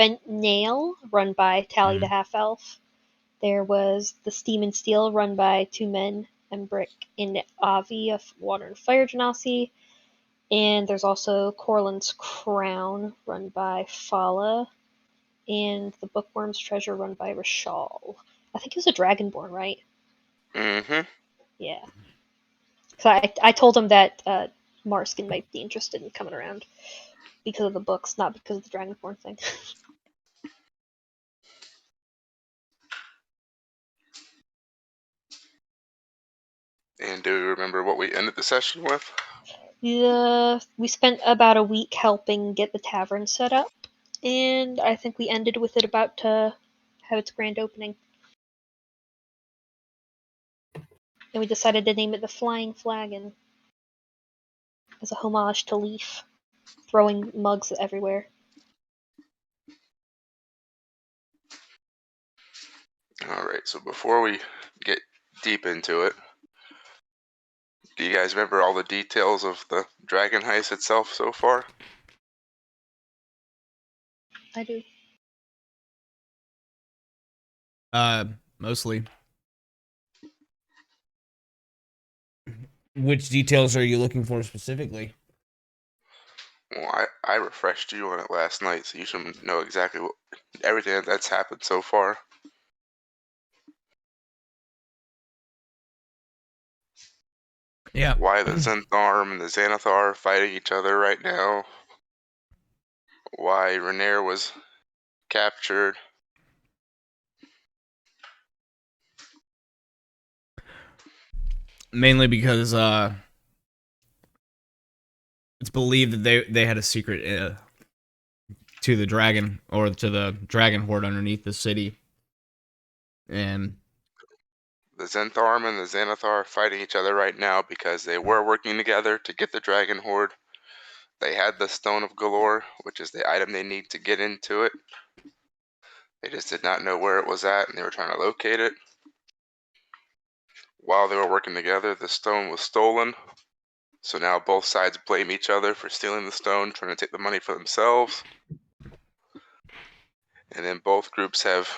Bent Nail, run by Tally the Half-Elf. There was the Steam and Steel, run by two men, Embrick and Avi of Water and Fire Genasi. And there's also Corlin's Crown, run by Fala. And the Bookworm's Treasure, run by Rashal. I think he was a Dragonborn, right? Mm-hmm. Yeah. So I told him that Marskin might be interested in coming around because of the books, not because of the Dragonborn thing. And do you remember what we ended the session with? We spent about a week helping get the tavern set up, and I think we ended with it about to have its grand opening. And we decided to name it the Flying Flagon as a homage to Leaf, throwing mugs everywhere. Alright, so before we get deep into it, do you guys remember all the details of the Dragon Heist itself so far? I do. Mostly. Which details are you looking for specifically? Well, I refreshed you on it last night, so you should know exactly everything that's happened so far. Yeah. Why the Zentharm and the Xanathar are fighting each other right now. Why Renair was captured. Mainly because it's believed that they had a secret to the dragon, or to the dragon horde underneath the city. And the Zentharm and the Xanathar are fighting each other right now because they were working together to get the dragon horde. They had the Stone of Galore, which is the item they need to get into it. They just did not know where it was at, and they were trying to locate it. While they were working together, the stone was stolen. So now both sides blame each other for stealing the stone, trying to take the money for themselves. And then both groups have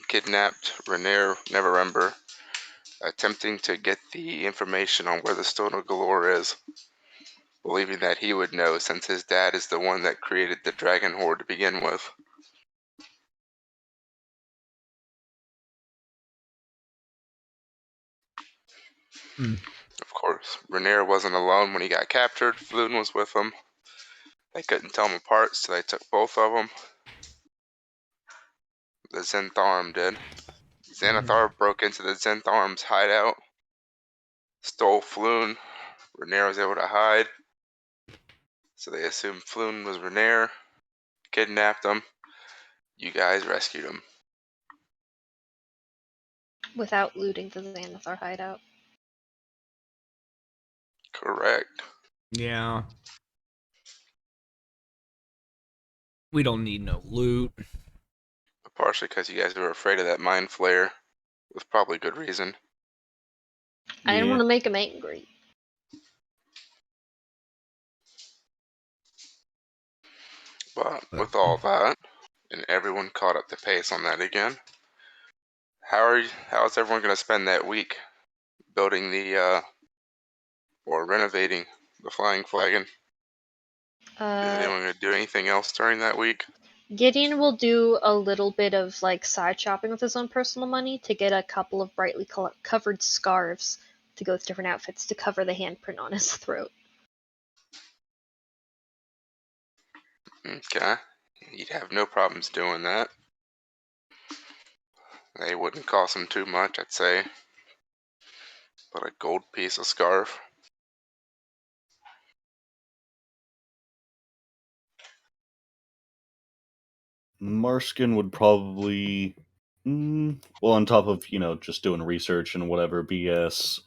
kidnapped Renair Neverember, attempting to get the information on where the Stone of Galore is, believing that he would know since his dad is the one that created the dragon horde to begin with. Of course, Renair wasn't alone when he got captured. Floon was with him. They couldn't tell them apart, so they took both of them. The Zentharm did. Xanathar broke into the Zentharm's hideout, stole Floon. Renair was able to hide, so they assumed Floon was Renair, kidnapped him. You guys rescued him. Without looting the Xanathar hideout. Correct. yeah, we don't need no loot. Partially because you guys were afraid of that mind flayer, with probably good reason. I didn't want to make him angry. But with all that, and everyone caught up to pace on that again, how's everyone going to spend that week building the or renovating the Flying Flagon? Is anyone going to do anything else during that week? Gideon will do a little bit of like side shopping with his own personal money to get a couple of brightly covered scarves to go with different outfits to cover the handprint on his throat. Okay. He'd have no problems doing that. They wouldn't cost him too much, I'd say. But a gold piece of scarf. Marskin would probably, well, on top of, just doing research and whatever BS,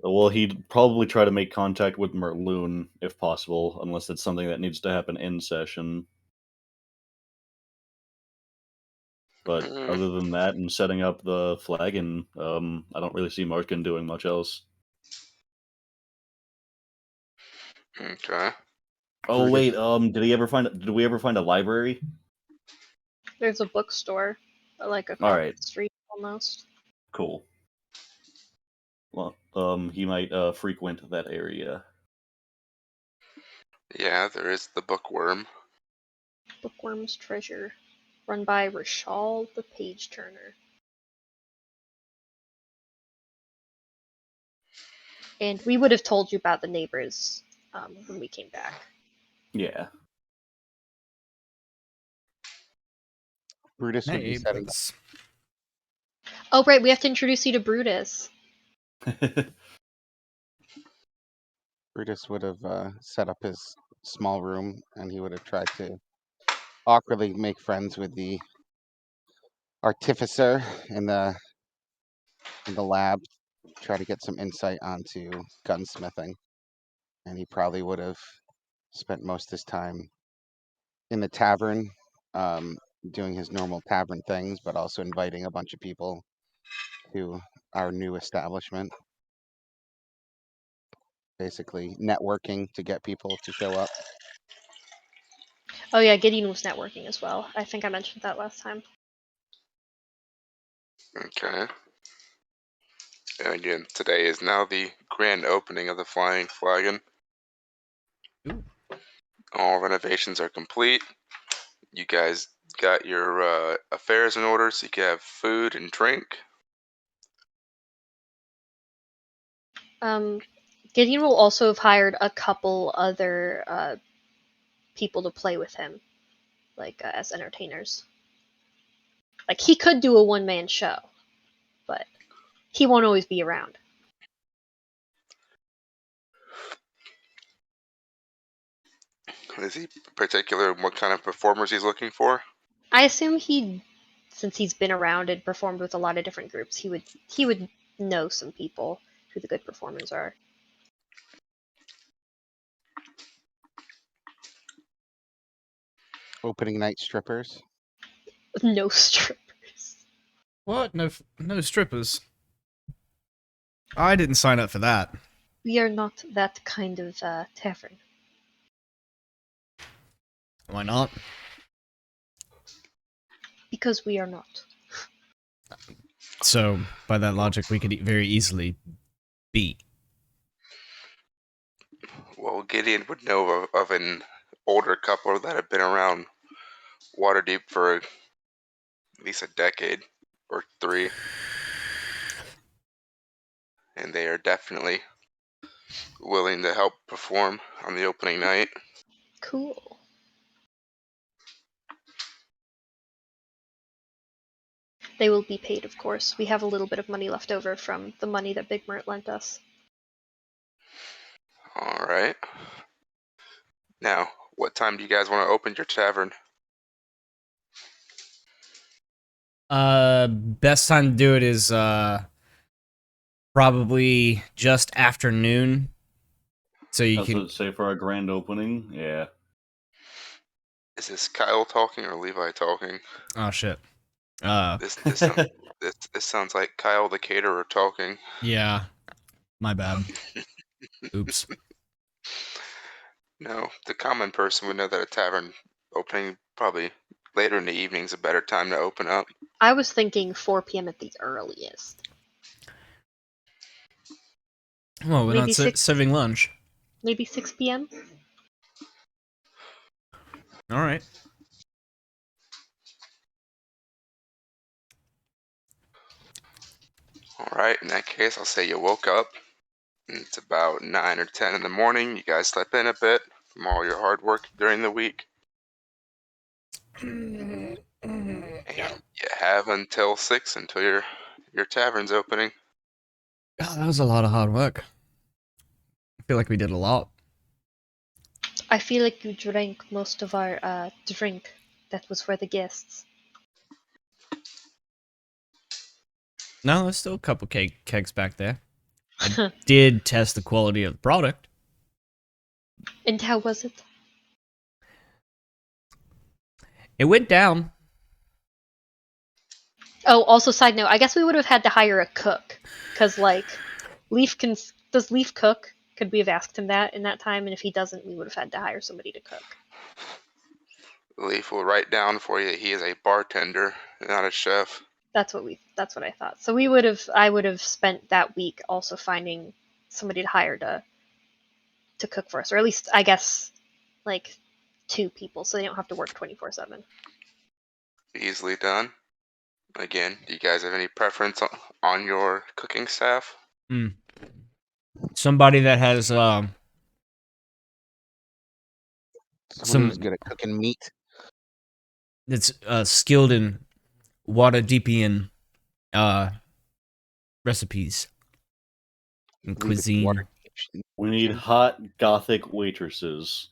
well, he'd probably try to make contact with Merloon, if possible, unless it's something that needs to happen in session. But other than that, and setting up the flagon, I don't really see Marskin doing much else. Okay. Oh wait, did we ever find a library? There's a bookstore, like All across right, the street almost. cool. Well, he might frequent that area. Yeah, there is the bookworm. Bookworm's Treasure, run by Rashal the Page Turner. And we would have told you about the neighbors when we came back. Yeah. Brutus would be Hey, setting but Oh, right, we have to introduce you to Brutus. Brutus would have set up his small room, and he would have tried to awkwardly make friends with the artificer in the lab, try to get some insight onto gunsmithing, and he probably would have spent most of his time in the tavern, doing his normal tavern things, but also inviting a bunch of people to our new establishment. Basically, networking to get people to show up. Oh yeah, Gideon was networking as well. I think I mentioned that last time. Okay. And again, today is now the grand opening of the Flying Flagon. Ooh. All renovations are complete. You guys got your affairs in order so you can have food and drink. Gideon will also have hired a couple other people to play with him, like as entertainers. Like he could do a one-man show, but he won't always be around. Is he particular in what kind of performers he's looking for? I assume since he's been around and performed with a lot of different groups, he would know some people who the good performers are. Opening night strippers. No strippers. what? No strippers. I didn't sign up for that. We are not that kind of tavern. Why not? Because we are not. So, by that logic, we could very easily be. Well, Gideon would know of an older couple that have been around Waterdeep for at least a decade or 3. And they are definitely willing to help perform on the opening night. Cool. They will be paid, of course. We have a little bit of money left over from the money that Big Mert lent us. All right. Now, what time do you guys want to open your tavern? Best time to do it is probably just afternoon. So you That's can. what say for our grand opening. Yeah. Is this Kyle talking or Levi talking? Oh shit. This sounds like Kyle the caterer talking. Yeah. My bad. Oops. No, the common person would know that a tavern opening probably later in the evening is a better time to open up. I was thinking 4 p.m. at the earliest. Well, we're Maybe not 6 serving lunch. Maybe 6 p.m. All right. All right, in that case, I'll say you woke up. And it's about 9 or 10 in the morning. You guys slept in a bit from all your hard work during the week. And you have until 6 until your tavern's opening. God, that was a lot of hard work. I feel like we did a lot. I feel like you drank most of our drink that was for the guests. No, there's still a couple kegs back there. I did test the quality of the product. And how was it? It went down. Oh, also side note, I guess we would have had to hire a cook. Because, like, does Leaf cook? Could we have asked him that in that time? And if he doesn't, we would have had to hire somebody to cook. Leaf will write down for you. He is a bartender, not a chef. That's what I thought. So I would have spent that week also finding somebody to hire to cook for us, or at least I guess like 2 people, so they don't have to work 24/7. Easily done. Again, do you guys have any preference on your cooking staff? Somebody that has Someone some who's good at cooking meat. that's skilled in Waterdeepian recipes and Leave it to cuisine. Waterdeep. We need hot gothic waitresses.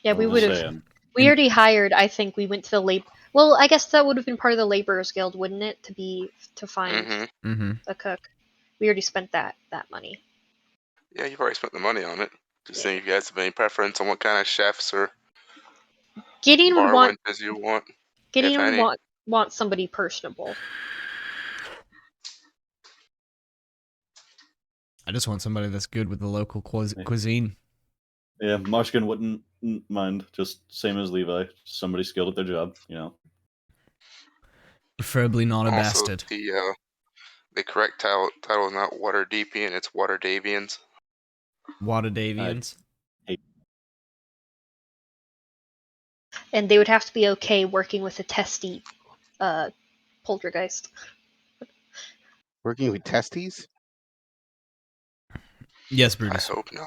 Yeah, we I'm would just have. saying. We already hired. I think we went to the labor. Well, I guess that would have been part of the laborers guild, wouldn't it? To find Mm-hmm. a cook. We already spent that money. Yeah, you've already spent the money on it. Just saying if you guys have any preference on what kind of chefs or Gideon would bar want. wenches you want. Gideon would any. want somebody personable. I just want somebody that's good with the local cuisine. Yeah, Marskin wouldn't mind. Just same as Levi. Somebody skilled at their job, you know. Preferably not a Also, bastard. the correct title is not Waterdeepian, it's Waterdavians. Waterdavians. And they would have to be okay working with a testy poltergeist. Working with testes? Yes, I Brutus. hope not.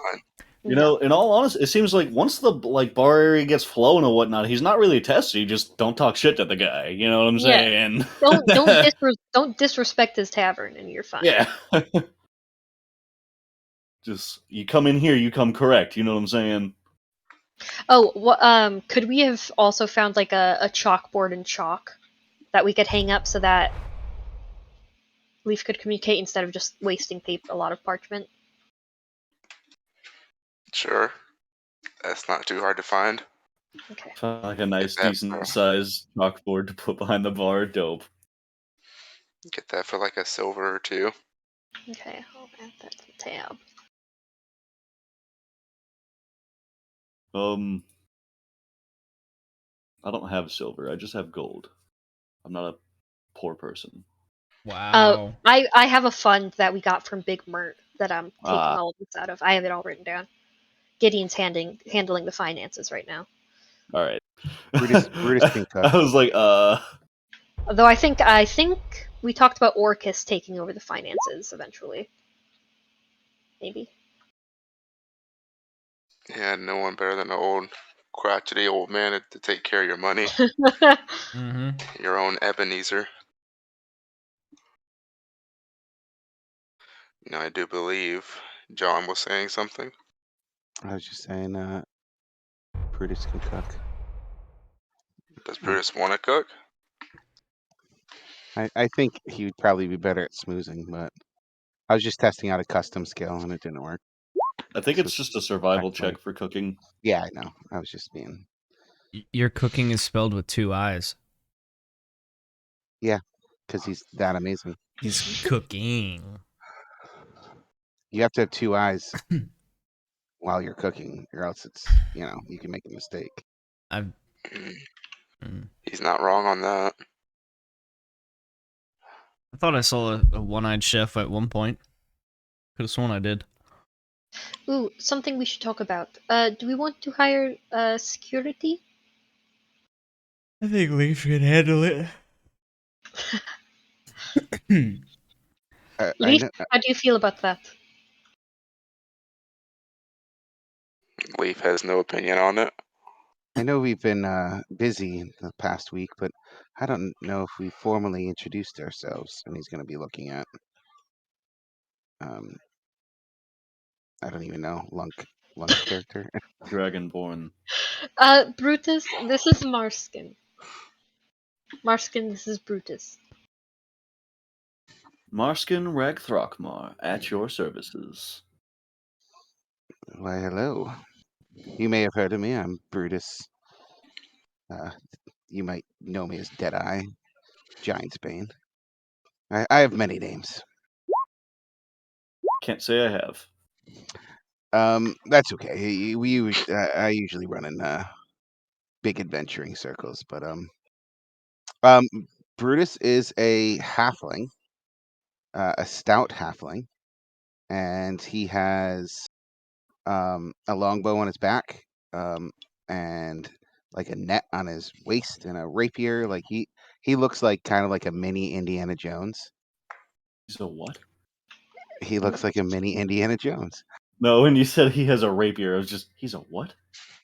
You know, in all honesty, it seems like once the bar area gets flowing and whatnot, he's not really testy. Just don't talk shit to the guy. You know what I'm saying? Don't disrespect his tavern, and you're fine. Yeah. Just you come in here, you come correct. You know what I'm saying? Oh, could we have also found like a chalkboard and chalk that we could hang up so that Leaf could communicate instead of just wasting a lot of parchment? Sure. That's not too hard to find. Okay. Like a nice, decent size chalkboard to put behind the bar. Dope. Get that for like a silver or 2. Okay, I'll add that to the tab. I don't have silver. I just have gold. I'm not a poor person. Wow. I have a fund that we got from Big Mert that I'm taking all of this out of. I have it all written down. Gideon's handling the finances right now. All right. Brutus can cook. I was like, Although I think we talked about Orcus taking over the finances eventually. Maybe. Yeah, no one better than an old, crotchety old man to take care of your money. Mm-hmm. Your own Ebenezer. You know, I do believe John was saying something. I was just saying Brutus can cook. Does Brutus want to cook? I think he would probably be better at smoozing, but I was just testing out a custom skill and it didn't work. I think it's just a survival check for cooking. Yeah, I know. I was just being... Your cooking is spelled with 2 eyes. Yeah, because he's that amazing. He's cooking. You have to have 2 eyes while you're cooking, or else it's, you can make a mistake. He's not wrong on that. I thought I saw a one-eyed chef at one point. Could have sworn I did. Ooh, something we should talk about. Do we want to hire security? I think Leaf can handle it. Leaf, how do you feel about that? Leaf has no opinion on it. I know we've been busy the past week, but I don't know if we formally introduced ourselves, and he's going to be looking at. I don't even know Lunk's character. Dragonborn. Brutus, this is Marskin. Marskin, this is Brutus. Marskin Ragthrockmar, at your services. Why, hello. You may have heard of me. I'm Brutus. You might know me as Deadeye, Giantsbane. I have many names. Can't say I have. That's okay. I usually run in big adventuring circles, but um, Brutus is a halfling, a stout halfling, and he has a longbow on his back, and like a net on his waist and a rapier. Like he looks like kind of like a mini Indiana Jones. So what? He looks like a mini Indiana Jones. No, when you said he has a rapier, I was just, he's a what?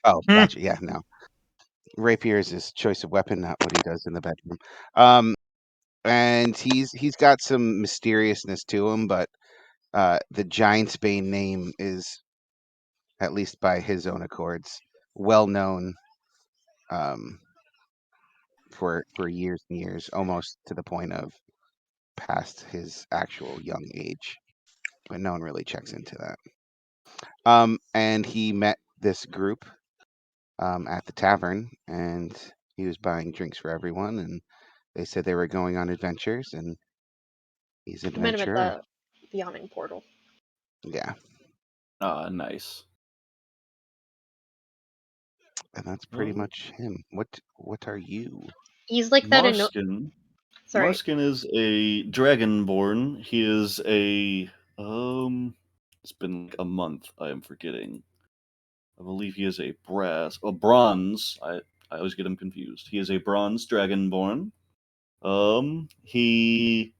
Oh, gotcha. Yeah, no. Rapier is his choice of weapon, not what he does in the bedroom. And he's got some mysteriousness to him, but the Giantsbane name is, at least by his own accords, well known for years and years, almost to the point of past his actual young age. But no one really checks into that. And he met this group at the tavern, and he was buying drinks for everyone, and they said they were going on adventures, and he's an I met him at adventurer. the Yawning Portal. Yeah, Ah, nice. and that's pretty Oh. much him. What are you? He's like that in no. Marskin. Sorry. Marskin is a dragonborn. He is a it's been like a month, I am forgetting. I believe he is a bronze. I always get him confused. He is a bronze dragonborn. He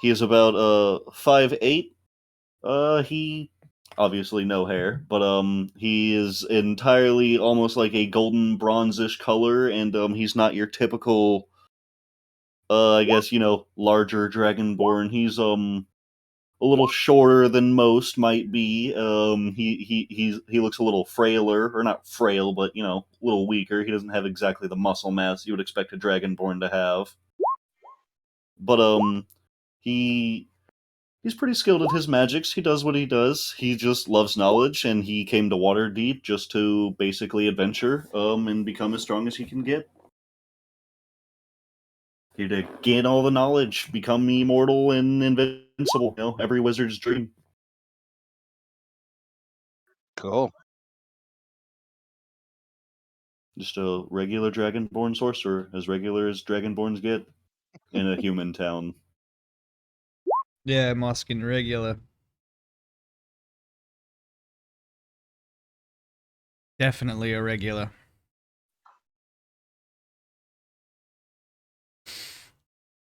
is about 5'8". He obviously no hair, but he is entirely almost like a golden bronzish color, and he's not your typical I guess, larger dragonborn. He's a little shorter than most might be. He looks a little frailer, or not frail, but a little weaker. He doesn't have exactly the muscle mass you would expect a dragonborn to have. But he's pretty skilled at his magics. He does what he does. He just loves knowledge, and he came to Waterdeep just to basically adventure and become as strong as he can get. Here to gain all the knowledge, become immortal and invincible. Every wizard's dream. Cool. Just a regular dragonborn sorcerer, as regular as dragonborns get in a human town. Yeah, Moskin regular. Definitely a regular.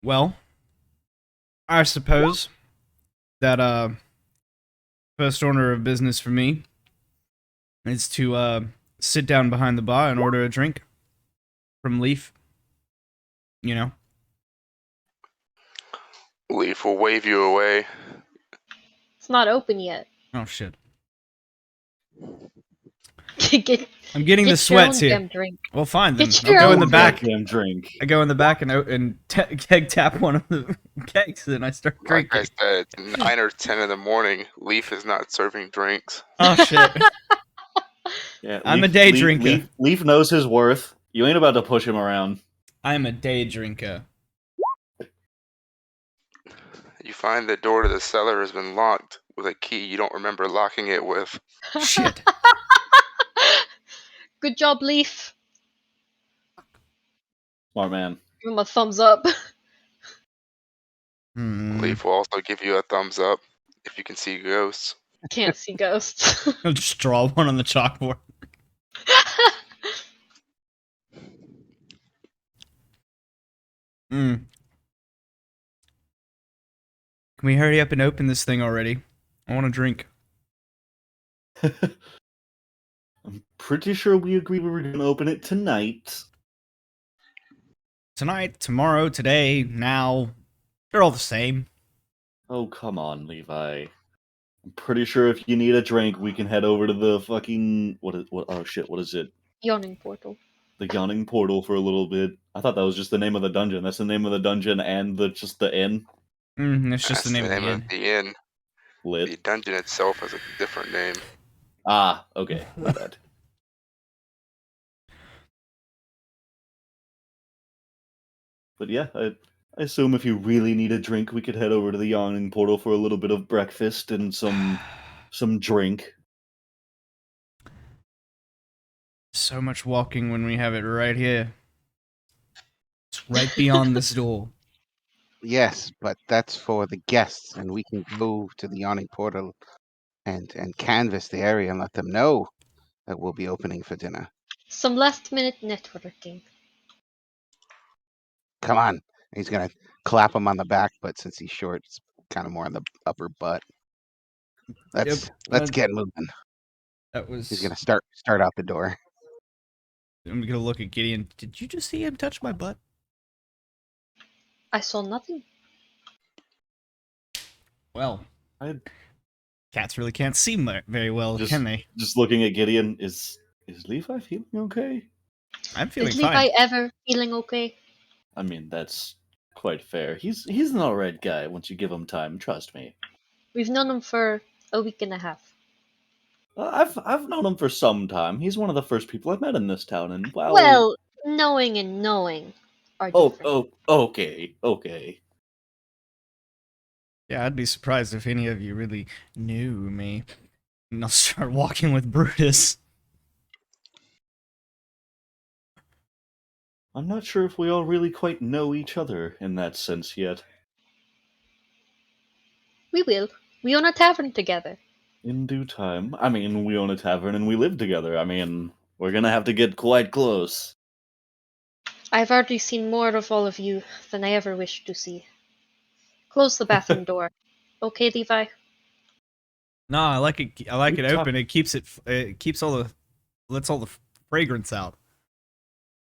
Well, I suppose that first order of business for me is to sit down behind the bar and order a drink from Leaf. Leaf will wave you away. It's not open yet. Oh shit. Get I'm getting the your sweats own here. damn drink. Well, fine then. Get I'll your go in own the back. Goddamn drink. I go in the back and keg tap one of the kegs, and I start Like drinking. I said, it's 9 or 10 in the morning. Leaf is not serving drinks. Oh shit. Yeah, I'm a day drinker. Leaf knows his worth. You ain't about to push him around. I'm a day drinker. You find the door to the cellar has been locked with a key you don't remember locking it with. Shit. Good job, Leaf. Smart man. Give him a thumbs up. Leaf will also give you a thumbs up if you can see ghosts. Can't see ghosts. I'll just draw one on the chalkboard. Can we hurry up and open this thing already? I want a drink. I'm pretty sure we agreed we were going to open it tonight. Tonight, tomorrow, today, now. They're all the same. Oh, come on, Levi. I'm pretty sure if you need a drink, we can head over to the fucking... what is it? Yawning Portal. The Yawning Portal for a little bit. I thought that was just the name of the dungeon. That's the name of the dungeon and just the inn. It's just That's the name of the inn. the inn. Lit. The dungeon itself has a different name. Ah, okay. My bad. But yeah, I assume if you really need a drink, we could head over to the Yawning Portal for a little bit of breakfast and some some drink. So much walking when we have it right here. It's right beyond this door. Yes, but that's for the guests, and we can go to the Yawning Portal and canvass the area and let them know that we'll be opening for dinner. Some last-minute networking. Come on. He's gonna clap him on the back, but since he's short, it's kind of more on the upper butt. Let's get moving. That was. He's gonna start out the door. I'm gonna look at Gideon. Did you just see him touch my butt? I saw nothing. Well, I cats really can't see very well, can they? just looking at Gideon. Is Levi feeling okay? I'm feeling Is fine. Levi ever feeling okay? I mean, that's quite fair. He's an alright guy once you give him time. Trust me. We've known him for a week and a half. I've known him for some time. He's one of the first people I've met in this town, and Well, knowing and knowing are different. okay. Yeah, I'd be surprised if any of you really knew me. And I'll start walking with Brutus. I'm not sure if we all really quite know each other in that sense yet. We will. We own a tavern together. In due time. I mean, we own a tavern and we live together. I mean, we're gonna have to get quite close. I've already seen more of all of you than I ever wished to see. Close the bathroom door. Okay, Levi? No, I like it. I like We it talk- open. It keeps lets all the fragrance out.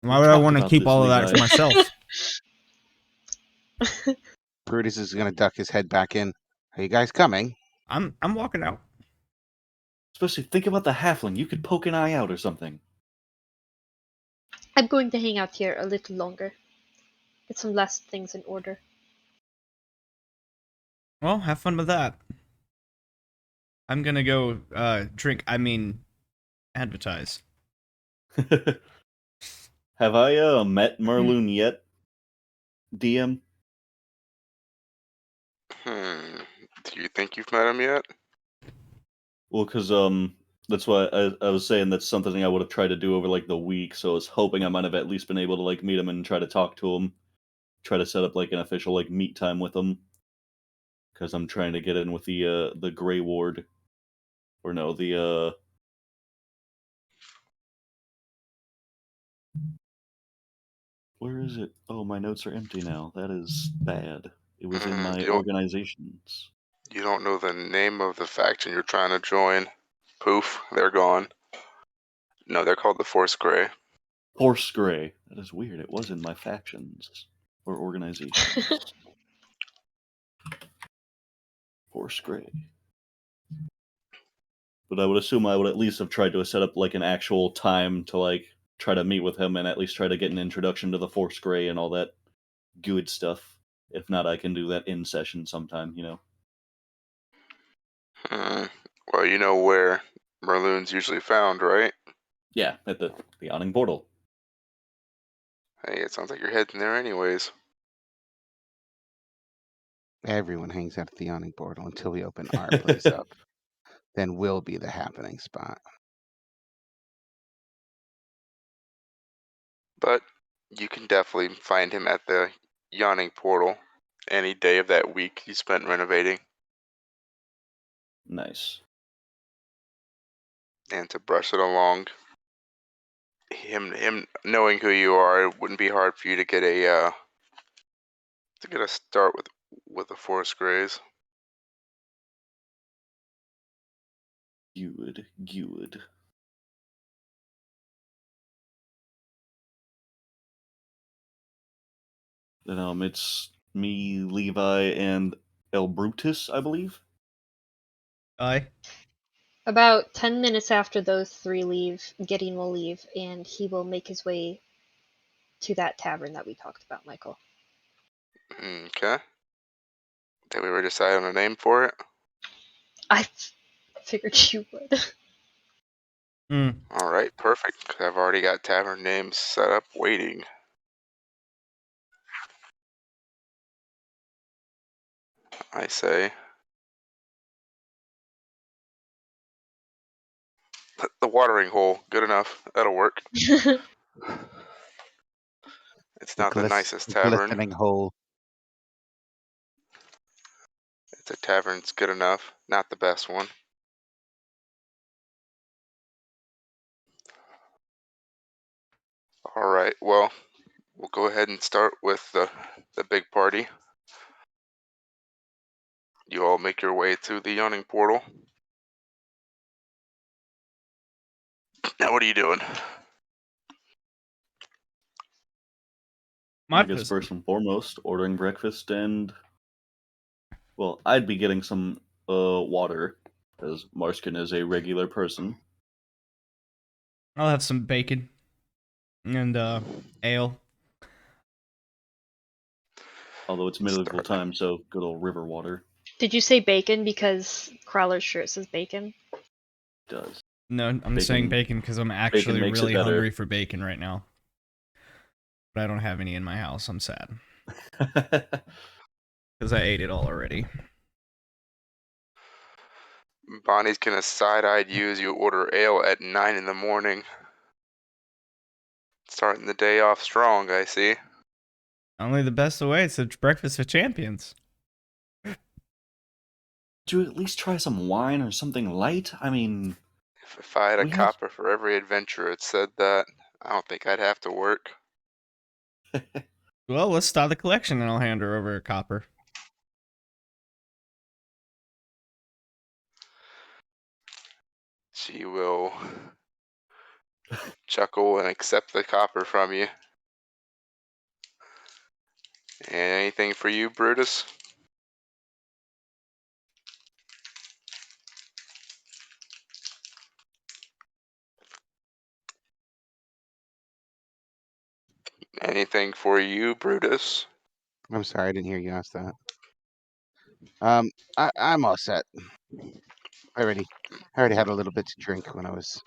Why We would I talked want to about keep this, all of that Levi. for myself? Brutus is gonna duck his head back in. Are you guys coming? I'm walking out. Especially think about the halfling. You could poke an eye out or something. I'm going to hang out here a little longer. Get some last things in order. Well, have fun with that. I'm gonna go drink. I mean, advertise. Have I met Merloon yet? DM? Do you think you've met him yet? Well, because that's why I was saying that's something I would have tried to do over like the week. So I was hoping I might have at least been able to like meet him and try to talk to him, try to set up like an official like meet time with him. Because I'm trying to get in with the Grey Ward, or no, the where is it? Oh, my notes are empty now. That is bad. It was in my organizations. You don't know the name of the faction you're trying to join. Poof, they're gone. No, they're called the Force Grey. Force Grey. That is weird. It was in my factions or organizations. Force Grey. But I would assume I would at least have tried to set up like an actual time to like try to meet with him and at least try to get an introduction to the Force Grey and all that good stuff. If not, I can do that in session sometime, you know. Well, you know where Merloon's usually found, right? Yeah, at the Yawning Portal. Hey, it sounds like you're heading there anyways. Everyone hangs out at the Yawning Portal until we open our place up. Then we'll be the happening spot. But you can definitely find him at the Yawning Portal any day of that week you spent renovating. Nice. And to brush it along, him knowing who you are, it wouldn't be hard for you to get a start with the Forest Greys. Good. Then it's me, Levi, and El Brutus, I believe. Aye. About 10 minutes after those three leave, Gideon will leave, and he will make his way to that tavern that we talked about, Michael. Okay. Did we ever decide on a name for it? I figured you would. All right, perfect. 'Cause I've already got tavern names set up, waiting. I say The watering hole, good enough. That'll work. It's not the nicest tavern. Glistening hole. It's a tavern. It's good enough. Not the best one. All right. Well, we'll go ahead and start with the big party. You all make your way to the Yawning Portal. Now, what are you doing? I guess first and foremost, ordering breakfast and, well, I'd be getting some water, as Marskin is a regular person. I'll have some bacon and ale. Although it's medieval time, so good old river water. Did you say bacon because Crawler's shirt says bacon? It does. No, I'm saying bacon because I'm actually makes it really better. hungry for bacon right now. But I don't have any in my house. I'm sad. Because I ate it all already. Bonnie's gonna side-eye you as you order ale at 9 in the morning. Starting the day off strong, I see. Only the best way. It's a breakfast for champions. Do you at least try some wine or something light? I mean... If I had a copper for every adventure it said that, I don't think I'd have to work. Well, let's start the collection and I'll hand her over a copper. She will chuckle and accept the copper from you. And anything for you, Brutus? Anything for you, Brutus? I'm sorry, I didn't hear you ask that. I'm all set. I already had a little bit to drink when I was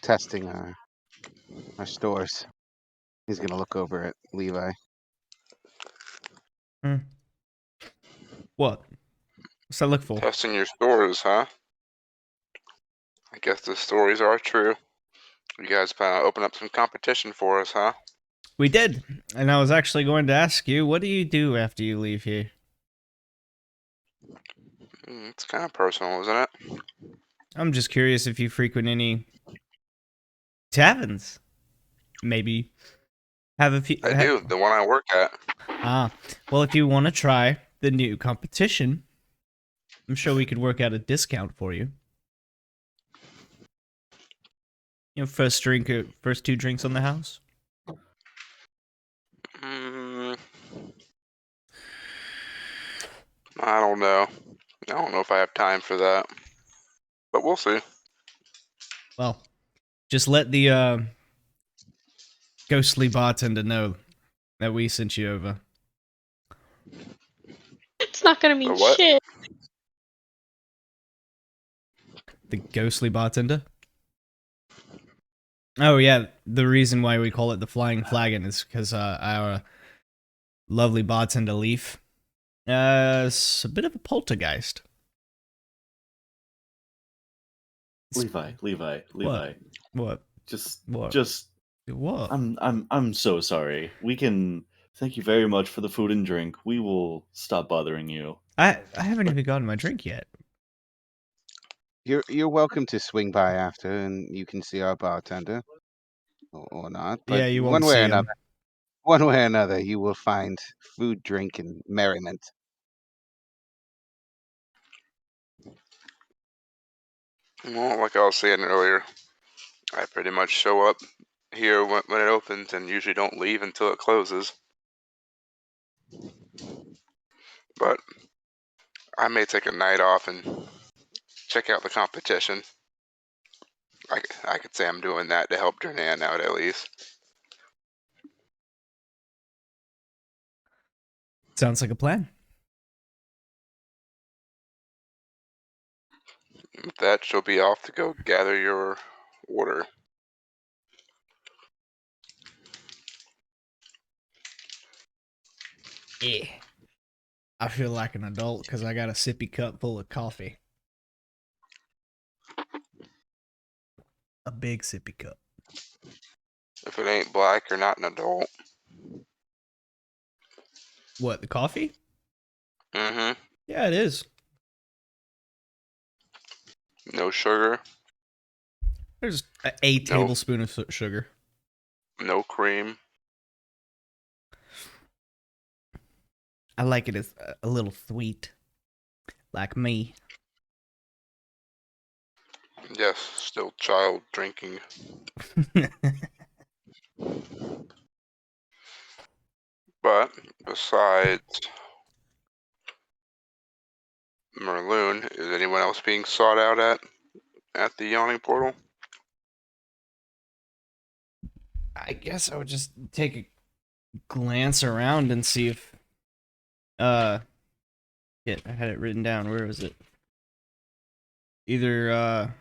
testing our stores. He's gonna look over at Levi. What? What's that look for? Testing your stores, huh? I guess the stories are true. You guys plan to open up some competition for us, huh? We did. And I was actually going to ask you, what do you do after you leave here? It's kind of personal, isn't it? I'm just curious if you frequent any taverns. Maybe have a few. I do, the one I work at. Ah, well, if you want to try the new competition, I'm sure we could work out a discount for you. You know, first two drinks on the house. I don't know. I don't know if I have time for that. But we'll see. Well, just let the ghostly bartender know that we sent you over. It's not gonna mean The what? shit. The ghostly bartender? Oh, yeah. The reason why we call it the Flying Flagon is because our lovely bartender, Leaf, is a bit of a poltergeist. Levi. What? Just What? I'm so sorry. We can thank you very much for the food and drink. We will stop bothering you. I haven't even gotten my drink yet. You're welcome to swing by after, and you can see our bartender, or not. But Yeah, you won't see him. One way or another, you will find food, drink, and merriment. Well, like I was saying earlier, I pretty much show up here when it opens and usually don't leave until it closes. But I may take a night off and check out the competition. I could say I'm doing that to help Jernan out at least. Sounds like a plan. With that, she'll be off to go gather your order. Yeah. I feel like an adult because I got a sippy cup full of coffee. A big sippy cup. If it ain't black, you're not an adult. What, the coffee? Mm-hmm. Yeah, it is. No sugar, There's a tablespoon of sugar. no cream. I like it as a little sweet. Like me. Yes, still child drinking. But besides Merloon, is anyone else being sought out at the Yawning Portal? I guess I would just take a glance around and see if shit, I had it written down. Where was it? Either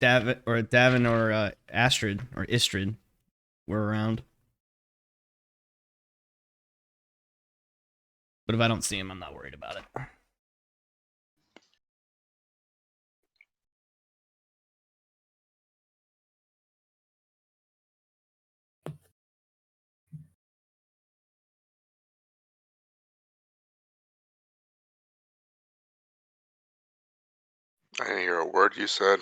Davin or Astrid or Istrid were around. But if I don't see him, I'm not worried about it. I didn't hear a word you said.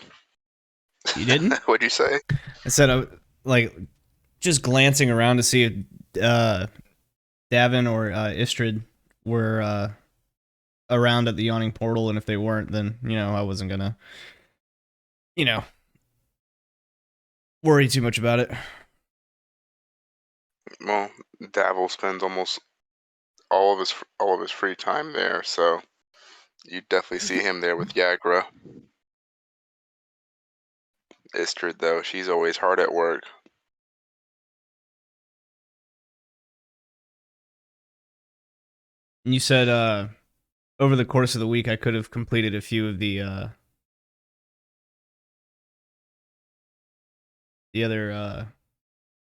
You didn't? What'd you say? I said, like, just glancing around to see if Davin or Istrid were around at the Yawning Portal, and if they weren't, then, I wasn't gonna, worry too much about it. Well, Davil spends almost all of his free time there, so you definitely see him there with Yagra. Istrid, though, she's always hard at work. And you said over the course of the week I could have completed a few of the other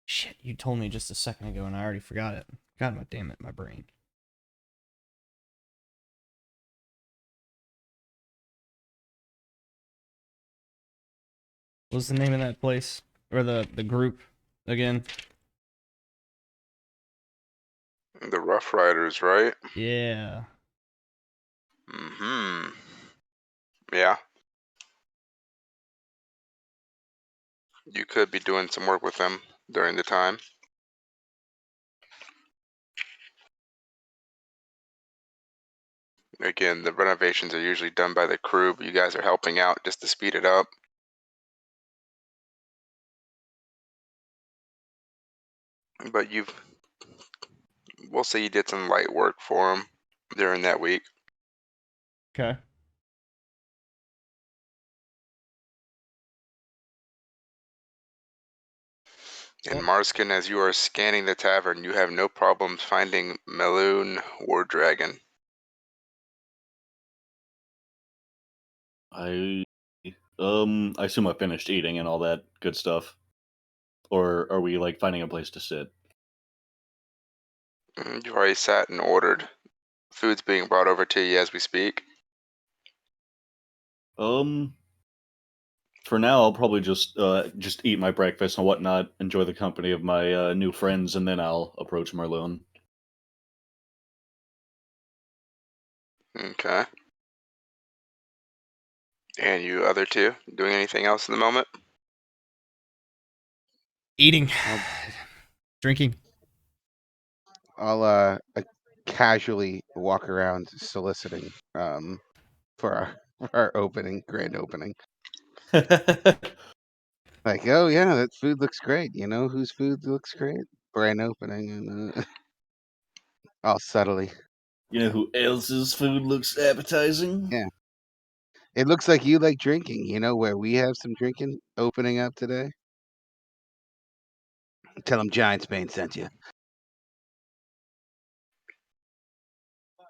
shit you told me just a second ago and I already forgot it. God damn it, my brain. What's the name of that place? Or the group again? The Rough Riders, right? Yeah. Mm-hmm. Yeah. You could be doing some work with them during the time. Again, the renovations are usually done by the crew, but you guys are helping out just to speed it up. But we'll say you did some light work for them during that week. Okay. And Marskin, as you are scanning the tavern, you have no problems finding Meloon or Dragon. I assume I finished eating and all that good stuff. Or are we like finding a place to sit? You already sat and ordered. Food's being brought over to you as we speak. For now I'll probably just eat my breakfast and whatnot, enjoy the company of my new friends, and then I'll approach Merlone. Okay. And you other two, doing anything else in the moment? Eating. Drinking. I'll casually walk around soliciting for our grand opening. Like, oh yeah, that food looks great. You know whose food looks great? Grand opening, and all subtly. You know who else's food looks appetizing? Yeah. It looks like you like drinking. You know where we have some drinking opening up today? Tell them Giant Spain sent you.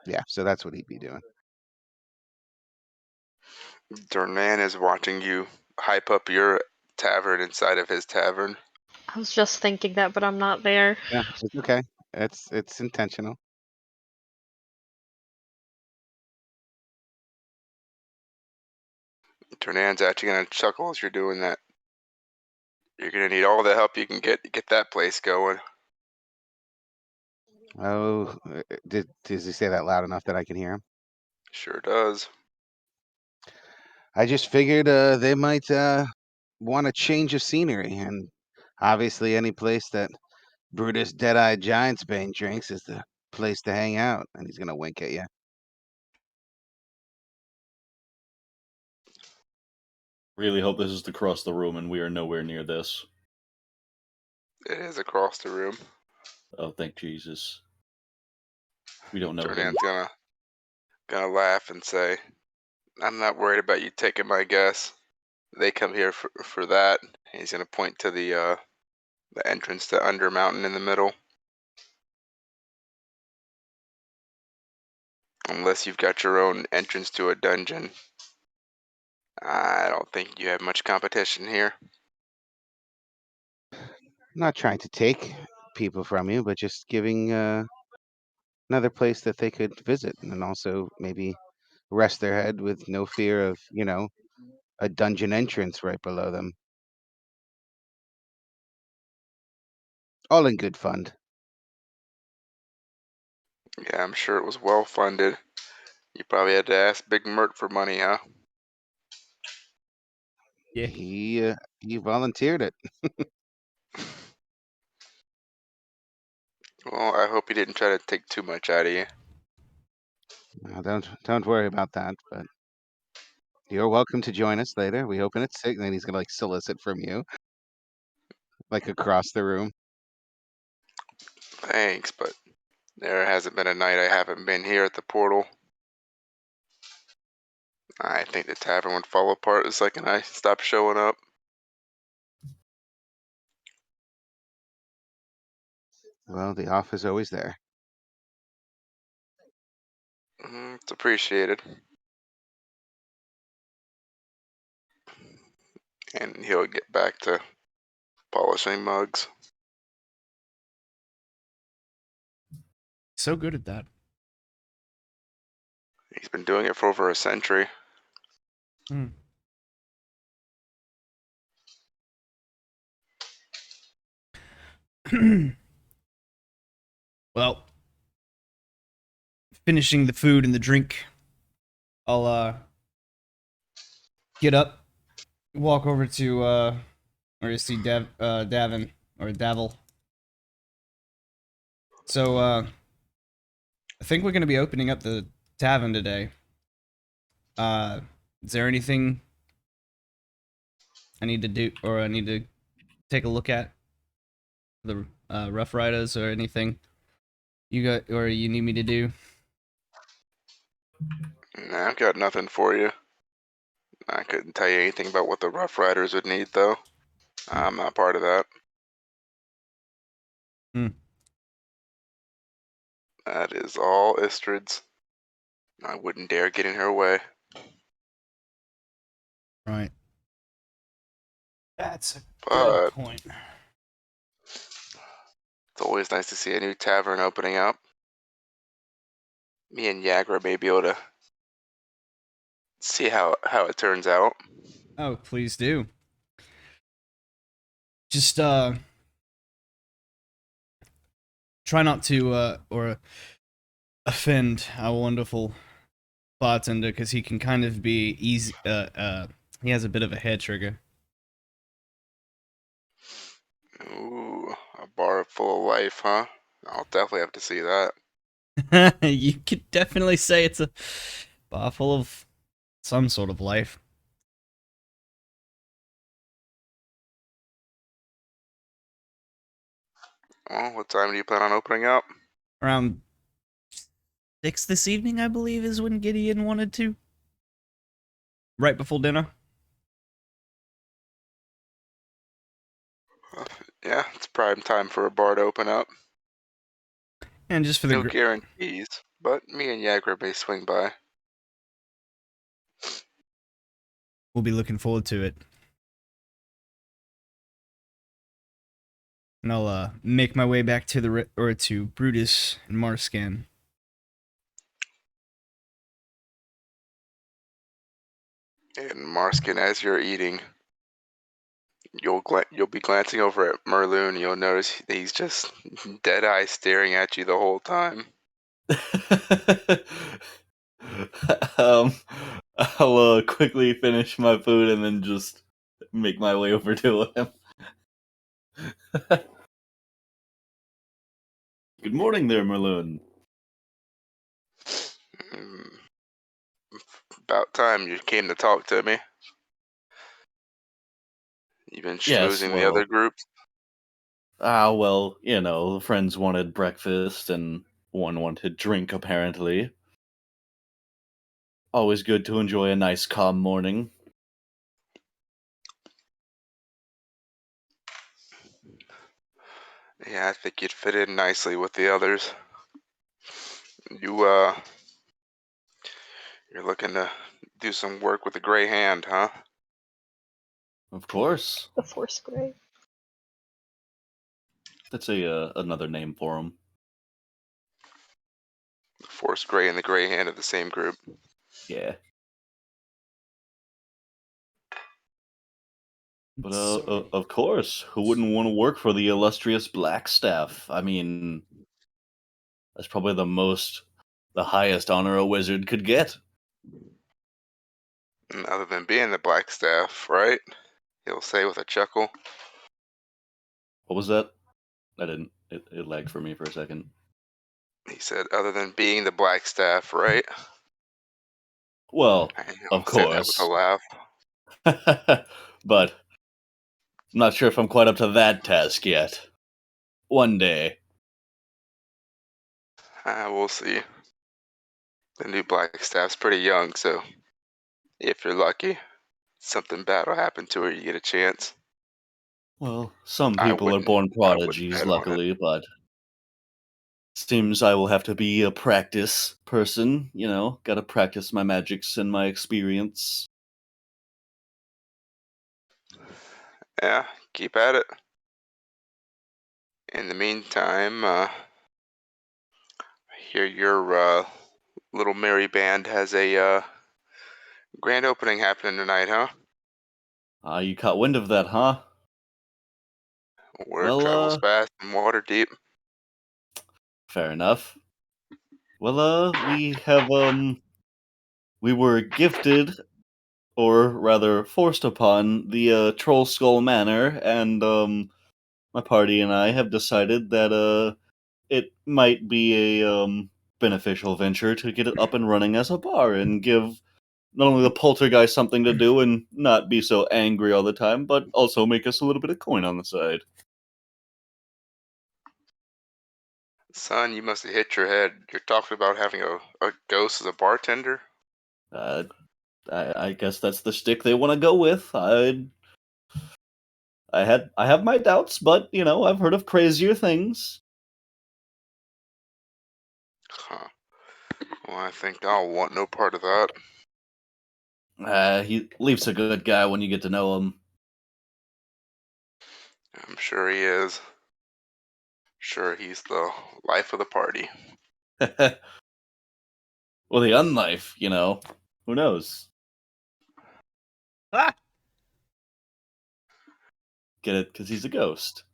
Yeah, so that's what he'd be doing. Dornan is watching you hype up your tavern inside of his tavern. I was just thinking that, but I'm not there. Yeah, it's okay. It's intentional. Ternan's actually gonna chuckle as you're doing that. You're gonna need all the help you can get to get that place going. Oh, does he say that loud enough that I can hear him? Sure does. I just figured they might want a change of scenery, and obviously any place that Brutus Dead-Eyed Giantsbane drinks is the place to hang out. And he's gonna wink at you. Really hope this is across the room and we are nowhere near this. It is across the room. Oh, thank Jesus. We don't know him. Ternan's gonna laugh and say, "I'm not worried about you taking my guess. They come here for that." He's gonna point to the entrance to Under Mountain in the middle. Unless you've got your own entrance to a dungeon, I don't think you have much competition here. I'm not trying to take people from you, but just giving another place that they could visit, and also maybe rest their head with no fear of, a dungeon entrance right below them. All in good fun. Yeah, I'm sure it was well funded. You probably had to ask Big Mert for money, huh? Yeah. He volunteered it. Well, I hope he didn't try to take too much out of you. Don't worry about that. But you're welcome to join us later. We open at 6, and then he's gonna solicit from you, across the room. Thanks, but there hasn't been a night I haven't been here at the portal. I think the tavern would fall apart the second I stop showing up. Well, the offer's always there. It's appreciated. And he'll get back to polishing mugs. So good at that. He's been doing it for over a century. Well, finishing the food and the drink, I'll get up, walk over to where you see Davin or Davil. So I think we're gonna be opening up the tavern today. Is there anything I need to do, or I need to take a look at the Rough Riders, or anything you got, or you need me to do? Nah, I've got nothing for you. I couldn't tell you anything about what the Rough Riders would need, though. I'm not part of that. That is all Istrid's. I wouldn't dare get in her way. Right. That's a But good point. it's always nice to see a new tavern opening up. Me and Yagra may be able to see how it turns out. Oh, please do. Just try not to or offend our wonderful bartender, because he can kind of be easy. He has a bit of a hair trigger. Ooh, a bar full of life, huh? I'll definitely have to see that. You could definitely say it's a bar full of some sort of life. Well, what time do you plan on opening up? Around 6 this evening, I believe, is when Gideon wanted to. Right before dinner. Yeah, it's prime time for a bar to open up. And just for the No guarantees, but me and Yagra may swing by. we'll be looking forward to it. And I'll make my way back to to Brutus and Marscan. And Marskin, as you're eating, you'll be glancing over at Merloon. You'll notice that he's just dead eye staring at you the whole time. um, I'll quickly finish my food and then just make my way over to him. Good morning there, Merloon. Mm, About time you came to talk to me. You've been Yes, schmoozing the well, other groups. well, the friends wanted breakfast and one wanted drink, apparently. Always good to enjoy a nice, calm morning. Yeah, I think you'd fit in nicely with the others. You're looking to do some work with the gray hand, huh? Of course. The Force Grey. That's another name for him. The Force Gray and the Gray Hand of the same group. Yeah. But of course, who wouldn't want to work for the illustrious Blackstaff? I mean, that's probably the highest honor a wizard could get. And other than being the Black Staff, right? He'll say with a chuckle. What was that? I didn't. It lagged for me for a second. He said, other than being the Black Staff, right? Well, And of he'll say that with a course. laugh. But I'm not sure if I'm quite up to that task yet. One day. We'll see. The new Black Staff's pretty young, so if you're lucky, something bad will happen to her. You get a chance. Well, some I people are wouldn't. born I wouldn't prodigies, bet on it. luckily, but seems I will have to be a practice person, gotta practice my magics and my experience. Yeah, keep at it. In the meantime, I hear your little merry band has a grand opening happening tonight, huh? You caught wind of that, huh? Word Well, travels fast and water deep. fair enough. Well, we were gifted, or rather forced upon, the Troll Skull Manor, and, my party and I have decided that, it might be a, beneficial venture to get it up and running as a bar and give not only the poltergeist something to do and not be so angry all the time, but also make us a little bit of coin on the side. Son, you must have hit your head. You're talking about having a ghost as a bartender? Uh, I guess that's the shtick they want to go with. I have my doubts, but I've heard of crazier things. Huh. Well, I think I'll want no part of that. He Leaf's a good guy when you get to know him. I'm sure he is. Sure, he's the life of the party. Well, the unlife, who knows? Ah! Get it? Because he's a ghost.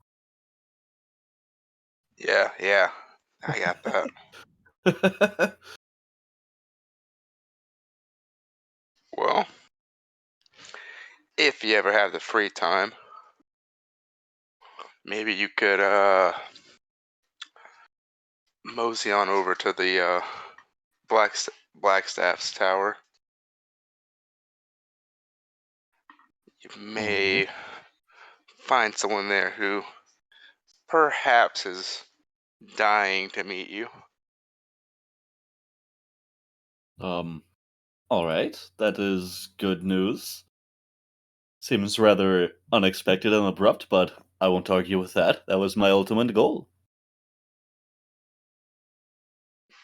Yeah, I got that. Well, if you ever have the free time, maybe you could mosey on over to the Blackstaff's tower. You All right. may find someone there who perhaps is dying to meet you. All right. That is good news. Seems rather unexpected and abrupt, but I won't argue with that. That was my ultimate goal.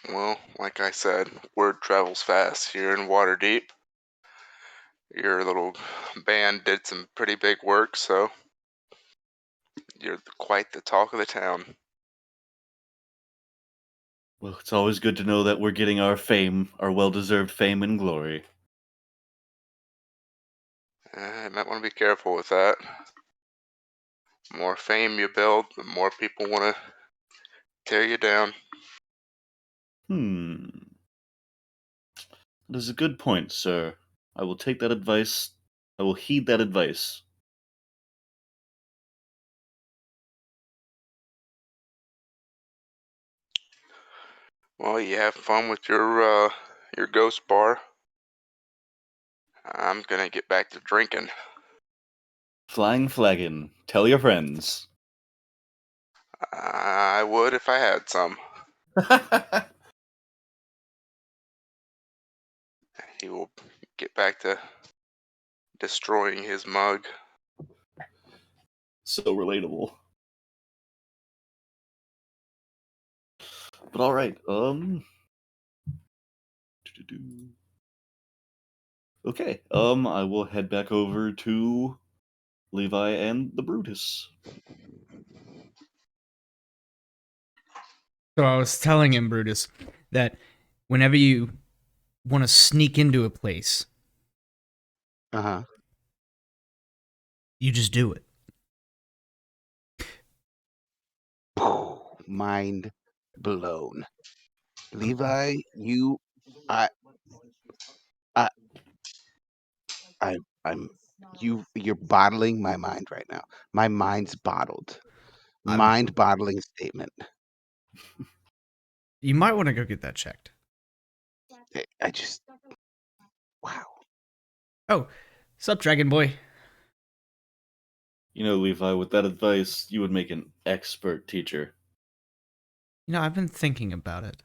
Well, like I said, word travels fast here in Waterdeep. Your little band did some pretty big work, so you're quite the talk of the town. Well, it's always good to know that we're getting our fame, our well-deserved fame and glory. You might want to be careful with that. The more fame you build, the more people want to tear you down. That is a good point, sir. I will take that advice. I will heed that advice. Well, you have fun with your ghost bar. I'm gonna get back to drinking. Flying flagon. Tell your friends. I would if I had some. He will get back to destroying his mug. So relatable. But all right. Okay. I will head back over to Levi and the Brutus. So I was telling him, Brutus, that whenever you want to sneak into a place, you just do it. Mind blown. Levi, you're bottling my mind right now. My mind's bottled. Mind-bottling statement. You might want to go get that checked. I just, wow. Oh, sup, Dragon Boy? You know, Levi, with that advice, you would make an expert teacher. You know, I've been thinking about it.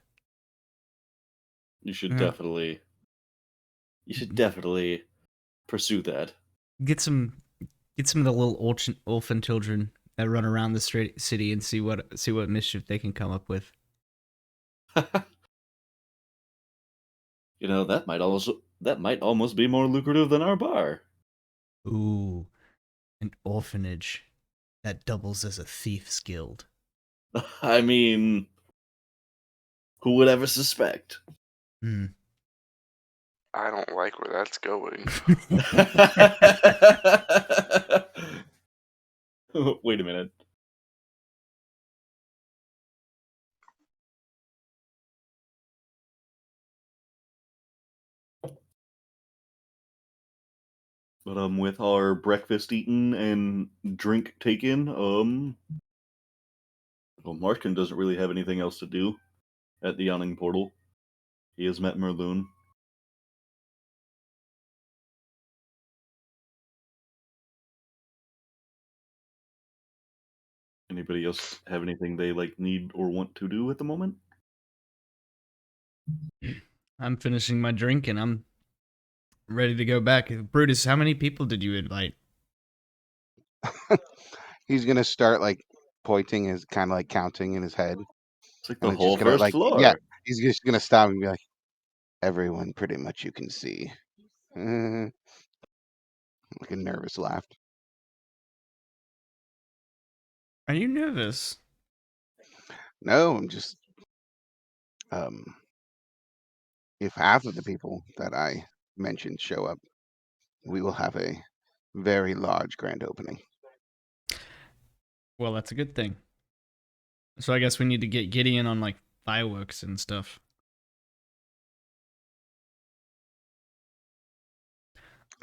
You should Yeah. definitely. You should definitely pursue that. Get some of the little orphan children that run around the city and see what mischief they can come up with. You know, that might almost be more lucrative than our bar. Ooh, an orphanage that doubles as a thief's guild. I mean, who would ever suspect? I don't like where that's going. Wait a minute. But with our breakfast eaten and drink taken, well, Markin doesn't really have anything else to do at the Yawning Portal. He has met Merloon. Anybody else have anything they need or want to do at the moment? I'm finishing my drink and I'm ready to go back. Brutus, how many people did you invite? He's gonna start pointing his kind of counting in his head. It's like And the it's just whole gonna first floor. yeah, he's just gonna stop and be like, everyone pretty much you can see. Like a nervous laugh. Are you nervous? No, I'm just if half of the people that I mentioned show up, we will have a very large grand opening. Well, that's a good thing. So I guess we need to get Gideon on fireworks and stuff.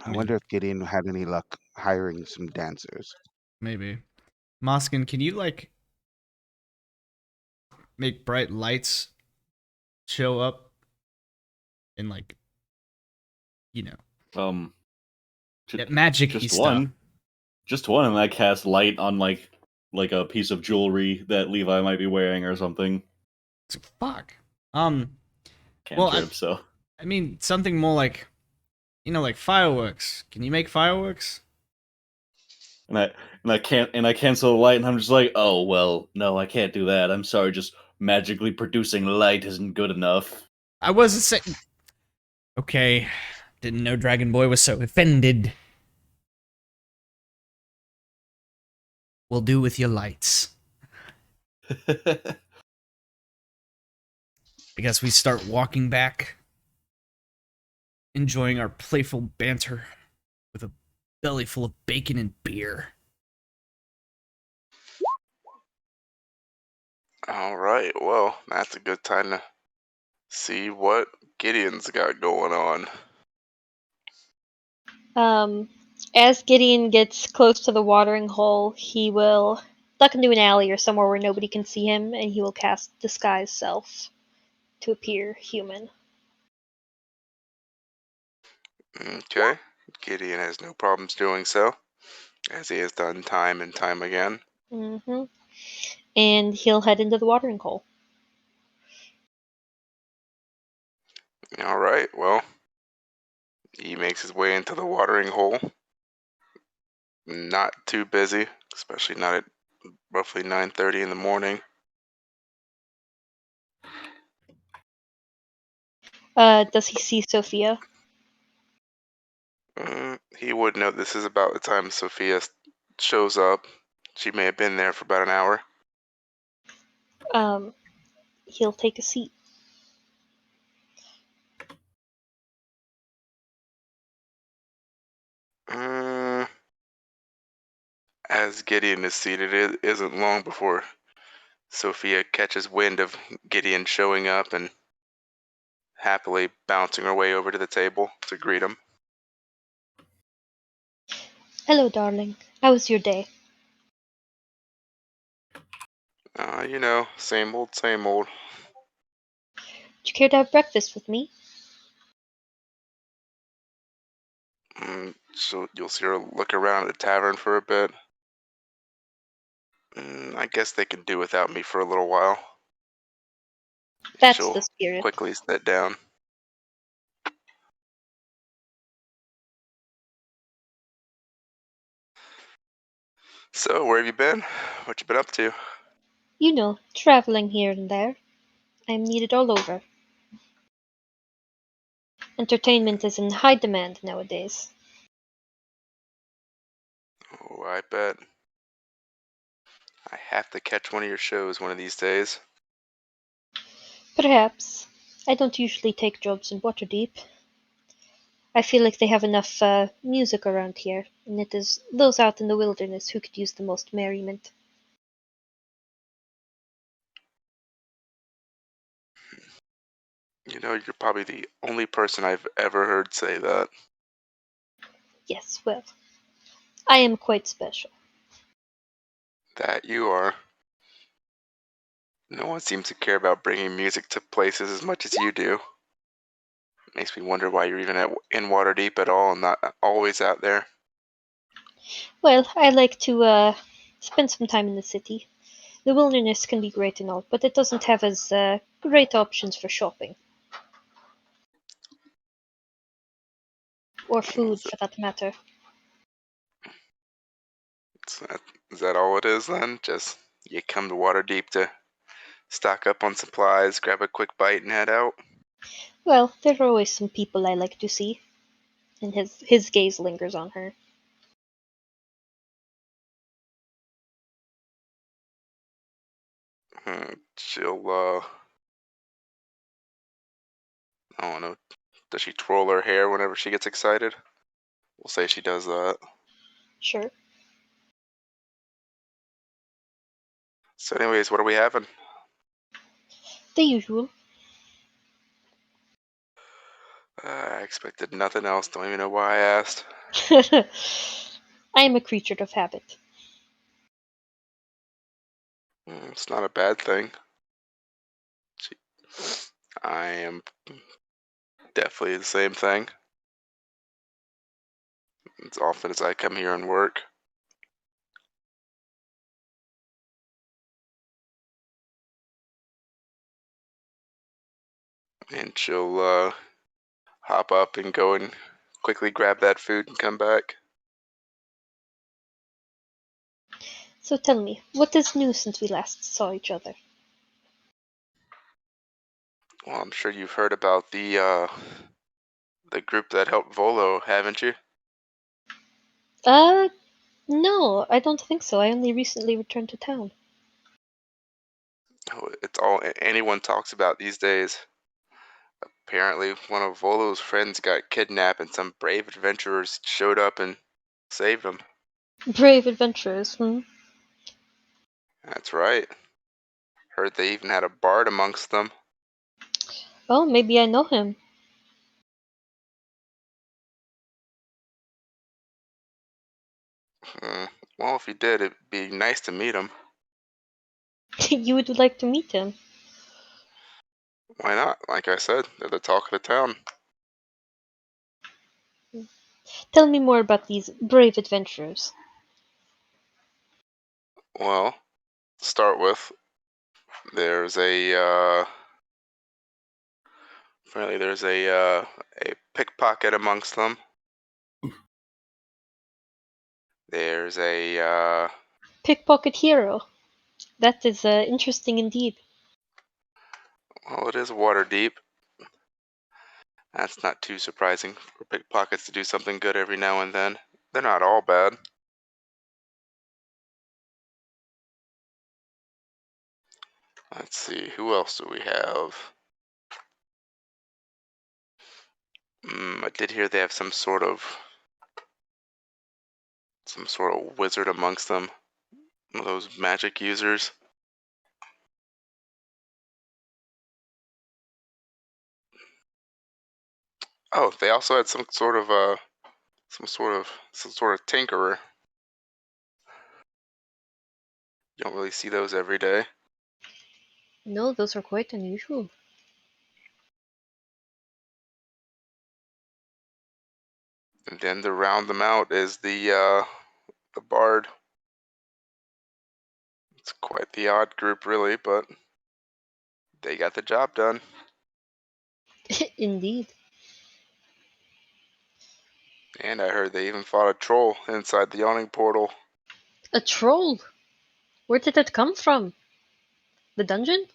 I wonder if Gideon had any luck hiring some dancers. Maybe. Moskin, can you make bright lights show up and that magic-y just stuff? Just one, and I cast light on like a piece of jewelry that Levi might be wearing or something. Fuck. Cantrip, so. I mean, something more like fireworks. Can you make fireworks? And I cancel the light, and I'm just like, oh well, no, I can't do that. I'm sorry, just magically producing light isn't good enough. I wasn't saying. Okay, didn't know Dragon Boy was so offended. We'll do with your lights. I guess we start walking back, enjoying our playful banter with a belly full of bacon and beer. All right, well, that's a good time to see what Gideon's got going on. As Gideon gets close to the watering hole, he will duck into an alley or somewhere where nobody can see him, and he will cast Disguise Self to appear human. Okay, Gideon has no problems doing so, as he has done time and time again. Mm-hmm. And he'll head into the watering hole. All right, well, he makes his way into the watering hole. Not too busy, especially not at roughly 9:30 in the morning. Does he see Sophia? He would note this is about the time Sophia shows up. She may have been there for about an hour. He'll take a seat. As Gideon is seated, it isn't long before Sophia catches wind of Gideon showing up and happily bouncing her way over to the table to greet him. Hello, darling. How was your day? Same old, same old. Would you care to have breakfast with me? So you'll see her look around at the tavern for a bit. I guess they can do without me for a little while. That's She'll the spirit. quickly sit down. So, where have you been? What you been up to? You know, traveling here and there. I'm needed all over. Entertainment is in high demand nowadays. Oh, I bet. I have to catch one of your shows one of these days. Perhaps. I don't usually take jobs in Waterdeep. I feel like they have enough music around here, and it is those out in the wilderness who could use the most merriment. You're probably the only person I've ever heard say that. Yes, well, I am quite special. That you are. No one seems to care about bringing music to places as much as you do. Makes me wonder why you're even in Waterdeep at all and not always out there. Well, I like to spend some time in the city. The wilderness can be great and all, but it doesn't have as great options for shopping. Or food, for that matter. Is that all it is then? Just you come to Waterdeep to stock up on supplies, grab a quick bite, and head out? Well, there are always some people I like to see. And his gaze lingers on her. She'll, I don't know, does she twirl her hair whenever she gets excited? We'll say she does that. Sure. So anyways, what are we having? The usual. I expected nothing else. Don't even know why I asked. I am a creature of habit. It's not a bad thing. I am definitely the same thing. As often as I come here and work. And she'll hop up and go and quickly grab that food and come back. So tell me, what is new since we last saw each other? Well, I'm sure you've heard about the group that helped Volo, haven't you? No, I don't think so. I only recently returned to town. Oh, it's all anyone talks about these days. Apparently, one of Volo's friends got kidnapped, and some brave adventurers showed up and saved them. Brave adventurers, hmm? That's right. Heard they even had a bard amongst them. Oh, maybe I know him. Well, if you did, it'd be nice to meet him. You would like to meet him. Why not? Like I said, they're the talk of the town. Tell me more about these brave adventurers. Well, to start with, there's apparently there's a pickpocket amongst them. There's a Pickpocket hero. That is interesting indeed. well, it is Waterdeep. That's not too surprising for pickpockets to do something good every now and then. They're not all bad. Let's see, who else do we have? I did hear they have some sort of wizard amongst them. One of those magic users. Oh, they also had some sort of tinkerer. You don't really see those every day. No, those are quite unusual. And then to round them out is the bard. It's quite the odd group, really, but they got the job done. Indeed. And I heard they even fought a troll inside the Yawning Portal. A troll? Where did that come from? The dungeon?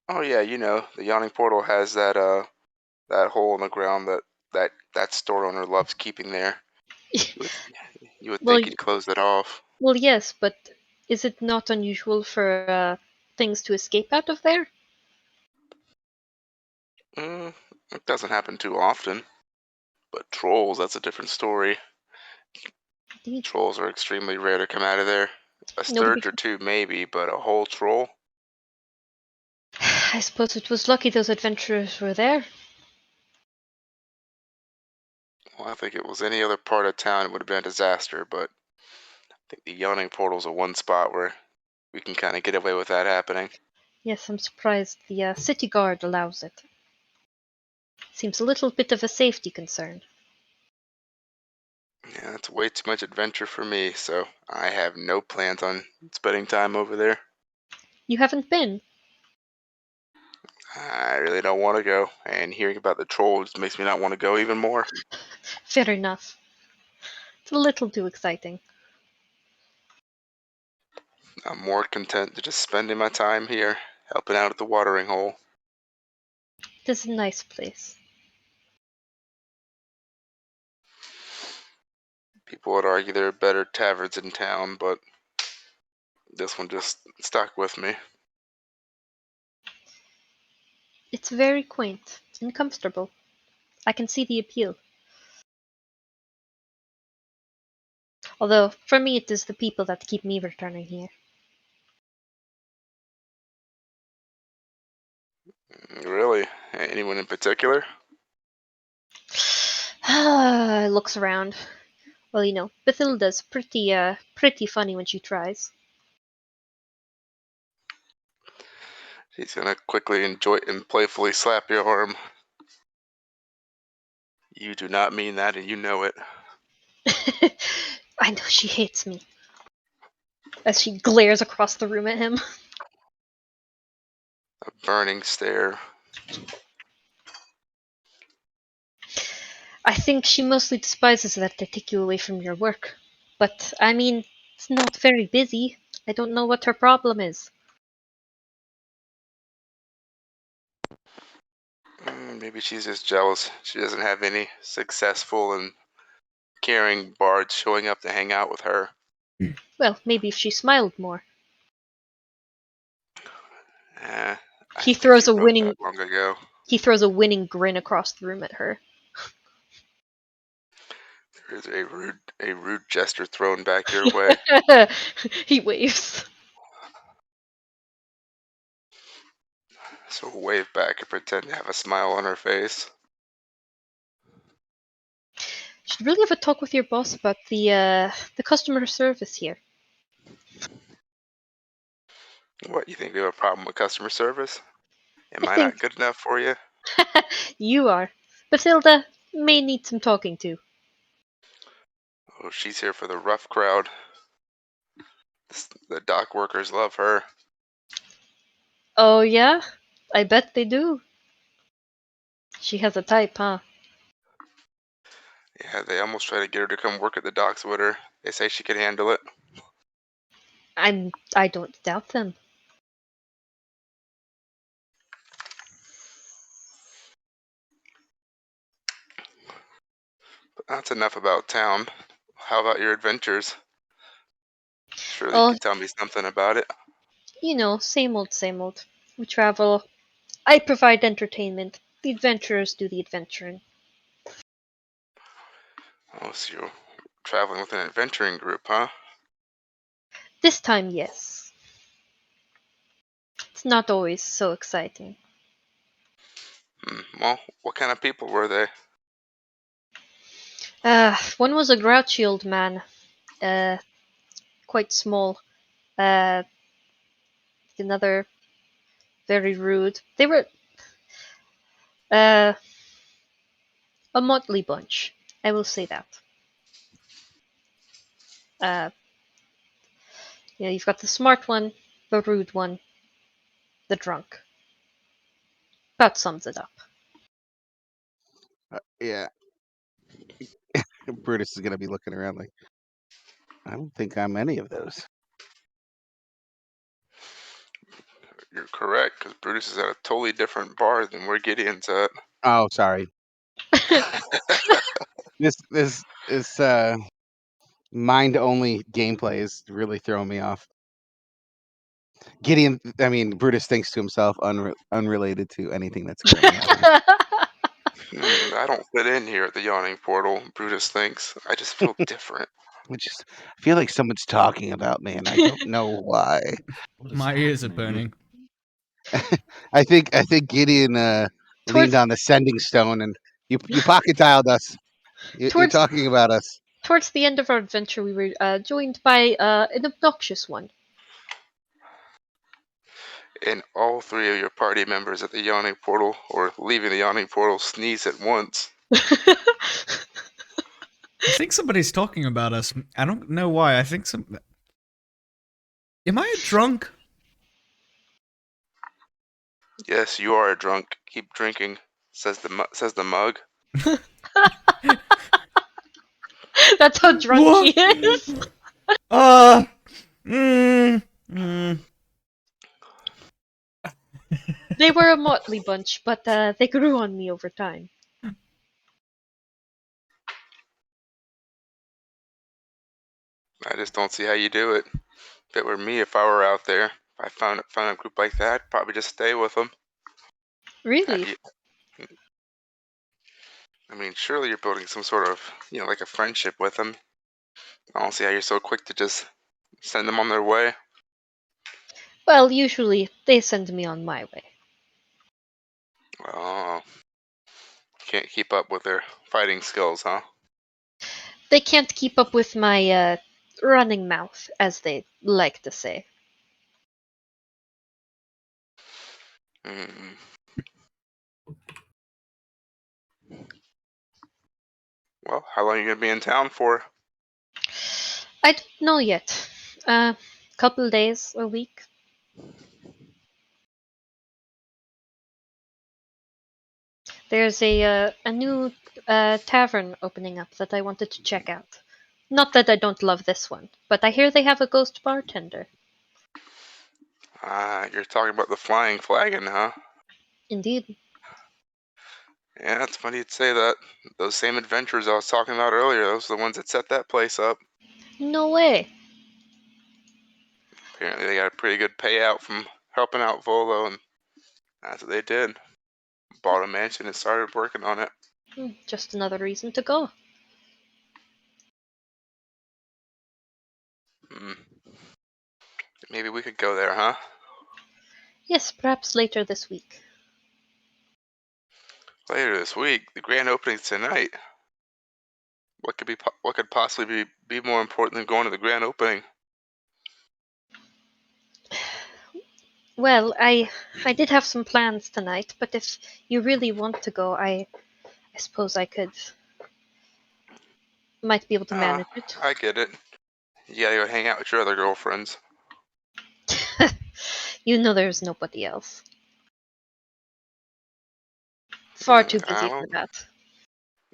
Oh yeah, you know, the Yawning Portal has that hole in the ground that store owner loves keeping there. You would Well, think he'd close it off. well, yes, but is it not unusual for things to escape out of there? It doesn't happen too often. But trolls, that's a different story. Indeed. Trolls are extremely rare to come out of there. A Nobody. sturge or two maybe, but a whole troll? I suppose it was lucky those adventurers were there. Well, I think it was any other part of town, it would have been a disaster, but I think the Yawning Portal's a one spot where we can kind of get away with that happening. Yes, I'm surprised the city guard allows it. Seems a little bit of a safety concern. Yeah, it's way too much adventure for me, so I have no plans on spending time over there. You haven't been? I really don't want to go, and hearing about the troll just makes me not want to go even more. Fair enough. It's a little too exciting. I'm more content to just spending my time here, helping out at the watering hole. It is a nice place. People would argue there are better taverns in town, but this one just stuck with me. It's very quaint and comfortable. I can see the appeal. Although, for me, it is the people that keep me returning here. Really? Anyone in particular? Looks around. Well, you know, Bathilda's pretty funny when she tries. She's gonna quickly enjoy and playfully slap your arm. You do not mean that, and you know it. I know she hates me. As she glares across the room at him. A burning stare. I think she mostly despises that they take you away from your work. But, I mean, it's not very busy. I don't know what her problem is. Maybe she's just jealous. She doesn't have any successful and caring bards showing up to hang out with her. Well, maybe if she smiled more. I He think throws she a broke winning that long ago. he throws a winning grin across the room at her. There's a rude gesture thrown back your way. He waves. So wave back and pretend to have a smile on her face. Should really have a talk with your boss about the customer service here. What, you think we have a problem with customer service? Am I I think not good enough for you? you are. Bathilda may need some talking to. Oh, she's here for the rough crowd. The dock workers love her. Oh yeah? I bet they do. She has a type, huh? Yeah, they almost try to get her to come work at the docks with her. They say she could handle it. I don't doubt them. But that's enough about town. How about your adventures? Surely you Oh, could tell me something about it. you know, same old, same old. We travel. I provide entertainment. The adventurers do the adventuring. Oh, so you're traveling with an adventuring group, huh? This time, yes. It's not always so exciting. Well, what kind of people were they? One was a grouchy old man, uh, quite small. Uh, another very rude. They were uh, a motley bunch. I will say that. Uh, you've got the smart one, the rude one, the drunk. About sums it up. Yeah, Brutus is gonna be looking around like, I don't think I'm any of those. You're correct, because Brutus is at a totally different bar than where Gideon's at. Oh, sorry. This mind only gameplay is really throwing me off. Brutus thinks to himself, unrelated to anything that's currently happening. I don't fit in here at the Yawning Portal, Brutus thinks. I just feel different. I feel like someone's talking about me, and I don't know why. My ears are burning. I think Gideon leaned Towards on the sending stone, and you pocket dialed us. You're towards talking about us. towards the end of our adventure, we were joined by an obnoxious one. And all three of your party members at the Yawning Portal, or leaving the Yawning Portal, sneeze at once. I think somebody's talking about us. I don't know why. I think some. Am I a drunk? Yes, you are a drunk. Keep drinking, says the mug. That's how drunk What? he is. They were a motley bunch, but they grew on me over time. I just don't see how you do it. If it were me, if I were out there, if I found a group like that, I'd probably just stay with them. Really? I mean, surely you're building some sort of, like a friendship with them. I don't see how you're so quick to just send them on their way. Well, usually they send me on my way. Oh, can't keep up with their fighting skills, huh? They can't keep up with my running mouth, as they like to say. Mm. Well, how long are you gonna be in town for? I don't know yet. Couple days, a week. There's a new tavern opening up that I wanted to check out. Not that I don't love this one, but I hear they have a ghost bartender. You're talking about the Flying Flagon, huh? Indeed. Yeah, it's funny you'd say that. Those same adventurers I was talking about earlier, those are the ones that set that place up. No way. Apparently they got a pretty good payout from helping out Volo, and that's what they did. Bought a mansion and started working on it. Just another reason to go. Maybe we could go there, huh? Yes, perhaps later this week. Later this week. The grand opening's tonight. What could possibly be more important than going to the grand opening? Well, I did have some plans tonight, but if you really want to go, I suppose I might be able to manage it. I get it. You gotta go hang out with your other girlfriends. You know there's nobody else. Far too I busy for don't, that.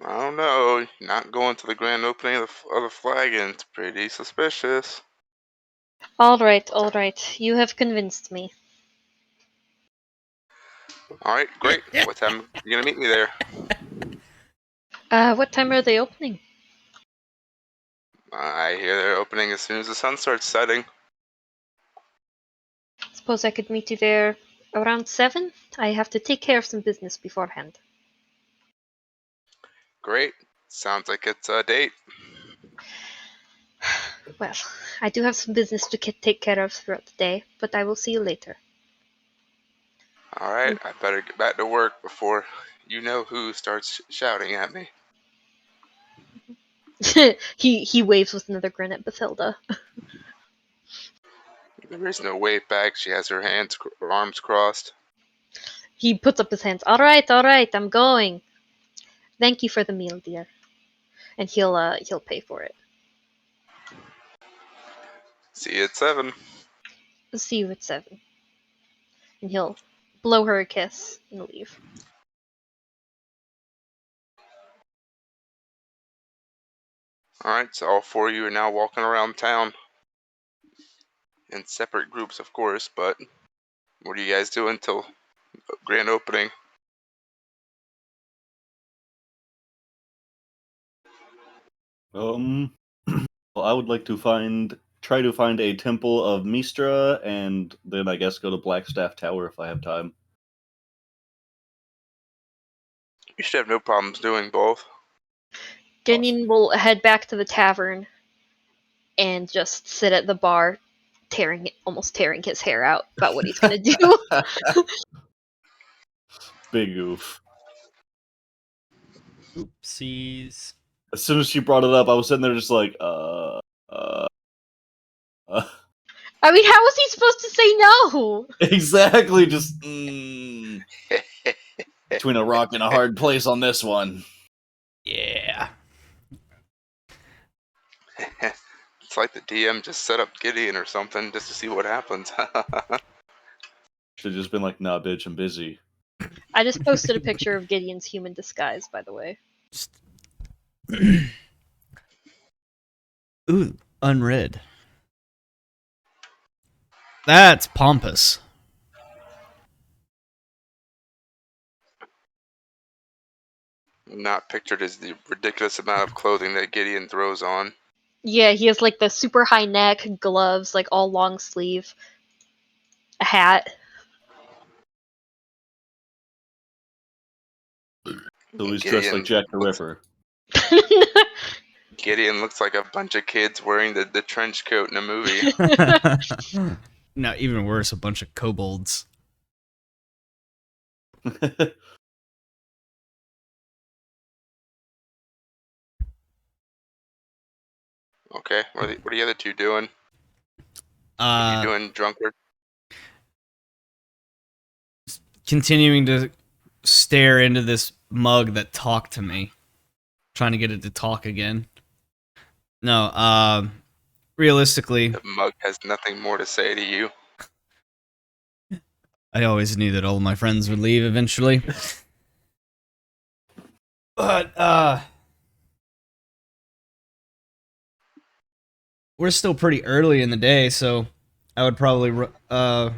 I don't know. Not going to the grand opening of the flagon. It's pretty suspicious. All right. You have convinced me. All right, great. What time are you gonna meet me there? What time are they opening? I hear they're opening as soon as the sun starts setting. Suppose I could meet you there around 7? I have to take care of some business beforehand. Great. Sounds like it's a date. Well, I do have some business to take care of throughout the day, but I will see you later. All right, I better get back to work before you know who starts shouting at me. he waves with another grin at Bathilda. There is no wave back. She has her arms crossed. He puts up his hands. All right, I'm going. Thank you for the meal, dear. And he'll pay for it. See you at 7. See you at 7. And he'll blow her a kiss and leave. All right, so all 4 of you are now walking around town in separate groups, of course. But what are you guys doing till grand opening? Well, I would like to try to find a temple of Mistra, and then I guess go to Blackstaff Tower if I have time. You should have no problems doing both. Gideon will head back to the tavern and just sit at the bar, almost tearing his hair out about what he's gonna do. Big oof. Oopsies. As soon as she brought it up, I was sitting there just like, I mean, how was he supposed to say no? exactly, just between a rock and a hard place on this one. Yeah. It's like the DM just set up Gideon or something just to see what happens. Should have just been like, nah, bitch, I'm busy. I just posted a picture of Gideon's human disguise, by the way. Ooh, unread. That's pompous. Not pictured as the ridiculous amount of clothing that Gideon throws on. Yeah, he has like the super high neck, gloves, like all long sleeve, a hat. So he's dressed like Jack the Ripper. Gideon looks like a bunch of kids wearing the trench coat in a movie. No, even worse, a bunch of kobolds. Okay, what are the other two doing? What are you doing, drunkard? Continuing to stare into this mug that talked to me. Trying to get it to talk again. No, realistically, The mug has nothing more to say to you. I always knew that all of my friends would leave eventually. But, we're still pretty early in the day, so I would probably run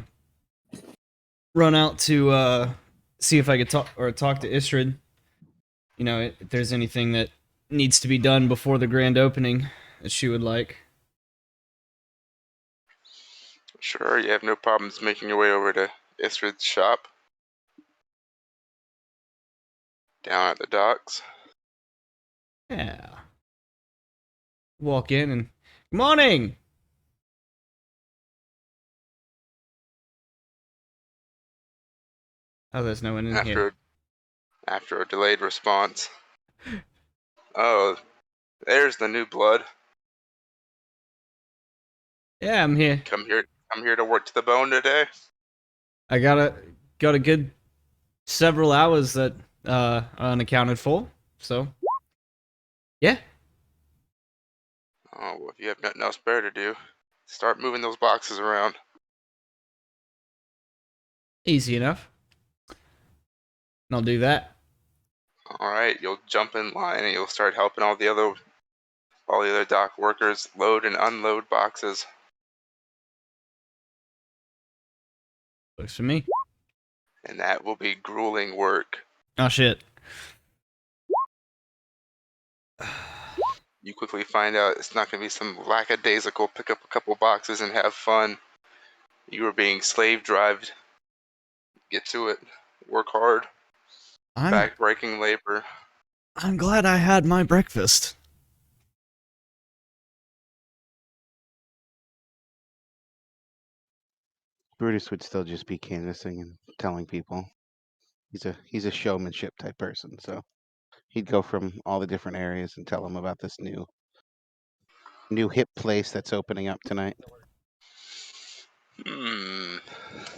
out to see if I could talk to Istrid. You know, if there's anything that needs to be done before the grand opening that she would like. Sure, you have no problems making your way over to Istrid's shop. Down at the docks. Yeah. Walk in and... Good morning! Oh, there's no one in here. After a delayed response. Oh, there's the new blood. Yeah, I'm here. Come here to work to the bone today. I got a good several hours that are unaccounted for. So, yeah. Oh, well, if you have nothing else better to do, start moving those boxes around. Easy enough. And I'll do that. Alright, you'll jump in line and you'll start helping all the other dock workers load and unload boxes. Works for me. And that will be grueling work. Oh, shit. You quickly find out it's not going to be some lackadaisical pick up a couple boxes and have fun. You are being slave drived. Get to it. Work hard. Back-breaking labor. I'm glad I had my breakfast. Brutus would still just be canvassing and telling people. He's a showmanship type person, so he'd go from all the different areas and tell them about this new hip place that's opening up tonight.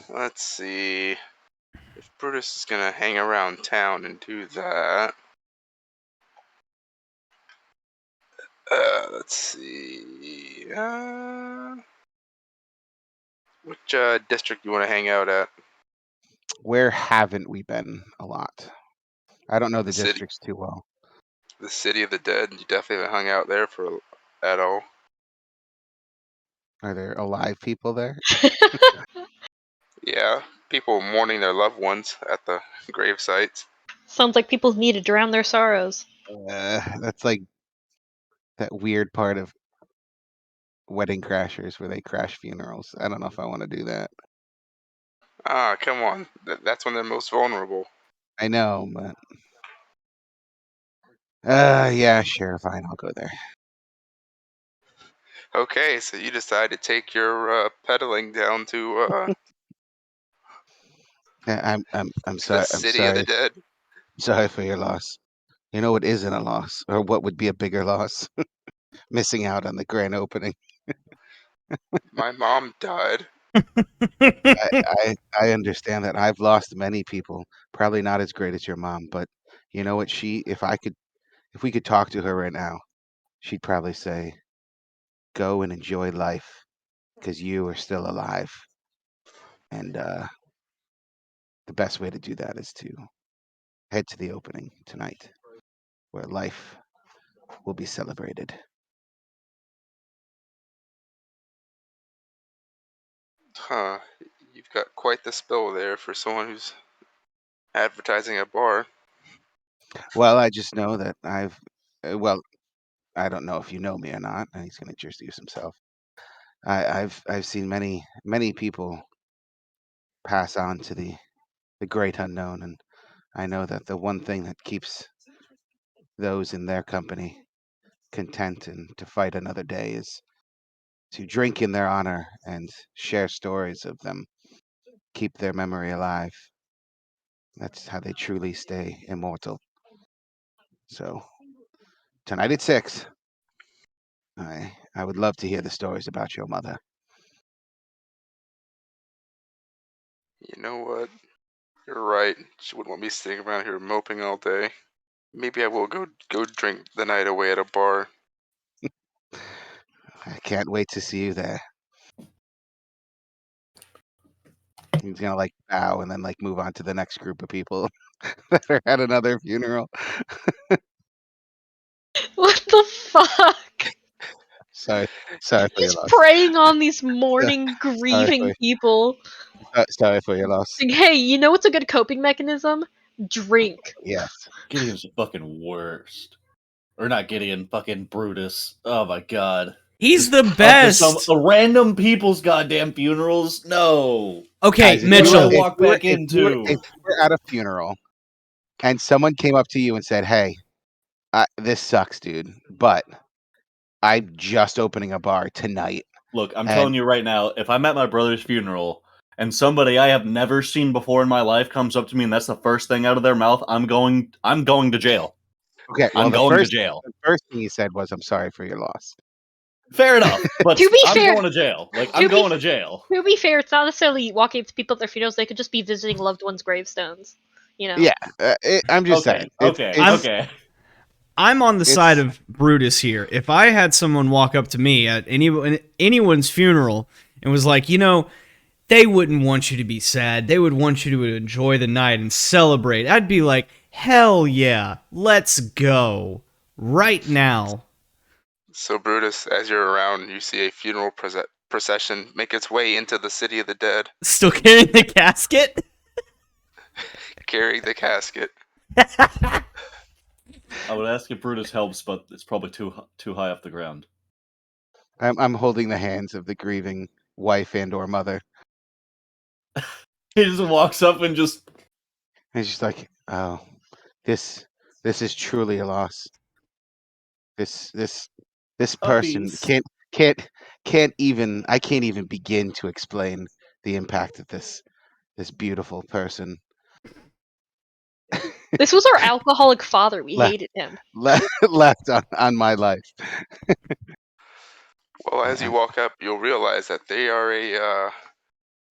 Let's see. If Brutus is gonna hang around town and do that. Let's see. Which district you want to hang out at? Where haven't we been a lot? I don't know the City. districts too well. The City of the Dead. You definitely haven't hung out there at all. Are there alive people there? Yeah, people mourning their loved ones at the grave sites. Sounds like people need to drown their sorrows. That's like that weird part of Wedding Crashers where they crash funerals. I don't know if I want to do that. Ah, come on. That's when they're most vulnerable. I know, but yeah, sure, fine, I'll go there. Okay, so you decide to take your pedaling down to I'm the sorry. I'm City of the sorry. Dead. Sorry for your loss. You know what isn't a loss, or what would be a bigger loss? Missing out on the grand opening. My mom died. I understand that. I've lost many people, probably not as great as your mom, but you know what? If we could talk to her right now, she'd probably say, "Go and enjoy life, because you are still alive." And the best way to do that is to head to the opening tonight, where life will be celebrated. Huh. You've got quite the spill there for someone who's advertising a bar. Well, I just know that well, I don't know if you know me or not, and he's going to introduce himself. I've seen many people pass on to the great unknown, and I know that the one thing that keeps those in their company content and to fight another day is to drink in their honor and share stories of them, keep their memory alive. That's how they truly stay immortal. So tonight at 6, I would love to hear the stories about your mother. You know what? You're right. She wouldn't want me sitting around here moping all day. Maybe I will go drink the night away at a bar. I can't wait to see you there. He's gonna like bow and then like move on to the next group of people that are at another funeral. What the fuck? Sorry for your He's loss. preying on these mourning, grieving people. Sorry for your loss. Like, hey, you know what's a good coping mechanism? Drink. Yes. Gideon's the fucking worst. Or not Gideon, fucking Brutus. Oh my god. He's the Up to best. random people's goddamn funerals? No. Okay, Guys, Mitchell. If if you were at a funeral and someone came up to you and said, "Hey, this sucks, dude, but I'm just opening a bar tonight." Look, I'm telling you right now, if I'm at my brother's funeral and somebody I have never seen before in my life comes up to me and that's the first thing out of their mouth, I'm going to jail. Okay, well, I'm going to jail. the first thing he said was, "I'm sorry for your loss." Fair enough, but To be I'm fair- going to jail. Like, to I'm be going f- to jail. To be fair, it's not necessarily walking up to people at their funerals. They could just be visiting loved ones' gravestones. You know. Yeah, I'm just saying. Okay. I'm on the It's- side of Brutus here. If I had someone walk up to me at anyone's funeral and was like, they wouldn't want you to be sad. They would want you to enjoy the night and celebrate. I'd be like, hell yeah, let's go. Right now. So, Brutus, as you're around, you see a funeral procession make its way into the city of the dead, Still carrying the casket? carrying the casket. I would ask if Brutus helps, but it's probably too high off the ground. I'm holding the hands of the grieving wife and/or mother. He just walks up and just. And it's just like, oh, this is truly a loss. This person Puppies. can't even I can't even begin to explain the impact of this beautiful person. This was our alcoholic father. We Le- hated him. left on my life. Well, as you walk up, you'll realize that they are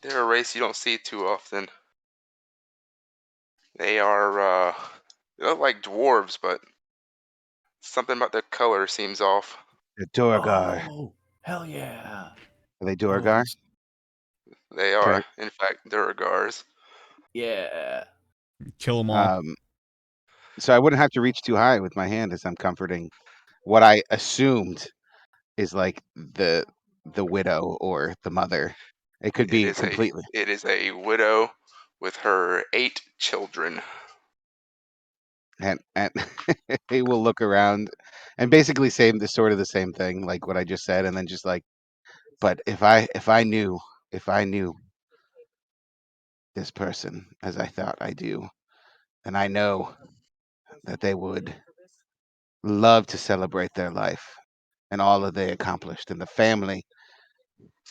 they're a race you don't see too often. They look like dwarves, but something about their color seems off. The Duergar. Oh, hell yeah. Are they Duergar? They are, in fact, Duragars. Yeah. Kill them all. So I wouldn't have to reach too high with my hand as I'm comforting what I assumed is like the widow or the mother. It could be completely. It is a widow with her 8 children. And he will look around and basically say the same thing, like what I just said, and then just like, but if I knew this person as I thought I do, then I know that they would love to celebrate their life and all that they accomplished and the family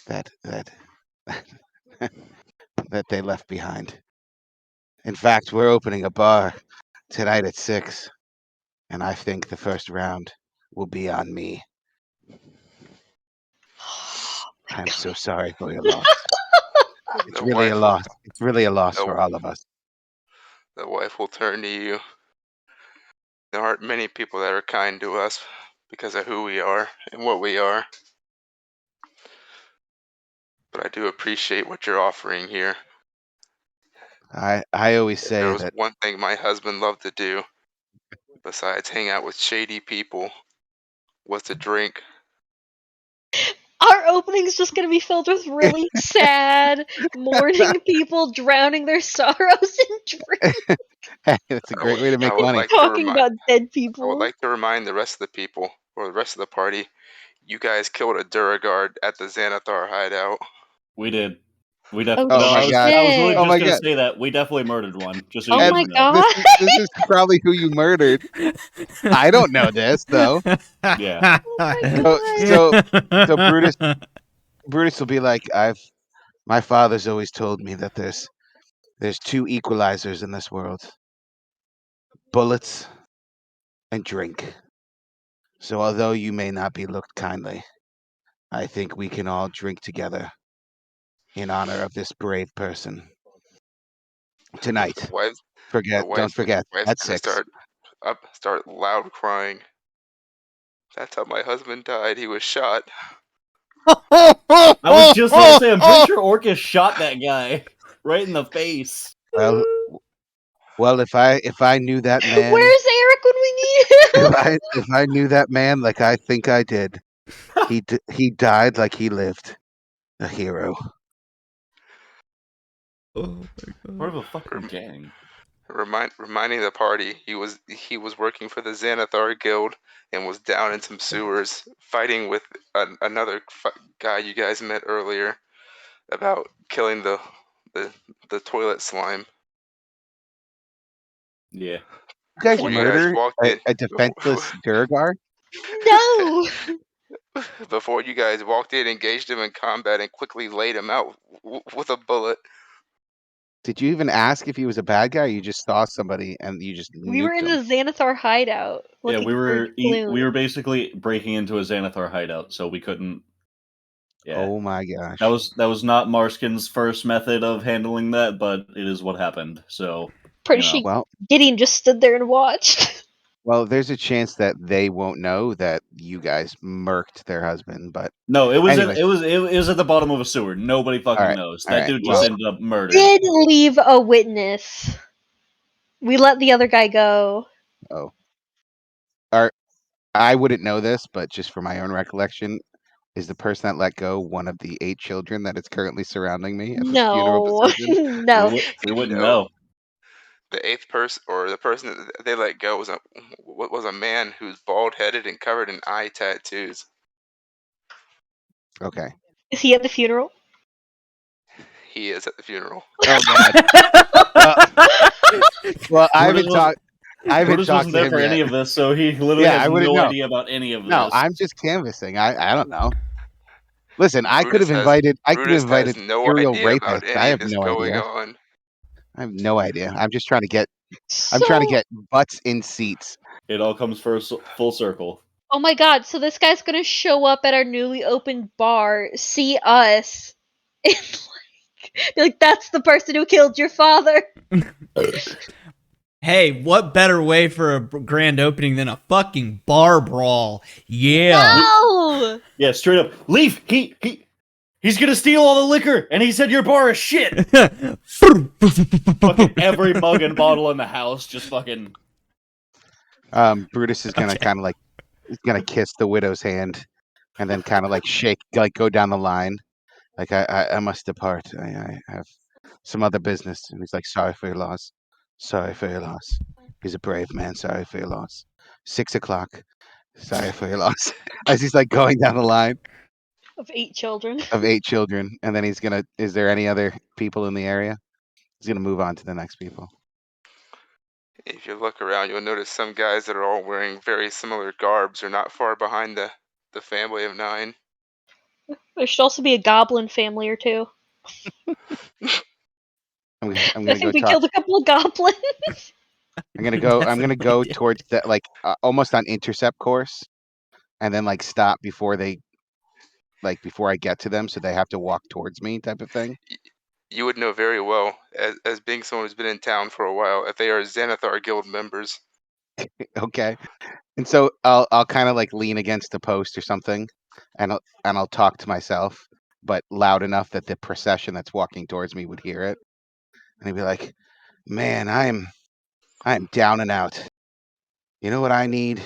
that that they left behind. In fact, we're opening a bar tonight at 6, and I think the first round will be on me. I'm so sorry for your loss. It's The really a wife loss. It's really a loss the- for all of us. The wife will turn to you. There aren't many people that are kind to us because of who we are and what we are. But I do appreciate what you're offering here. I always If say there was that one thing my husband loved to do, besides hang out with shady people, was to drink. Our opening's just gonna be filled with really sad, mourning people drowning their sorrows in drink. it's a great way to make I would money. like to Talking remind- about dead I would people. like to remind the rest of the people, or the rest of the party, you guys killed a Duragard at the Xanathar hideout. We did. We Oh, definitely. my God. I was really Oh just my gonna God. say that we definitely murdered one. Just so Oh you my guys know. God. This is probably who you murdered. I don't know this though. Yeah. So Brutus will be like, my father's always told me that there's 2 equalizers in this world: bullets and drink. So although you may not be looked kindly, I think we can all drink together in honor of this brave person tonight. The wife's Don't forget at gonna 6. start loud crying. That's how my husband died. He was shot. I was just gonna say, I'm pretty sure Orcus shot that guy right in the face. Well, if I knew that man, Where's Eric when we need him? if I knew that man like I think I did, he died like he lived, a hero. Oh my Part God. of a fucking gang. Reminding the party, he was working for the Xanathar Guild and was down in some sewers fighting with another guy you guys met earlier about killing the toilet slime. Yeah. You guys Before you guys murder walked in, a defenseless Durgar? No. before you guys walked in, engaged him in combat, and quickly laid him out with a bullet. Did you even ask if he was a bad guy? Or you just saw somebody and you just We were nuked in him. the Xanathar hideout Yeah, looking we for were basically breaking into a Xanathar hideout, so we couldn't. Yeah, Oh my gosh. that was not Marskin's first method of handling that, but it is what happened. So Pretty you sure know. Well, Gideon just stood there and watched. well, there's a chance that they won't know that you guys murked their husband, but No, it was anyways. it was at the bottom of a sewer. Nobody fucking Alright, knows. That alright, dude well- just ended up murdered. Did leave a witness. We let the other guy go. Oh. I wouldn't know this, but just for my own recollection, is the person that let go one of the 8 children that is currently surrounding me at this funeral No, procession? no. We wouldn't No. know. The 8th person, or the person that they let go, was a man who's bald-headed and covered in eye tattoos. Okay. Is he at the funeral? He is at the funeral. Oh god. Well, I haven't talked Brutus to wasn't there him for yet. any of this, so he literally Yeah, I has wouldn't no know. idea about any of this. No, I'm just canvassing. I don't know. Listen, I could Brutus have has- invited Brutus has no serial idea about rapists. I any have of this no going idea. on. I have no idea. I'm just trying to get So, butts in seats. It all comes full circle. oh my god, so this guy's gonna show up at our newly opened bar, see us, and be like, that's the person who killed your father. Hey, what better way for a grand opening than a fucking bar brawl? Yeah. No! Yeah, straight up. Leaf, he's gonna steal all the liquor, and he said your bar is shit. Fucking every mug and bottle in the house, just fucking. Brutus is gonna kind of like he's gonna kiss the widow's hand, and then kind of like shake, like go down the line. Like I must depart. I have some other business. And he's like, sorry for your loss. Sorry for your loss. He's a brave man. Sorry for your loss. 6 o'clock. Sorry for your loss. As he's like going down the line Of 8 children. of 8 children, and then he's gonna. Is there any other people in the area? He's gonna move on to the next people. If you look around, you'll notice some guys that are all wearing very similar garbs are not far behind the family of 9. There should also be a goblin family or two. I'm I gonna go think we talk. killed a couple of goblins. I'm gonna go Definitely. towards that, like almost on intercept course, and then like stop before I get to them, so they have to walk towards me, type of thing. You would know very well, as being someone who's been in town for a while, if they are Xanathar Guild members. Okay, and so I'll kind of like lean against a post or something, and I'll talk to myself, but loud enough that the procession that's walking towards me would hear it, and he'd be like, "Man, I'm down and out. You know what I need?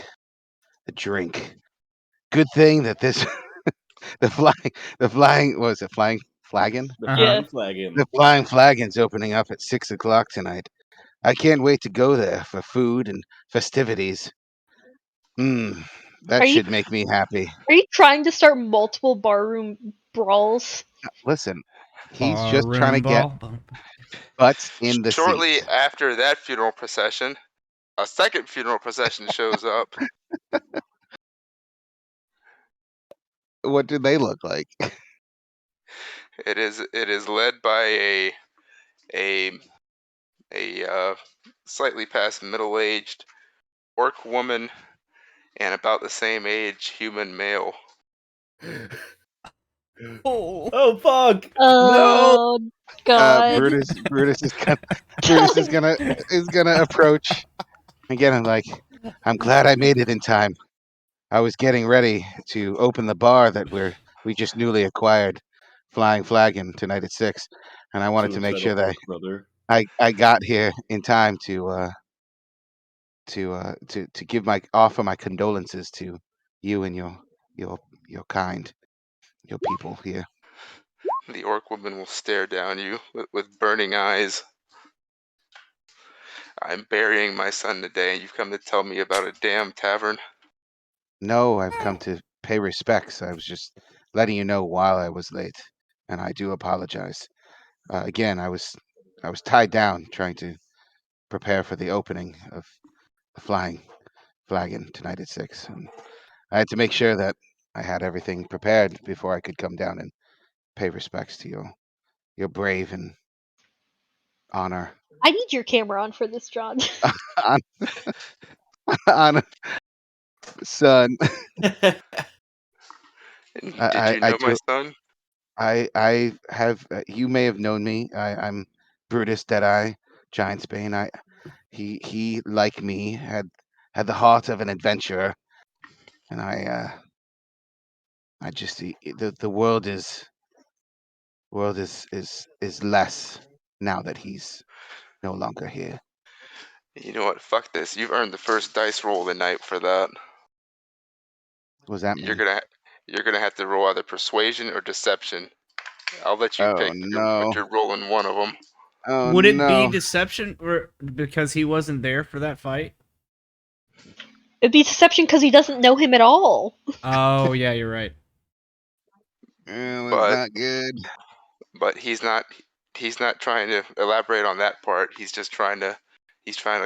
A drink. Good thing that this the flying what was it flying flagon? The Uh-huh. flying flagon. The flying flagon's opening up at 6 o'clock tonight. I can't wait to go there for food and festivities. That Are you- should make me happy. Are you trying to start multiple barroom brawls? Listen, he's just trying to Barroom get ball. butts in the Shortly seats. after that funeral procession, a second funeral procession shows up. What do they look like? It is led by a slightly past middle-aged orc woman and about the same age human male. Oh. Fuck! Oh god. Brutus is gonna approach again. I'm like, I'm glad I made it in time. I was getting ready to open the bar that we just newly acquired, Flying Flagon, tonight at 6, and I wanted to make sure that brother. I got here in time to give offer my condolences to you and your kind, your people here. The orc woman will stare down you with burning eyes. I'm burying my son today, and you've come to tell me about a damn tavern? No, I've come to pay respects. I was just letting you know while I was late, and I do apologize. Again, I was tied down trying to prepare for the opening of the Flying Flagon tonight at 6. And I had to make sure that I had everything prepared before I could come down and pay respects to your brave and honor. I need your camera on for this, John. honor, son. Did you know my son? I have. You may have known me. I'm Brutus Deadeye, Giantsbane. He like me had the heart of an adventurer, and I just the world is less now that he's no longer here. You know what? Fuck this. You've earned the first dice roll of the night for that. What does that You're mean? gonna have to roll either persuasion or deception. I'll let you Oh pick, but no! you're rolling one of them. Oh Would it be no! deception or because he wasn't there for that fight? It'd be deception because he doesn't know him at all. Oh yeah, you're right. Oh, it's But not good. he's not trying to elaborate on that part. He's trying to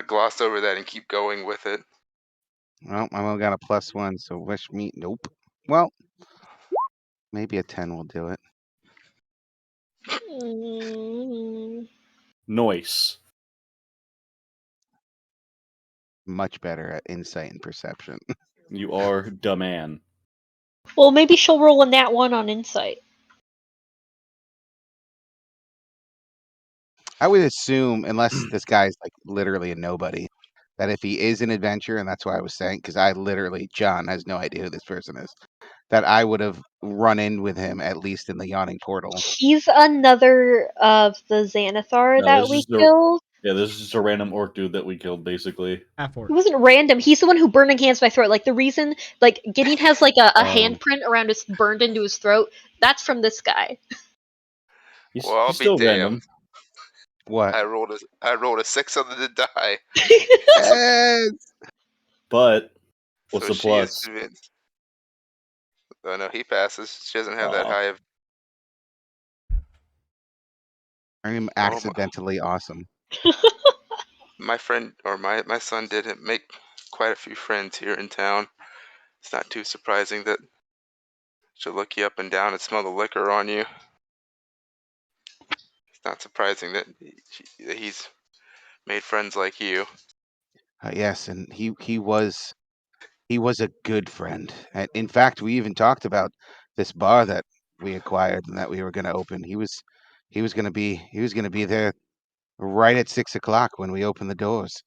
gloss over that and keep going with it. Well, I only got a +1, so wish me nope. Well, maybe a 10 will do it. Noise. Much better at insight and perception. You are the man. Well, maybe she'll roll a nat 1 on insight. I would assume, unless this guy's like literally a nobody, that if he is an adventurer, and that's why I was saying, because John has no idea who this person is, that I would have run in with him at least in the Yawning Portal. He's another of the Xanathar No, that this we is killed. this is just a random orc dude that we killed, basically. Half orc. He wasn't random. He's the one who burning hands my throat. Like the reason, like Gideon has like a handprint around his burned into his throat. That's from this guy. He's, Well, I'll he's be still damned. random. What? I rolled a 6 on the die. Yes! But what's So the she is plus? convinced. Oh no, he passes. She doesn't have that Aw. high of. I'm Oh, accidentally awesome. my friend or my son did make quite a few friends here in town. It's not too surprising that she'll look you up and down and smell the liquor on you. It's not surprising that he's made friends like you. Yes, and he was a good friend. And in fact, we even talked about this bar that we acquired and that we were going to open. He was going to be there right at 6 o'clock when we opened the doors.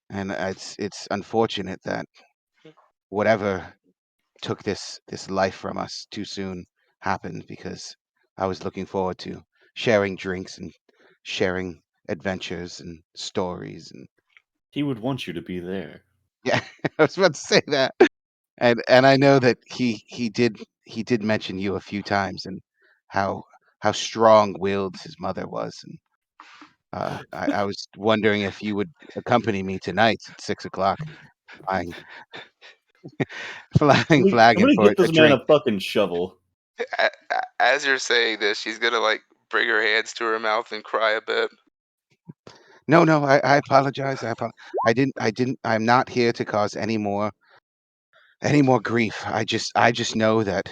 And it's unfortunate that whatever took this life from us too soon happened, because I was looking forward to sharing drinks and sharing adventures and stories. And He would want you to be there. yeah, I was about to say that. And I know that he did mention you a few times, and how strong-willed his mother was. And I was wondering if you would accompany me tonight at 6 o'clock, flying flagon Somebody for get a this man drink. a fucking shovel. As you're saying this, she's gonna like bring her hands to her mouth and cry a bit. No, I apologize. I'm not here to cause any more grief. I just know that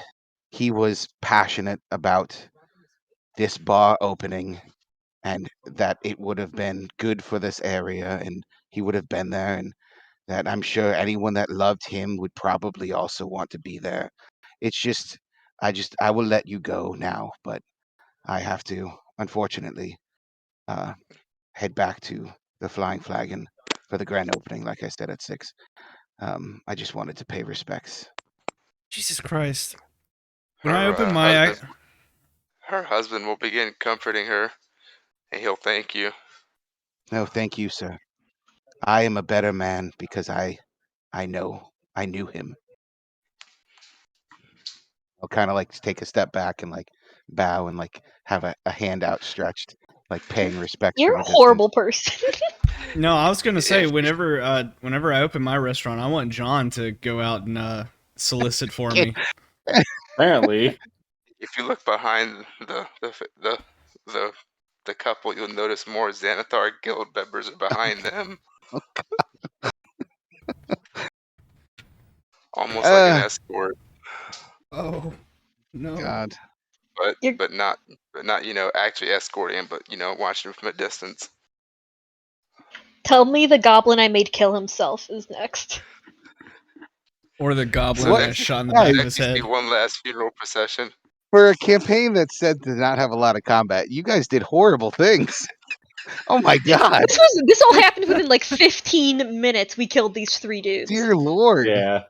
he was passionate about this bar opening, and that it would have been good for this area, and he would have been there, and that I'm sure anyone that loved him would probably also want to be there. It's just I will let you go now, but I have to, unfortunately, uh, head back to the Flying Flagon for the grand opening, like I said, at 6. I just wanted to pay respects. Jesus Christ. When I Her open my her husband will begin comforting her, and he'll thank you. No, thank you, sir. I am a better man because I knew him. I'll kind of like take a step back and like bow and like have a hand outstretched, like paying respects You're from a a distance. horrible person. No, I was gonna say If- whenever I open my restaurant, I want John to go out and solicit for me. Apparently. If you look behind the couple, you'll notice more Xanathar guild members are behind them. Almost like an escort. Oh no. God. But not actually escorting him, but watching him from a distance. Tell me the goblin I made kill himself is next. Or the goblin So that got next, shot in the Yeah, back of next his you see head. one last funeral procession. For a campaign that said to not have a lot of combat, you guys did horrible things. Oh my God. This all happened within like 15 minutes. We killed these 3 dudes. Dear Lord. Yeah.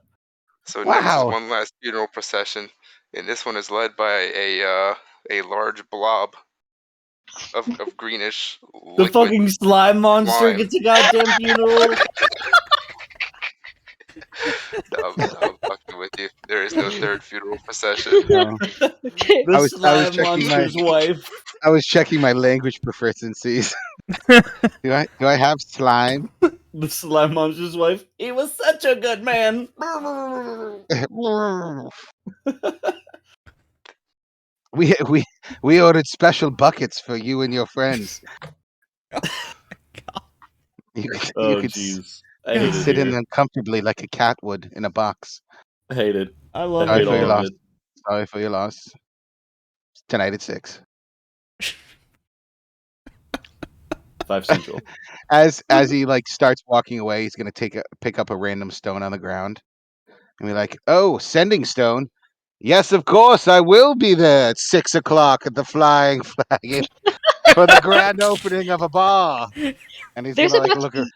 So next is Wow. one last funeral procession, and this one is led by a large blob of greenish The liquid fucking slime monster slime. gets a goddamn funeral. No, I'm fucking with you. There is no third funeral procession. No. Okay. The I was slime checking monster's wife. I was checking my language proficiencies. do I have slime? The slime monster's wife. He was such a good man. we ordered special buckets for you and your friends. You could, Oh you could jeez. I you hate could it sit in here. them comfortably like a cat would in a box. I hate it. I love I Sorry hate for it. your all of loss. it. Sorry for your loss. Tonight at 6. 5 Central. As he like starts walking away, he's gonna pick up a random stone on the ground and be like, "Oh, sending stone. Yes, of course, I will be there at 6 o'clock at the Flying Flagon for the grand opening of a bar." And he's There's gonna like about to be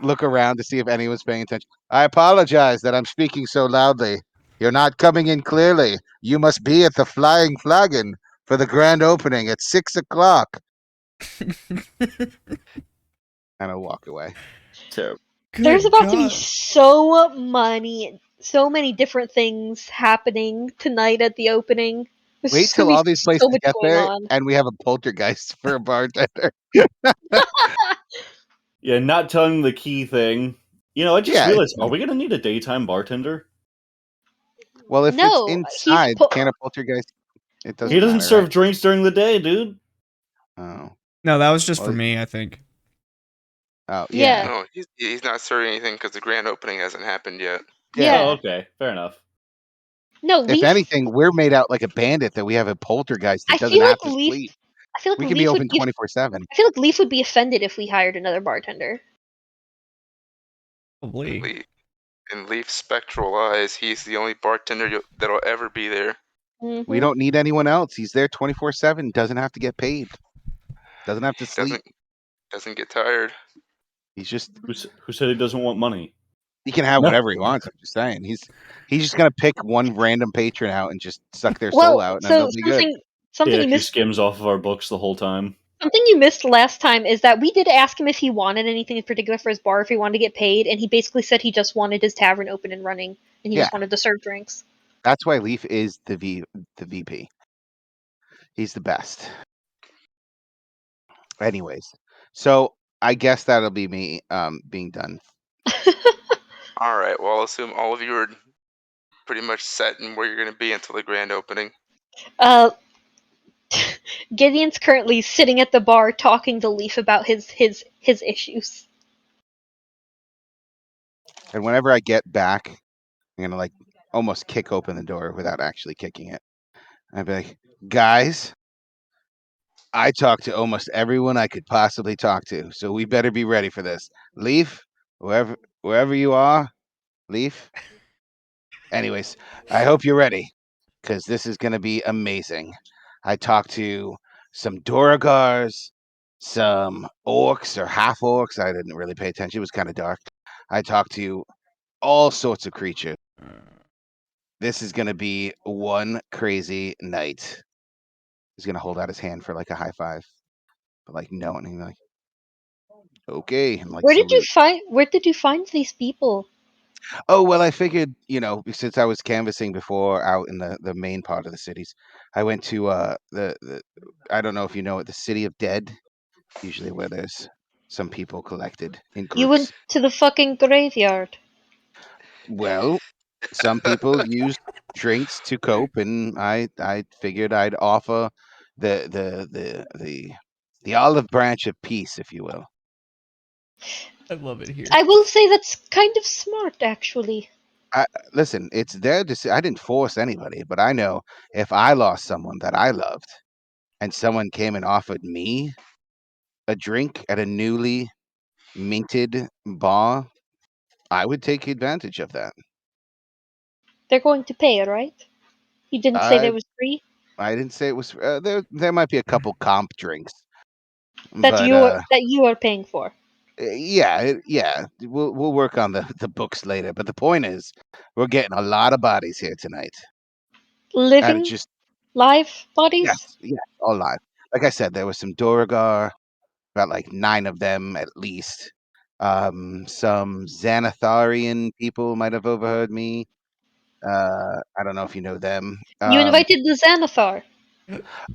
look around to see if anyone's paying attention. I apologize that I'm speaking so loudly. You're not coming in clearly. You must be at the Flying Flagon for the grand opening at 6 o'clock. And I'll walk away. Terrible. there's Good about to be God. so many different things happening tonight at the opening. There's Wait just gonna till be all these places so much get going there on. and we have a poltergeist for a bartender. Yeah, not telling the key thing. I just Yeah. realized, are we gonna need a daytime bartender? Well, if it's No, inside, can a poltergeist? It doesn't He doesn't matter, serve right? drinks during the day, dude. Oh. No, that was just Well, for me, I think. Oh, Yeah. yeah. No, he's not serving anything because the grand opening hasn't happened yet. Yeah. Oh, Yeah. okay. Fair enough. No, If Leaf. anything, we're made out like a bandit that we have a poltergeist I that doesn't feel like have to Leaf. sleep. I feel like We can be Leaf would open be. 24/7. I feel like Leaf would be offended if we hired another bartender. Probably. In Leaf's spectral eyes, he's the only bartender that'll ever be there. Mhm. We don't need anyone else. He's there 24/7. Doesn't have to get paid. Doesn't have to sleep. Doesn't get tired. He's just Who said he doesn't want money? he can have No. whatever he wants. I'm just saying. He's just gonna pick one random patron out and just suck their soul Well, out, and then so they'll be good. something He you actually missed. skims off of our books the whole time. Something you missed last time is that we did ask him if he wanted anything in particular for his bar, if he wanted to get paid, and he basically said he just wanted his tavern open and running, and he Yeah. just wanted to serve drinks. That's why Leaf is the VP. He's the best. Anyways, so I guess that'll be me being done. All right. Well, I'll assume all of you are pretty much set in where you're going to be until the grand opening. Gideon's currently sitting at the bar talking to Leaf about his issues. And whenever I get back, I'm gonna like almost kick open the door without actually kicking it. I'd be like, guys, I talked to almost everyone I could possibly talk to, so we better be ready for this. Leaf, wherever you are, Leaf. Anyways, I hope you're ready, because this is gonna be amazing. I talked to some Doragars, some orcs or half orcs. I didn't really pay attention. It was kind of dark. I talked to all sorts of creatures. This is gonna be one crazy night. He's gonna hold out his hand for like a high five, but like no, and he's like, okay, and like Where did you salute. find these people? Oh well, I figured since I was canvassing before out in the main part of the cities, I went to the I don't know if you know it, the City of Dead, usually where there's some people collected in You went groups. to the fucking graveyard. Well, some people use drinks to cope, and I figured I'd offer the olive branch of peace, if you will. I love it here. I will say that's kind of smart, actually. Listen, it's their decision. I didn't force anybody, but I know if I lost someone that I loved, and someone came and offered me a drink at a newly minted bar, I would take advantage of that. They're going to pay, right? You didn't say I that was free. I didn't say it was. There might be a couple comp drinks, That but you are paying for. yeah. We'll work on the books later. But the point is, we're getting a lot of bodies here tonight. And it Living, just live bodies. yes, all live. Like I said, there was some Duragar, about like 9 of them at least. Some Xanatharian people might have overheard me. I don't know if you know them. You invited the Xanathar.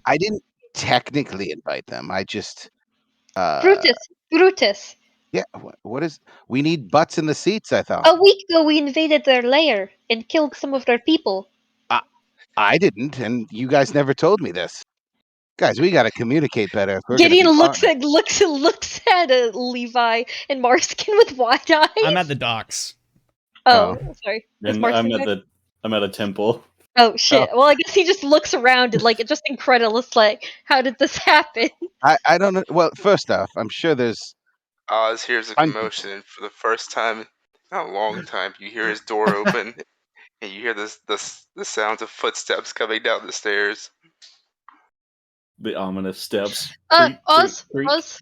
I didn't technically invite them. I just Brutus. yeah. What is? We need butts in the seats. I thought. A week ago, we invaded their lair and killed some of their people. I didn't, and you guys never told me this. Guys, we got to communicate better if we're going to Gideon be looks partners. at Levi and Marskin with wide eyes. I'm at the docks. Oh, sorry. Is And Marskin there? I'm at a temple. Oh shit. Well, I guess he just looks around and like just incredulous, like, how did this happen? I don't know. Well, first off, I'm sure there's Oz hears a hundreds. commotion, and for the first time in a long time, you hear his door open, and you hear the sounds of footsteps coming down the stairs. The ominous steps. Creak, creak, creak. Oz,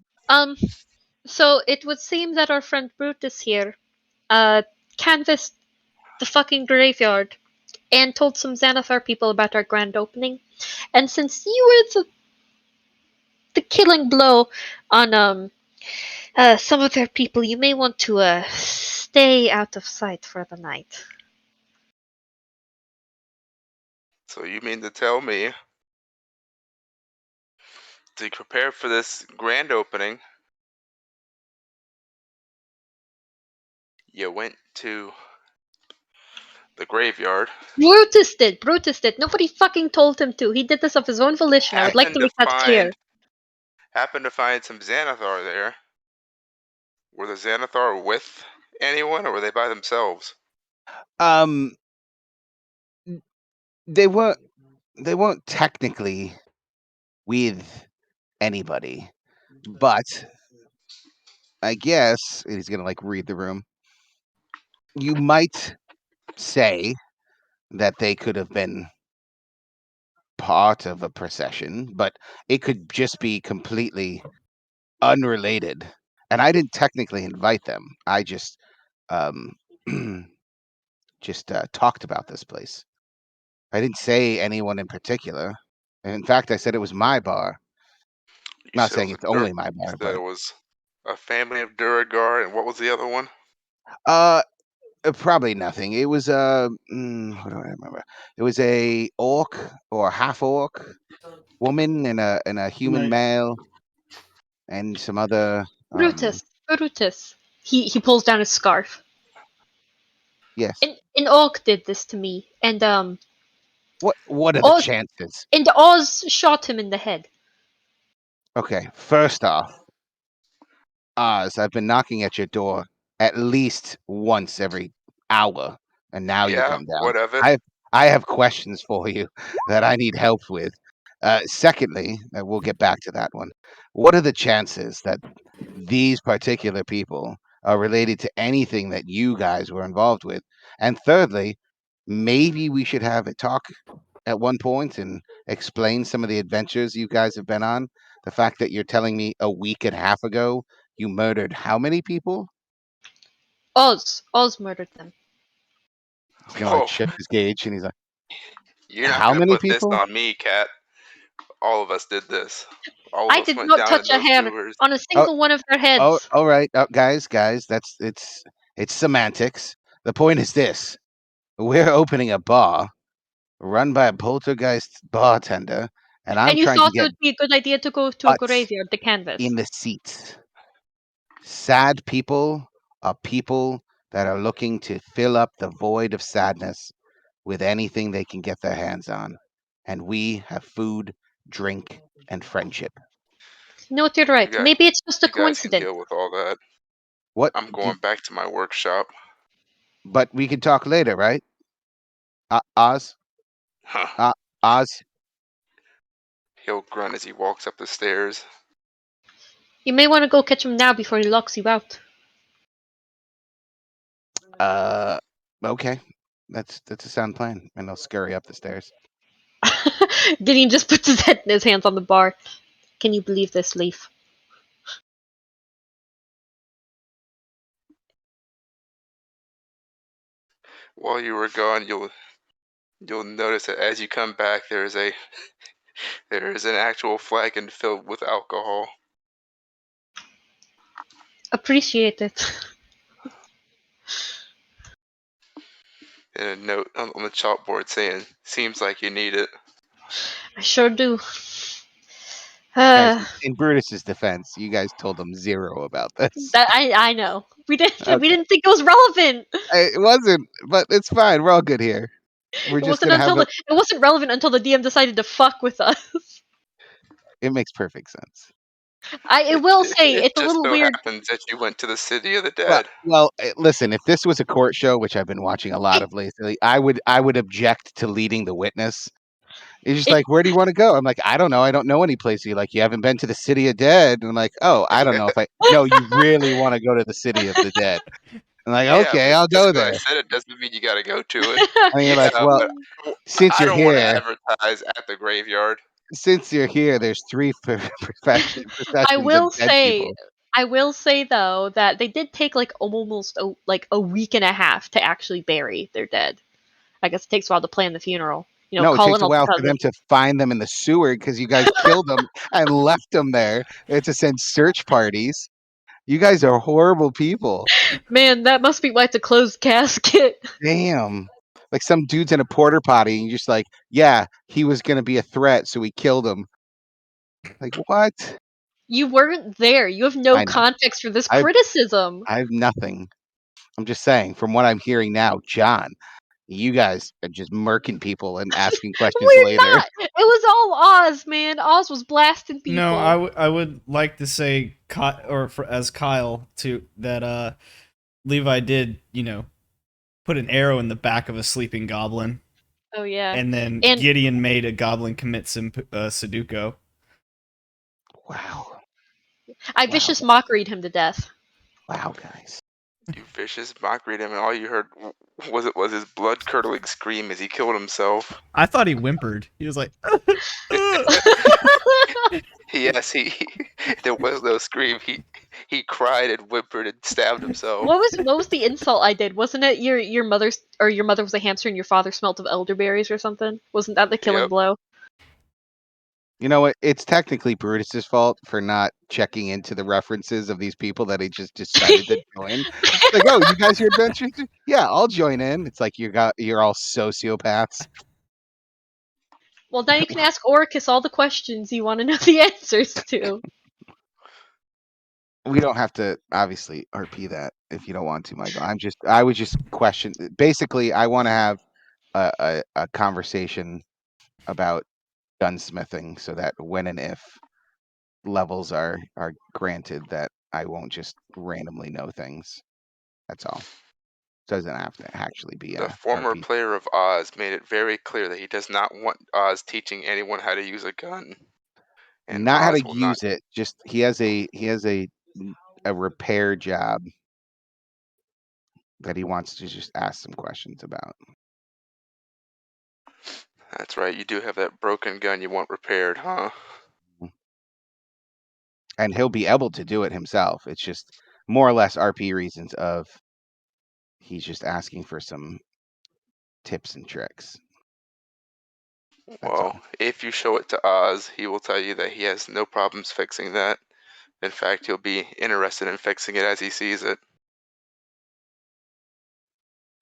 so it would seem that our friend Brutus here, canvassed the fucking graveyard and told some Xanathar people about our grand opening. And since you were the killing blow on some of their people, you may want to stay out of sight for the night. So you mean to tell me, to prepare for this grand opening, you went to the graveyard, Brutus did. Nobody fucking told him to. He did this of his own volition. I would like to make that clear. happened to find some Xanathar there. Were the Xanathar with anyone, or were they by themselves? They weren't technically with anybody, but I guess he's gonna like read the room. You might say that they could have been part of a procession, but it could just be completely unrelated. And I didn't technically invite them. I just um just talked about this place. I didn't say anyone in particular. And in fact, I said it was my bar. You Not said saying it's only my bar, but it was a family of Duragar, and what was the other one? probably nothing. It was what do I remember? It was a orc or half orc woman and a human male and some other Brutus. He pulls down his scarf. yes. And Orc did this to me, and What are the Oz chances? and Oz shot him in the head. Okay, first off, Oz, I've been knocking at your door at least once every hour, and now you Yeah, come down. what of it? I have questions for you that I need help with. Secondly, we'll get back to that one. What are the chances that these particular people are related to anything that you guys were involved with? And thirdly, maybe we should have a talk at one point and explain some of the adventures you guys have been on. The fact that you're telling me a week and a half ago you murdered how many people? Oz murdered them. He's gonna like Oh, shift his gauge and he's like, you're not how gonna many put this people? on me, Cat. All of us did this. All I of us did went not down touch in a those hair sewers. on a single one of their Oh, heads. all right, guys, that's it's semantics. The point is this: we're opening a bar run by a poltergeist bartender, and I'm And you trying to thought it get would be a good idea to go to a butts graveyard to canvas. in the seats. Sad people are people that are looking to fill up the void of sadness with anything they can get their hands on. And we have food, drink, and friendship. No, you're right. You got- Maybe it's just a You guys can coincidence. deal with all that. What I'm going back to my workshop. But we can talk later, right? Oz? Huh. Oz? He'll grunt as he walks up the stairs. You may want to go catch him now before he locks you out. Okay. That's a sound plan. And I'll scurry up the stairs. Gideon just puts his hands on the bar. Can you believe this, Leaf? While you were gone, you'll notice that as you come back, there is an actual flagon filled with alcohol. Appreciate it. And a note on the chalkboard saying, "Seems like you need it." I sure do. Guys, Uh, in Brutus's defense, you guys told him 0 about this. I know. We didn't Okay. think it was relevant. It wasn't, but it's fine. We're all good here. We're just gonna have It wasn't relevant until the DM decided to fuck with us. It makes perfect sense. I will say It it's a just little so weird. happens that you went to the city of the dead. Well, listen. If this was a court show, which I've been watching a lot of lately, I would object to leading the witness. He's just It- like, "Where do you want to go?" I'm like, "I don't know. I don't know any place." You like, "You haven't been to the city of dead?" And I'm like, "Oh, I don't know if I." No, you really want to go to the city of the dead? I'm like, Yeah, "Okay, but I'll just go because I there." said it doesn't mean you got to go to it. And you're like, Yeah, "Well, but since I you're don't want to here, advertise at the graveyard. there's 3 I processions of will dead say, people." though that they did take like almost a week and a half to actually bury their dead. I guess it takes a while to plan the funeral. No, it Call takes in a all the while for them cousins. to find them in the sewer because you guys killed them and left them there. They had to send search parties. You guys are horrible people. Man, that must be why it's a closed casket. Damn. Like some dude's in a porter potty and you're just like, yeah, he was gonna be a threat, so we killed him. Like what? You weren't there. You have no I know. context for this I criticism. I have nothing. I'm just saying, from what I'm hearing now, John, you guys are just murking people and asking questions We're later. not. It was all Oz, man. Oz was blasting people. No, I would like to say, as Kyle, that Levi did, put an arrow in the back of a sleeping goblin, Oh yeah. and then And Gideon made a goblin commit some Sudoku. Wow. I Wow. vicious mockeried him to death. Wow, guys. You vicious mockery at him, and all you heard was his blood-curdling scream as he killed himself. I thought he whimpered. He was like, Yes, there was no scream. He cried and whimpered and stabbed himself. What was the insult I did? Wasn't it your mother was a hamster and your father smelt of elderberries or something? Wasn't that the killing Yep. blow? You know what? It's technically Brutus's fault for not checking into the references of these people that he just decided to join. Like, oh, you guys are adventurers? Yeah, I'll join in. It's like you're all sociopaths. Well, now you can ask Orcus all the questions you want to know the answers to. We don't have to obviously RP that if you don't want to, Michael. I would just question. Basically, I want to have a conversation about gunsmithing so that when and if levels are granted, that I won't just randomly know things. That's all. Doesn't have to actually be The a former RP. player of Oz made it very clear that he does not want Oz teaching anyone how to use a gun. And Not how to Oz will not. use it. Just he has a repair job that he wants to just ask some questions about. That's right, you do have that broken gun you want repaired, huh? And he'll be able to do it himself. It's just more or less RP reasons of he's just asking for some tips and tricks. That's all. Well, if you show it to Oz, he will tell you that he has no problems fixing that. In fact, he'll be interested in fixing it as he sees it.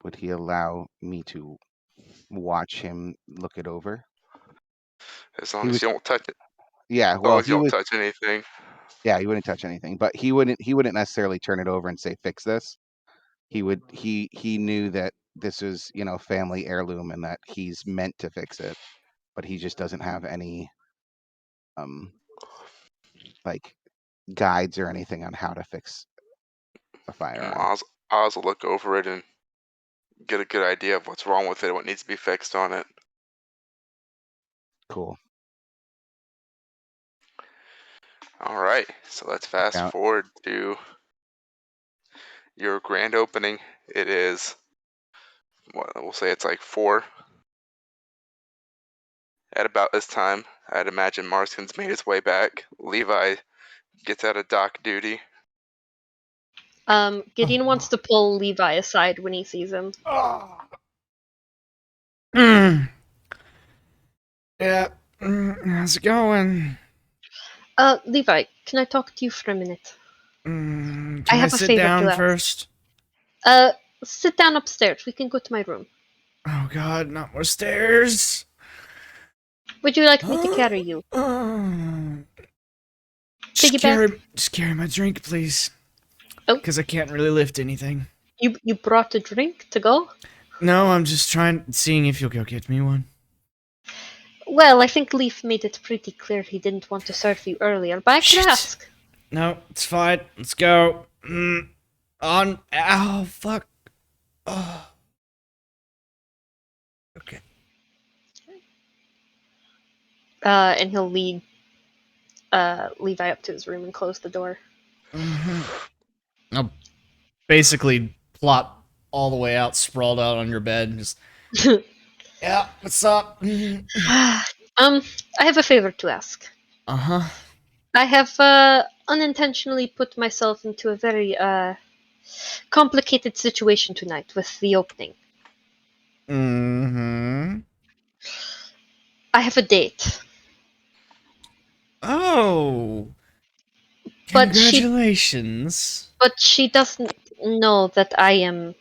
Would he allow me to watch him look it over? As long He as was, you don't touch it. yeah. As long Well, as you don't touch anything. yeah, he wouldn't touch anything, but he wouldn't necessarily turn it over and say fix this. He knew that this was family heirloom and that he's meant to fix it, but he just doesn't have any like guides or anything on how to fix a firearm. Oz will look over it and get a good idea of what's wrong with it, what needs to be fixed on it. Cool. All right, so let's fast Yeah. forward to your grand opening. It is, we'll say it's like 4. At about this time, I'd imagine Marston's made his way back. Levi gets out of dock duty. Gideon wants to pull Levi aside when he sees him. Yeah. How's it going? Levi, can I talk to you for a minute? Can I I have a sit favor to down ask. first? Sit down upstairs. We can go to my room. Oh God, not more stairs. Would you like me to carry you? Just Piggyback? carry my drink, please. Oh. Because I can't really lift anything. You brought a drink to go? No, I'm just seeing if you'll go get me one. Well, I think Leaf made it pretty clear he didn't want to serve you earlier, but I could Shit. ask. No, it's fine. Let's go. Ow, fuck. Oh. Okay. And he'll lead Levi up to his room and close the door. I'll basically plop all the way out, sprawled out on your bed, and just, yeah, what's up? I have a favor to ask. Uh-huh. I have unintentionally put myself into a very complicated situation tonight with the opening. Mm-hmm. I have a date. Oh. But Congratulations. But she doesn't know that I am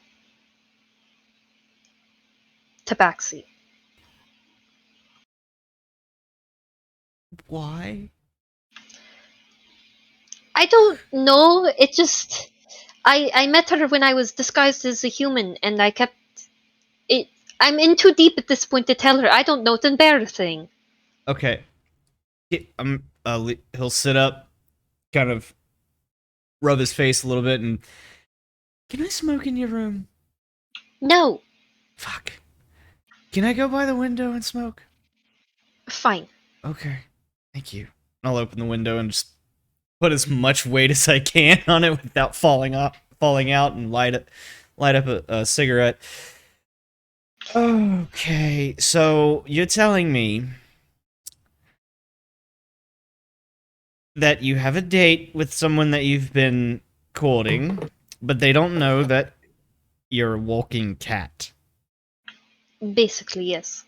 Tabaxi. Why? I don't know. It just I met her when I was disguised as a human, and I kept it. I'm in too deep at this point to tell her. I don't know. It's embarrassing. Okay. He'll sit up, kind of rub his face a little bit, and can I smoke in your room? No. Fuck. Can I go by the window and smoke? Fine. Okay. Thank you. I'll open the window and just put as much weight as I can on it without falling out, and light up a cigarette. Okay, so you're telling me that you have a date with someone that you've been courting, but they don't know that you're a walking cat. Basically, yes.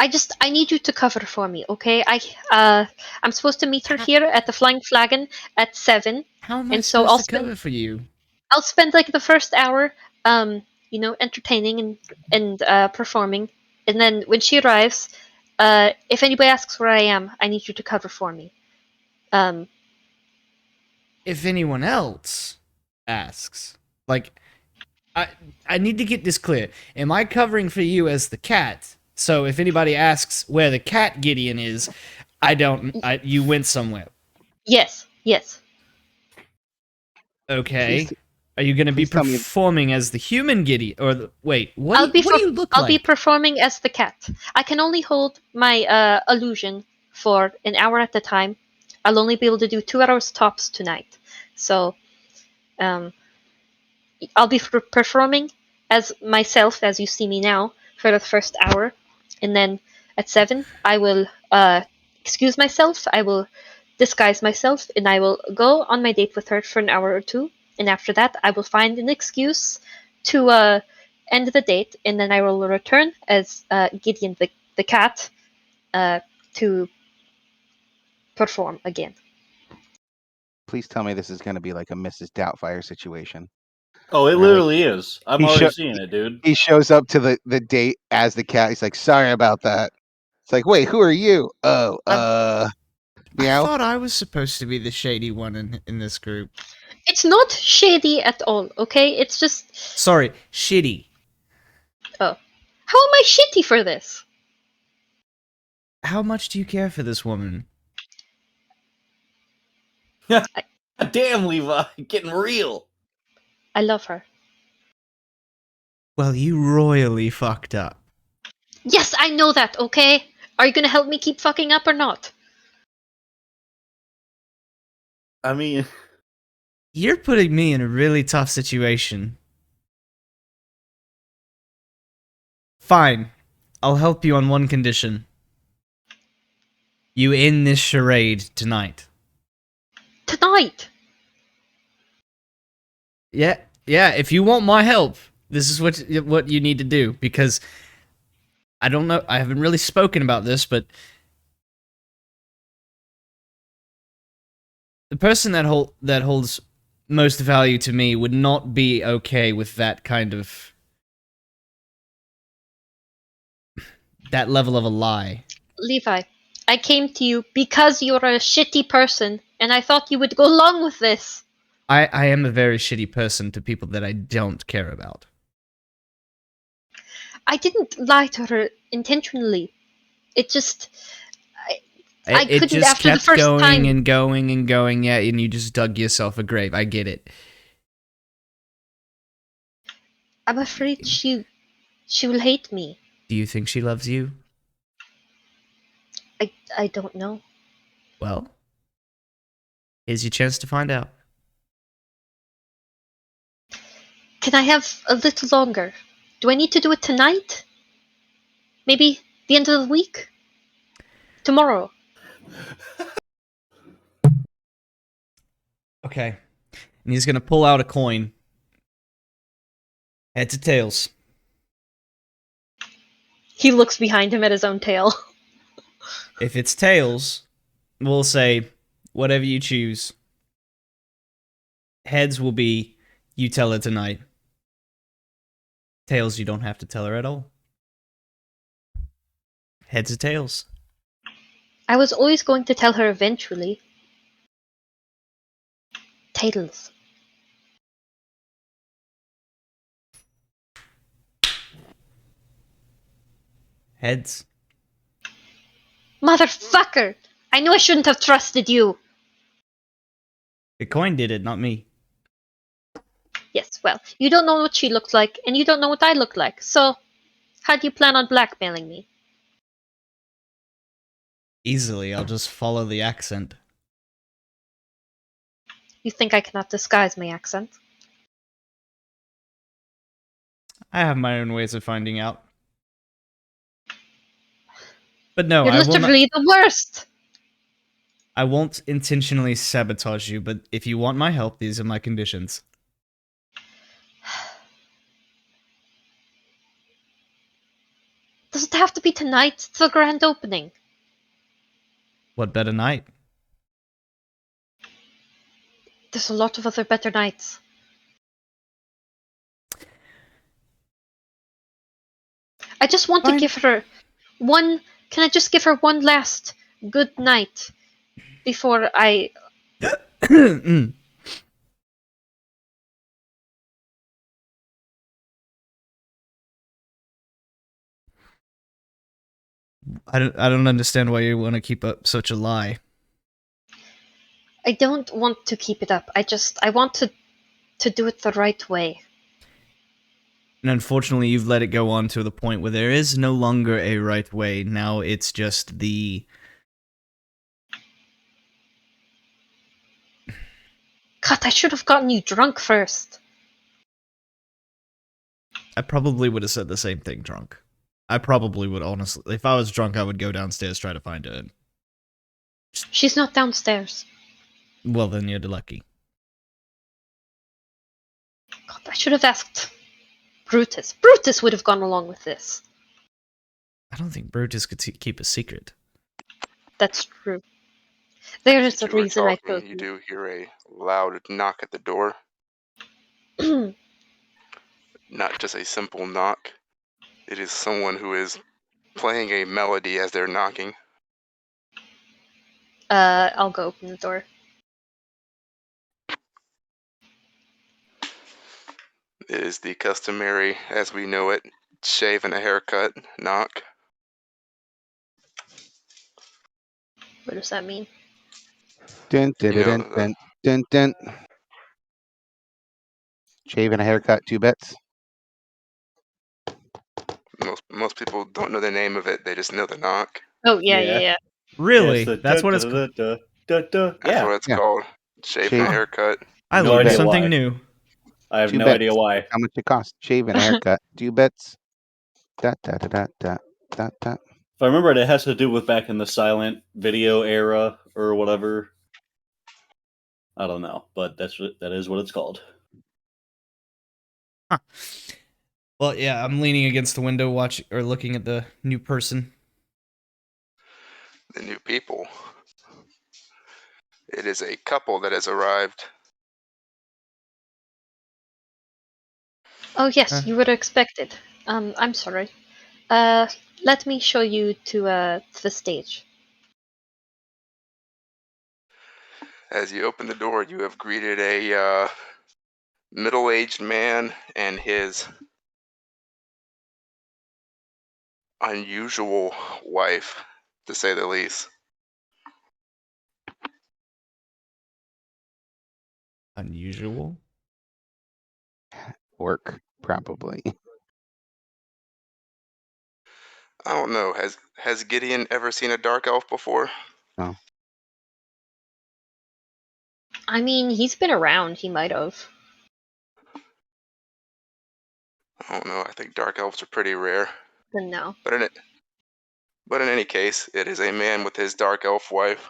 I need you to cover for me, okay? I'm supposed to meet her here at the Flying Flagon at 7. How am I And so supposed to cover for you? I'll spend like the first hour, entertaining and performing, and then when she arrives, if anybody asks where I am, I need you to cover for me. If anyone else asks, like, I need to get this clear. Am I covering for you as the cat? So if anybody asks where the cat Gideon is, you went somewhere. Yes. Okay. Please- Are you going to be please tell me- performing as the human Gideon? Or what do you look I'll like? be performing as the cat. I can only hold my illusion for an hour at a time. I'll only be able to do 2 hours tops tonight. So, I'll be performing as myself, as you see me now, for the first hour, and then at 7, I will excuse myself. I will disguise myself, and I will go on my date with her for an hour or 2. And after that, I will find an excuse to end the date, and then I will return as Gideon the cat to perform again. Please tell me this is going to be like a Mrs. Doubtfire situation. Oh, it Right. literally is. I'm He already sho- seeing it, dude. He shows up to the date as the cat. He's like, "Sorry about that." It's like, "Wait, who are you?" Oh, I meow. thought I was supposed to be the shady one in this group. It's not shady at all, okay? It's just... Sorry, shitty. Oh. How am I shitty for this? How much do you care for this woman? Damn, Levi, getting real. I love her. Well, you royally fucked up. Yes, I know that, okay? Are you gonna help me keep fucking up or not? I mean, You're putting me in a really tough situation. Fine. I'll help you on one condition. You end this charade tonight. Tonight! Yeah, if you want my help, this is what you need to do, because I don't know, I haven't really spoken about this, but the person that holds most value to me would not be okay with that kind of that level of a lie. Levi, I came to you because you're a shitty person, and I thought you would go along with this. I am a very shitty person to people that I don't care about. I didn't lie to her intentionally. It just... I It couldn't just after the kept first going time. and going and going, yeah, and you just dug yourself a grave. I get it. I'm afraid she will hate me. Do you think she loves you? I don't know. Well, here's your chance to find out. Can I have a little longer? Do I need to do it tonight? Maybe the end of the week? Tomorrow? Okay. And he's gonna pull out a coin. Heads or tails? He looks behind him at his own tail. If it's tails, we'll say whatever you choose. Heads will be you tell her tonight. Tails, you don't have to tell her at all. Heads or tails? I was always going to tell her eventually. Tails. Heads. Motherfucker! I knew I shouldn't have trusted you. The coin did it, not me. Yes, well, you don't know what she looks like, and you don't know what I look like, so how do you plan on blackmailing me? Easily, I'll just follow the accent. You think I cannot disguise my accent? I have my own ways of finding out. But no, You're I will not. literally the worst! I won't intentionally sabotage you, but if you want my help, these are my conditions. Does it have to be tonight? It's the grand opening. What better night? There's a lot of other better nights. I just want to Fine. give her one... Can I just give her one last good night before I... I don't understand why you want to keep up such a lie. I don't want to keep it up. I want to do it the right way. And unfortunately, you've let it go on to the point where there is no longer a right way. Now it's just the... God, I should have gotten you drunk first. I probably would have said the same thing drunk. I probably would, honestly. If I was drunk, I would go downstairs, try to find her. She's not downstairs. Well, then you're lucky. God, I should have asked Brutus. Brutus would have gone along with this. I don't think Brutus could keep a secret. That's true. There is a As you were reason I talking, chose you you. do hear a loud knock at the door. Not just a simple knock. It is someone who is playing a melody as they're knocking. I'll go open the door. It is the customary, as we know it, shave and a haircut knock. What does that mean? Dun, dun, You know, dun, dun, dun, dun. Shave and a haircut, 2 bits. Most people don't know the name of it. They just know the knock. Oh yeah, Yeah. yeah, yeah. Really? Yeah, That's what it's called. That's Yeah. what it's Yeah. called. Shave and a Shave. haircut. I No learned idea something why. new. I have 2 no bits. idea why. How much it costs? Shave and a haircut, 2 bits. Dot, dot, dot, dot, dot, dot, dot. If I remember it has to do with back in the silent video era or whatever. I don't know, but that is what it's called. Huh. Well, yeah, I'm leaning against the window, watching or looking at the new person. The new people. It is a couple that has arrived. Oh yes, Huh. you would expect it. I'm sorry. Let me show you to the stage. As you open the door, you have greeted a middle-aged man and his unusual wife, to say the least. Unusual. Work, probably. I don't know. Has Gideon ever seen a dark elf before? No. I mean, he's been around. He might have. I don't know. I think dark elves are pretty rare. Then no. But in any case, it is a man with his dark elf wife.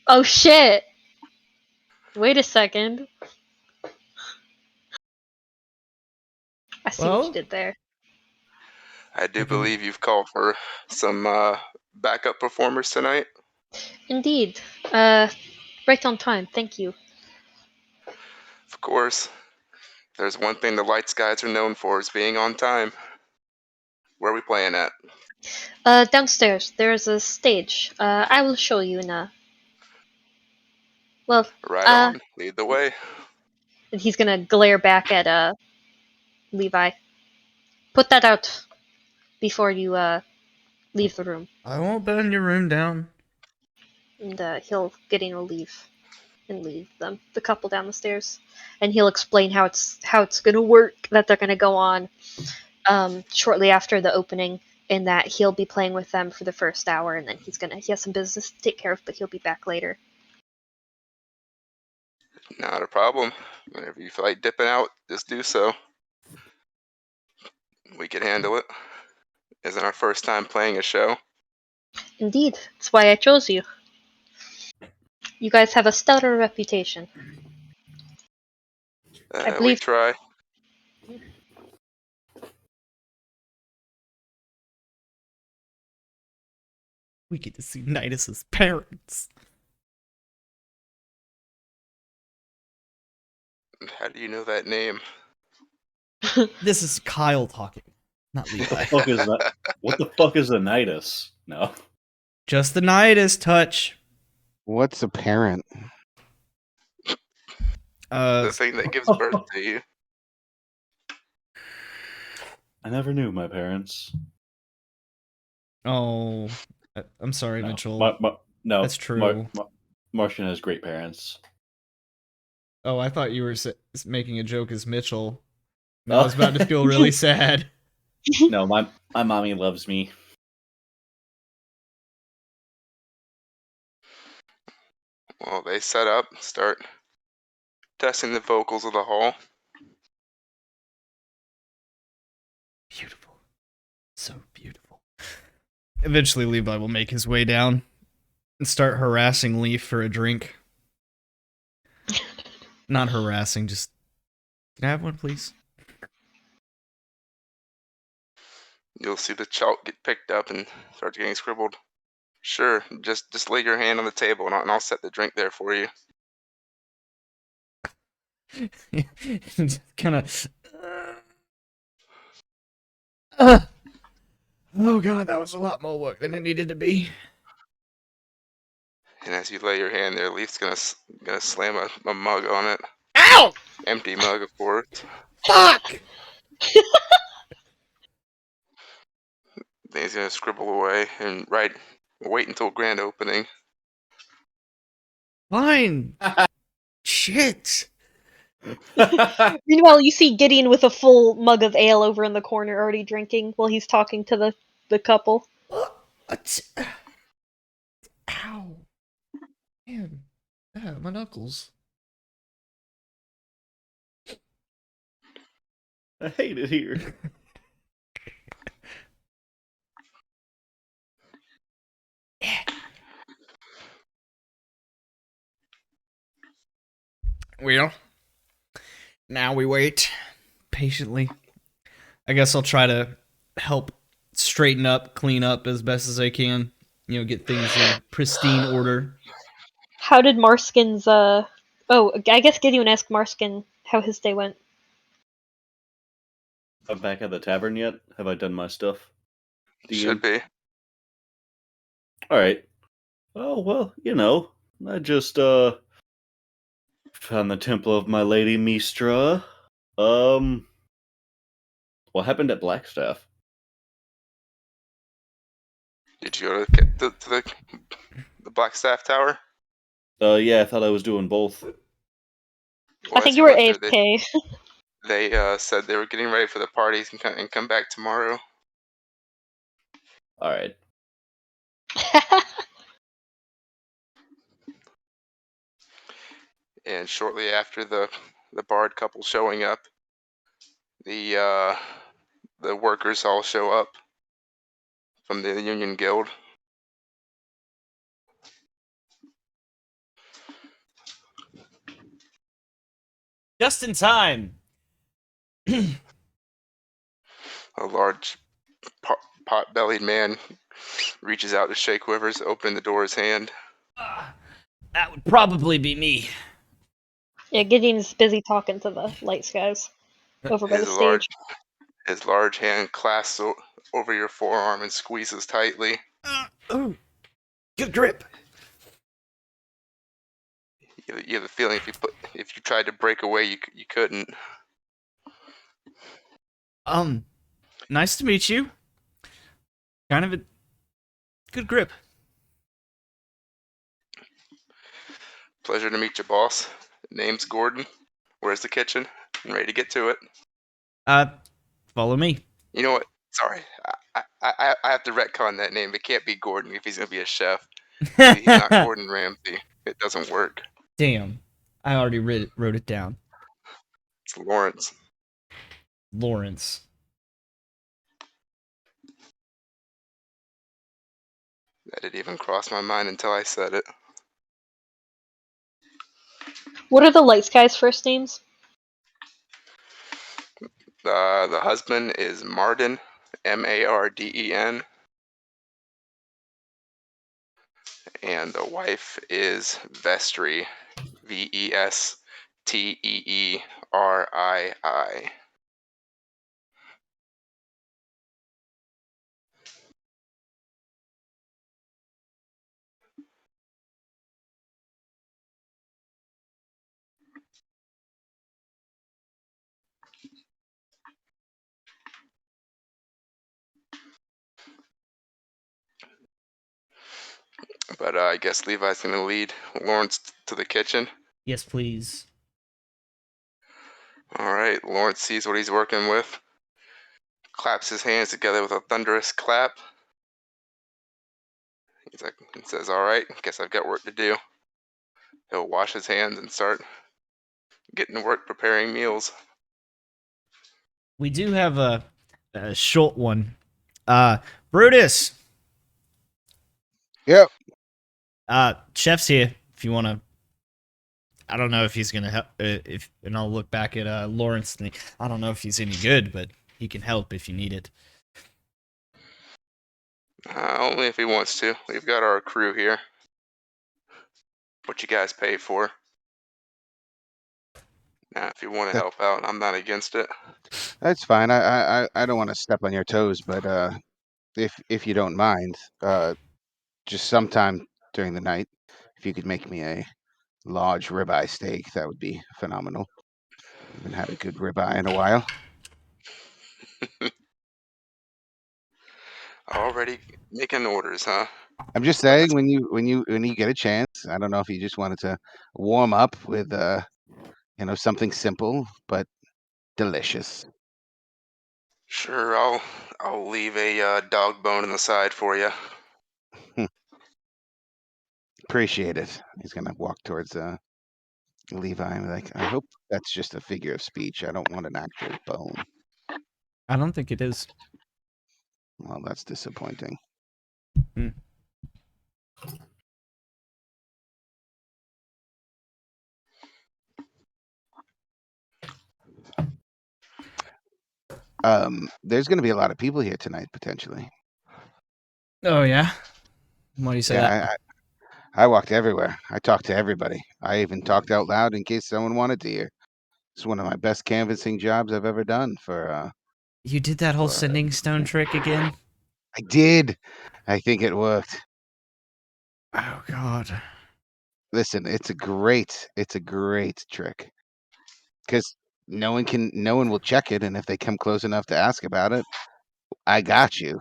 Oh shit! Wait a second. I see what you Well, did there. I do Have you- believe you've called for some backup performers tonight. Indeed. Right on time. Thank you. Of course, there's one thing the Lights guys are known for is being on time. Where are we playing at? Downstairs, there's a stage. I will show you in a. Well, Right on. Lead the way. and he's gonna glare back at Levi. Put that out before you leave the room, I won't burn your room down. and he'll get in a leave and leave them, the couple down the stairs, and he'll explain how it's gonna work. That they're gonna go on shortly after the opening, and that he'll be playing with them for the first hour, and then he has some business to take care of, but he'll be back later. Not a problem. Whenever you feel like dipping out, just do so. We can handle it. Isn't our first time playing a show? Indeed, that's why I chose you. You guys have a stellar reputation. I We believe. try. We get to see Nidus's parents. How do you know that name? This is Kyle talking, not Levi. Fuck is that? What the fuck is a nidus? No. Just the Nidus touch. What's a parent? The thing that gives birth to you. I never knew my parents. Oh, I'm sorry, No. Mitchell. No, That's true. Martian has great parents. Oh, I thought you were making a joke as Mitchell. No, I was about to feel really sad. No, my mommy loves me. Well, they set up, start testing the vocals of the hall. Beautiful. So beautiful. Eventually, Levi will make his way down and start harassing Leaf for a drink. Not harassing, just... Can I have one, please? You'll see the chalk get picked up and start getting scribbled. Sure, just lay your hand on the table and I'll set the drink there for you. Just kind of... Oh god, that was a lot more work than it needed to be. And as you lay your hand there, Leaf's gonna slam a mug on it. Ow! Empty mug, of course. Fuck! Then he's gonna scribble away and wait until grand opening. Fine. Shit. Meanwhile, you see Gideon with a full mug of ale over in the corner, already drinking, while he's talking to the couple. Ow. Man. My knuckles. I hate it here. Well, now we wait patiently. I guess I'll try to help straighten up, clean up as best as I can. Get things in pristine order. How did Marskin's, Oh, I guess Gideon asked Marskin how his day went. I'm back at the tavern yet? Have I done my stuff? Should be. Alright. Oh, well, I just, found the temple of my lady Mistra. What happened at Blackstaff? Did you go to the Blackstaff Tower? Yeah, I thought I was doing both. Well, I as think you were went there, AFK. They said they were getting ready for the parties and come back tomorrow. Alright. And shortly after the bard couple showing up, the workers all show up from the Union Guild. Just in time. A large pot-bellied man reaches out to shake whoever's opening the door's hand. That would probably be me. Yeah, Gideon's busy talking to the light skies over by the stage. His large hand clasps over your forearm and squeezes tightly. Oh, good grip. You have the feeling if you tried to break away, you couldn't. Nice to meet you. Kind of a good grip. Pleasure to meet you, boss. Name's Gordon. Where's the kitchen? I'm ready to get to it. Follow me. You know what? Sorry, I have to retcon that name. It can't be Gordon if he's gonna be a chef. He's not Gordon Ramsay. It doesn't work. Damn. I already wrote it down. It's Lawrence. Lawrence. That didn't even cross my mind until I said it. What are the light skies' first names? The husband is Marden, Marden, and the wife is Vestry, Vestteerii. But I guess Levi's gonna lead Lawrence to the kitchen. Yes, please. All right, Lawrence sees what he's working with, claps his hands together with a thunderous clap. He says, "All right, guess I've got work to do." He'll wash his hands and start getting to work preparing meals. We do have a short one. Brutus. Yep. Chef's here. If you want to. I don't know if he's gonna help. And I'll look back at Lawrence. I don't know if he's any good, but he can help if you need it. Only if he wants to. We've got our crew here. What you guys pay for? Now, if you want to help out, I'm not against it. That's fine. I don't want to step on your toes, but if you don't mind, just sometime during the night, if you could make me a large ribeye steak, that would be phenomenal. I haven't had a good ribeye in a while. Already making orders, huh? I'm just saying, when you get a chance, I don't know if you just wanted to warm up with something simple but delicious. Sure, I'll leave a dog bone in the side for you. Appreciate it. He's gonna walk towards Levi and be like, I hope that's just a figure of speech. I don't want an actual bone. I don't think it is. Well, that's disappointing. Hmm. There's gonna be a lot of people here tonight, potentially. Oh yeah. Why do you say that? Yeah, I walked everywhere. I talked to everybody. I even talked out loud in case someone wanted to hear. It's one of my best canvassing jobs I've ever done for You did that whole for, sending stone trick again? I did. I think it worked. Oh god. Listen, it's a great trick. Because no one will check it, and if they come close enough to ask about it, I got you.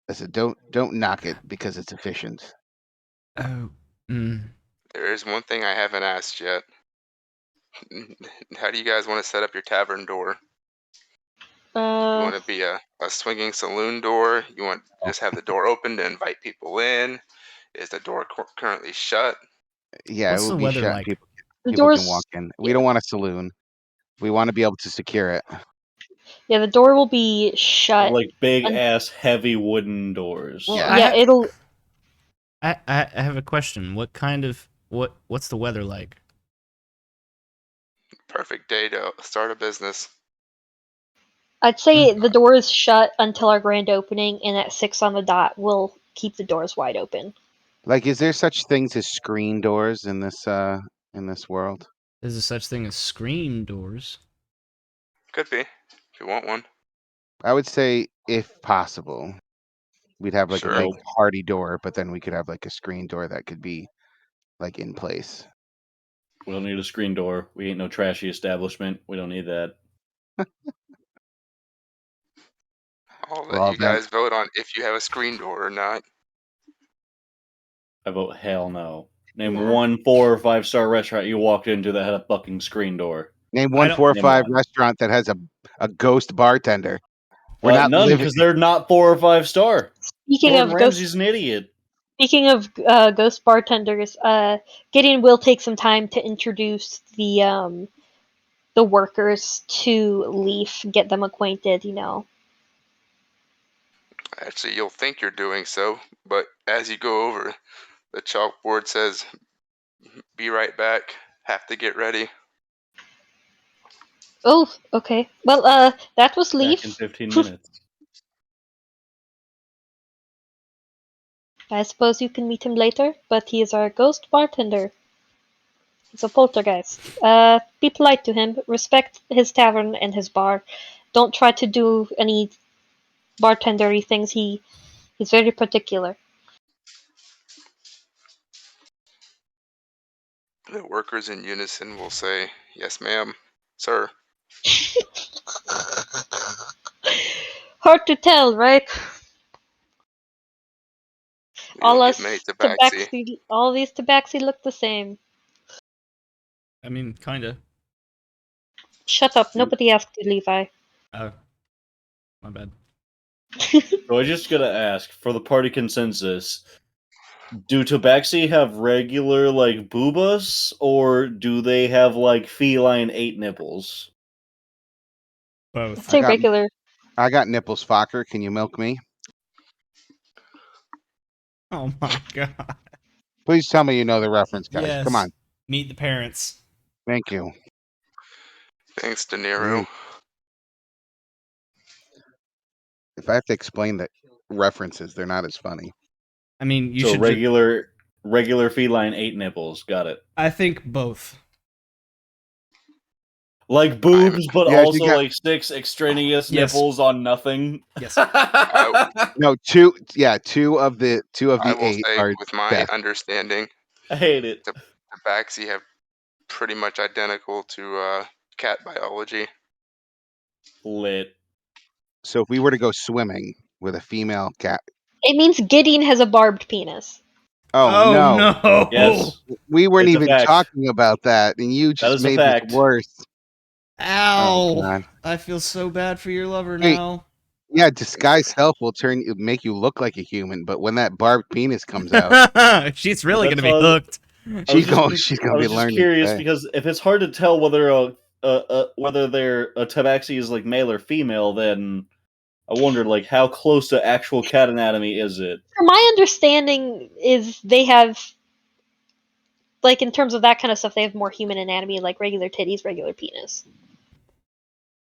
Listen, don't knock it because it's efficient. Oh. There is one thing I haven't asked yet. How do you guys want to set up your tavern door? You want to be a swinging saloon door? You want to just have the door open to invite people in? Is the door currently shut? Yeah, What's it will the be weather shut. like? The People can doors, walk in. We don't want a saloon. We want to be able to secure it. yeah, the door will be shut. Like big un- ass heavy wooden doors. Well, Yeah. yeah, it'll. I have a question. What kind of what's the weather like? Perfect day to start a business. I'd say the door is shut until our grand opening, and at 6 on the dot, we'll keep the doors wide open. Like, is there such things as screen doors in this world? Is there such thing as screen doors? Could be, if you want one. I would say, if possible, we'd have like a Sure. big hardy door, but then we could have like a screen door that could be like in place. We don't need a screen door. We ain't no trashy establishment. We don't need that. I'll For let all you that, guys vote on if you have a screen door or not. I vote hell no. Name Nah. one 4 or 5-star restaurant you walked into that had a fucking screen door. name I one don't- 4 or Name 5 one. restaurant that has a ghost bartender. We're not None, living. because they're not 4 or 5-star. Speaking Gordon of Ramsay's an idiot. ghost bartenders, Gideon will take some time to introduce the workers to Leaf, get them acquainted. Actually, you'll think you're doing so, but as you go over, the chalkboard says, "Be right back. Have to get ready." Oh, okay. Well, that was Back in Leaf. 15 minutes. I suppose you can meet him later, but he is our ghost bartender. He's a poltergeist. Be polite to him. Respect his tavern and his bar. Don't try to do any bartendery things. He's very particular. The workers in unison will say, "Yes, ma'am, sir." Hard to tell, right? We All don't get many us tabaxi. all these tabaxi look the same. I mean, kinda. Shut up. Nobody asked you, Levi. Oh, my bad. So I just gotta ask, for the party consensus, do tabaxi have regular, like, boobas, or do they have, like, feline 8 nipples? I'd Both. say regular. I got nipples, Fokker. Can you milk me? Oh my god. Please tell me you know the reference, guys. Yes. Come on. Meet the parents. Thank you. Thanks, De Niro. If I have to explain the references, they're not as funny. I mean, you So should. regular feline 8 nipples. Got it. I think both. Like boobs, but Yeah, also you got- like 6 extraneous Yes. nipples on nothing. Yes. No, two. Yeah, two of the I will 8 say, are with my death. understanding, I hate it. tabaxi have pretty much identical to cat biology. Lit. So if we were to go swimming with a female cat, It means Gideon has a barbed penis. Oh, no. no! Yes, We weren't It's a even fact. talking about that, and you just is a made this fact. worse. Ow! Oh, God. I feel so bad for your lover Wait. now. Yeah, disguise self will make you look like a human, but when that barbed penis comes out, She's really That's gonna be all- hooked. she's I gonna be was just learning. curious today. because if it's hard to tell whether whether a tabaxi is like male or female, then I wondered like how close to actual cat anatomy is it? From my understanding, is they have, like, in terms of that kind of stuff, they have more human anatomy, like regular titties, regular penis.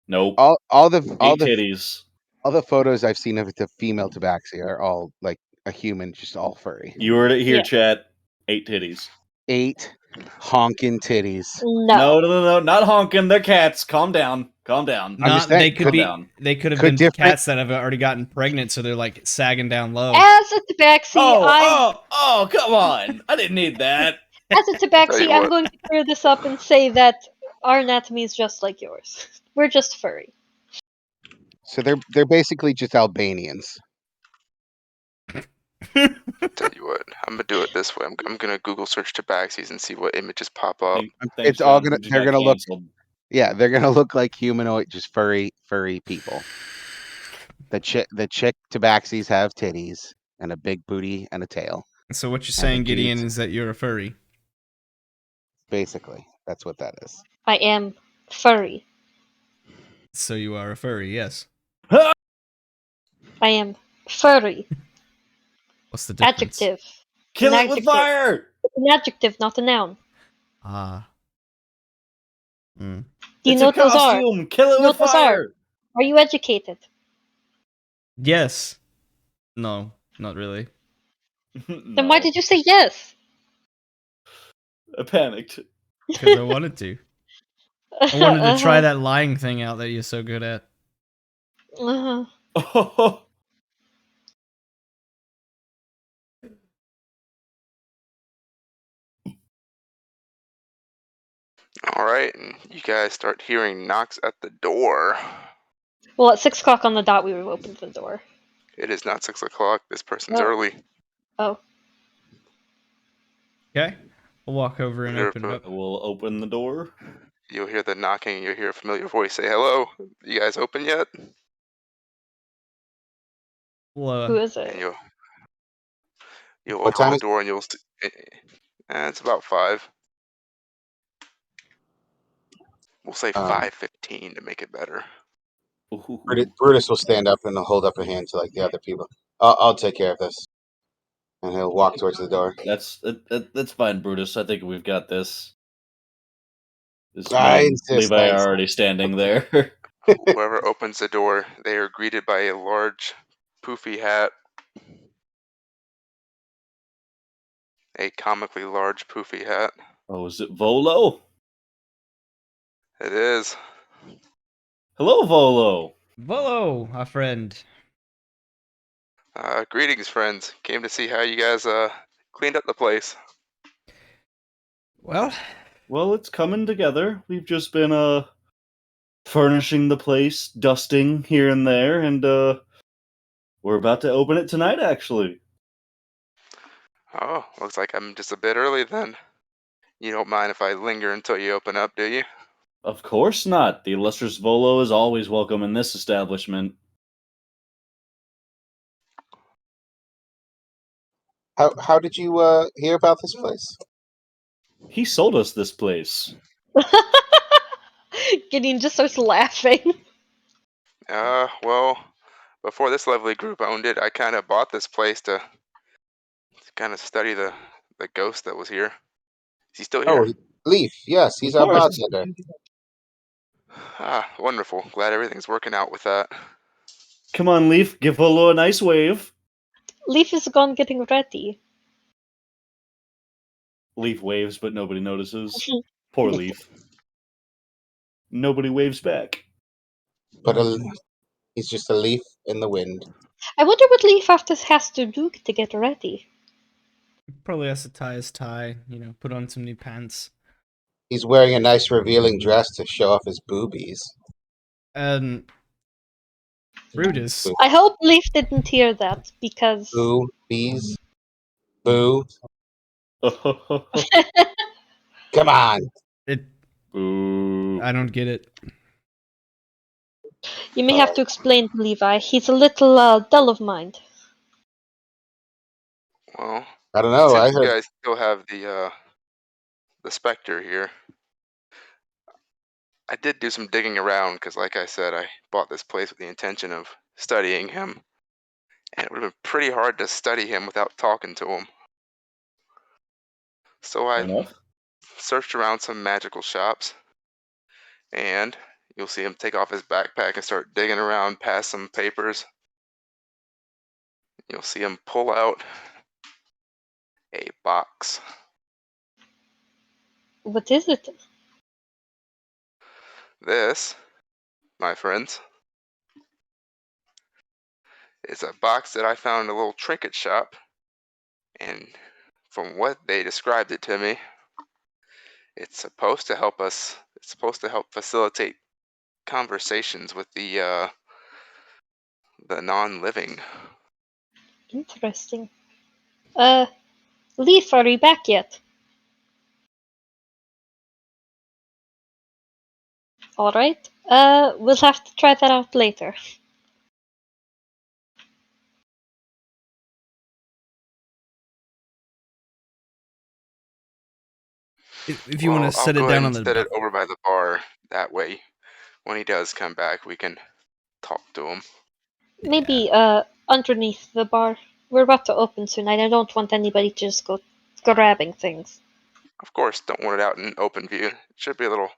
Nope. all the Eight titties. all the photos I've seen of the female tabaxi are all like a human, just all furry. You heard it here, Yeah. chat. 8 titties. 8 honking titties. No. No, not honking. They're cats. Calm down. Calm down. I'm just Not they saying, could be down. they could have could been different- cats that have already gotten pregnant, so they're like sagging down low. As a tabaxi, Oh, come on. I didn't need that. as a Tell tabaxi, you I'm what. going to clear this up and say that our anatomy is just like yours. We're just furry. So they're basically just Albanians. Tell you what, I'm gonna do it this way. I'm gonna Google search tabaxis and see what images pop up. It's all gonna they're gonna look they're gonna look like humanoid, just furry people. The chick tabaxis have titties and a big booty and a tail. So what you're the saying, Gideon, dudes- is that you're a furry. Basically, that's what that is. I am furry. So you are a furry, yes. I am furry. What's the difference? Adjective. Kill An it with adjective. fire! It's an adjective, not a noun. Ah. Hmm. Do you It's know a what those are? costume! Kill it You know with what those are? fire! Are you educated? Yes. No, not really. Then why did you say yes? I panicked. Because I wanted to. I wanted to try that lying thing out that you're so good at. Uh-huh. Oh, Alright, and you guys start hearing knocks at the door. Well, at 6 o'clock on the dot, we would have opened the door. It is not 6 o'clock. This person's Oh. early. Oh. Okay. I'll walk over and open it up. I will open the door. You'll hear the knocking. You'll hear a familiar voice say, "Hello, you guys open yet?" Well, Who is And it? you'll What open time the is- door and it's about 5. We'll say 5:15 to make it better. Ooh. Brutus will stand up and hold up a hand to like the other people. I'll take care of this. And he'll walk towards the door. That's fine, Brutus. I think we've got this. I insist, Levi I are already standing there. Whoever opens the door, they are greeted by a large, poofy hat. A comically large, poofy hat. Oh, is it Volo? It is. Hello, Volo. Volo, our friend. Greetings, friends. Came to see how you guys cleaned up the place. Well, Well, it's coming together. We've just been furnishing the place, dusting here and there, and we're about to open it tonight, actually. Oh, looks like I'm just a bit early then. You don't mind if I linger until you open up, do you? Of course not. The illustrious Volo is always welcome in this establishment. How did you hear about this place? He sold us this place. Gideon just starts laughing. Well, before this lovely group owned it, I kind of bought this place to kind of study the ghost that was here. Is he still here? Oh, Leaf. Yes, he's Of our course. bartender. Ah, wonderful. Glad everything's working out with that. Come on, Leaf. Give Volo a nice wave. Leaf is gone getting ready. Leaf waves, but nobody notices. Poor Leaf. Nobody waves back. But he's just a leaf in the wind. I wonder what Leaf has to do to get ready. probably has to tie his tie, put on some new pants. He's wearing a nice revealing dress to show off his boobies. And Brutus. I hope Leaf didn't hear that, because Boobies. Boo. Boo. Come on. I don't get it. You may have to explain to Levi. He's a little dull of mind. Well, I don't know. since I you heard. guys still have the Spectre here, I did do some digging around because, like I said, I bought this place with the intention of studying him, and it would have been pretty hard to study him without talking to him. So Fair I enough. searched around some magical shops, and you'll see him take off his backpack and start digging around past some papers. You'll see him pull out a box. What is it? This, my friends, is a box that I found in a little trinket shop, and from what they described it to me, it's supposed to help us. It's supposed to help facilitate conversations with the non-living. Interesting. Leaf, are you back yet? Alright. We'll have to try that out later. If you want to Well, I'll set it go ahead down on and the set it over by the bar. That way, when he does come back, we can talk to him. Maybe underneath the bar. We're about to open soon, and I don't want anybody to just go grabbing things. Of course, don't want it out in open view. It should be a little.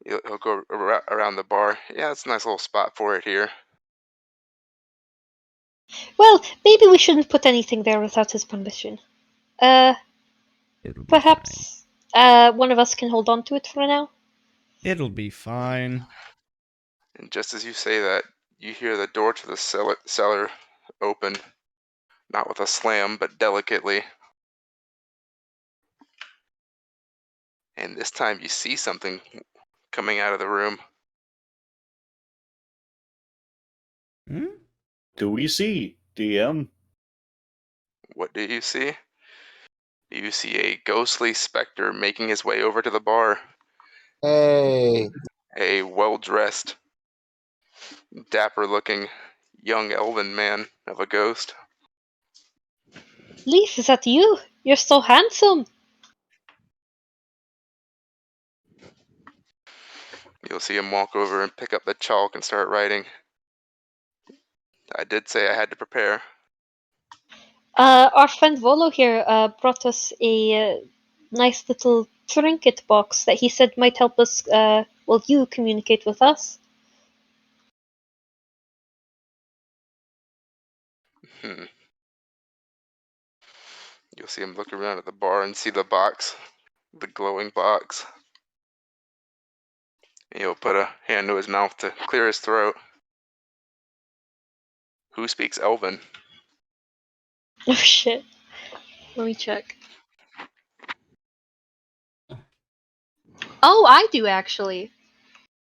He'll go around the bar. Yeah, it's a nice little spot for it here. Well, maybe we shouldn't put anything there without his permission. It'll be Perhaps one of us can hold on to it for now. fine. It'll be fine. And just as you say that, you hear the door to the cellar open, not with a slam, but delicately. And this time you see something coming out of the room. Hmm? Do we see, DM? What do you see? You see a ghostly specter making his way over to the bar. Hey. A well-dressed, dapper-looking young elven man of a ghost. Leaf, is that you? You're so handsome. You'll see him walk over and pick up the chalk and start writing. I did say I had to prepare. Our friend Volo here brought us a nice little trinket box that he said might help us, you communicate with us. You'll see him look around at the bar and see the box, the glowing box. And he'll put a hand to his mouth to clear his throat. Who speaks Elven? Oh shit. Let me check. Oh, I do actually.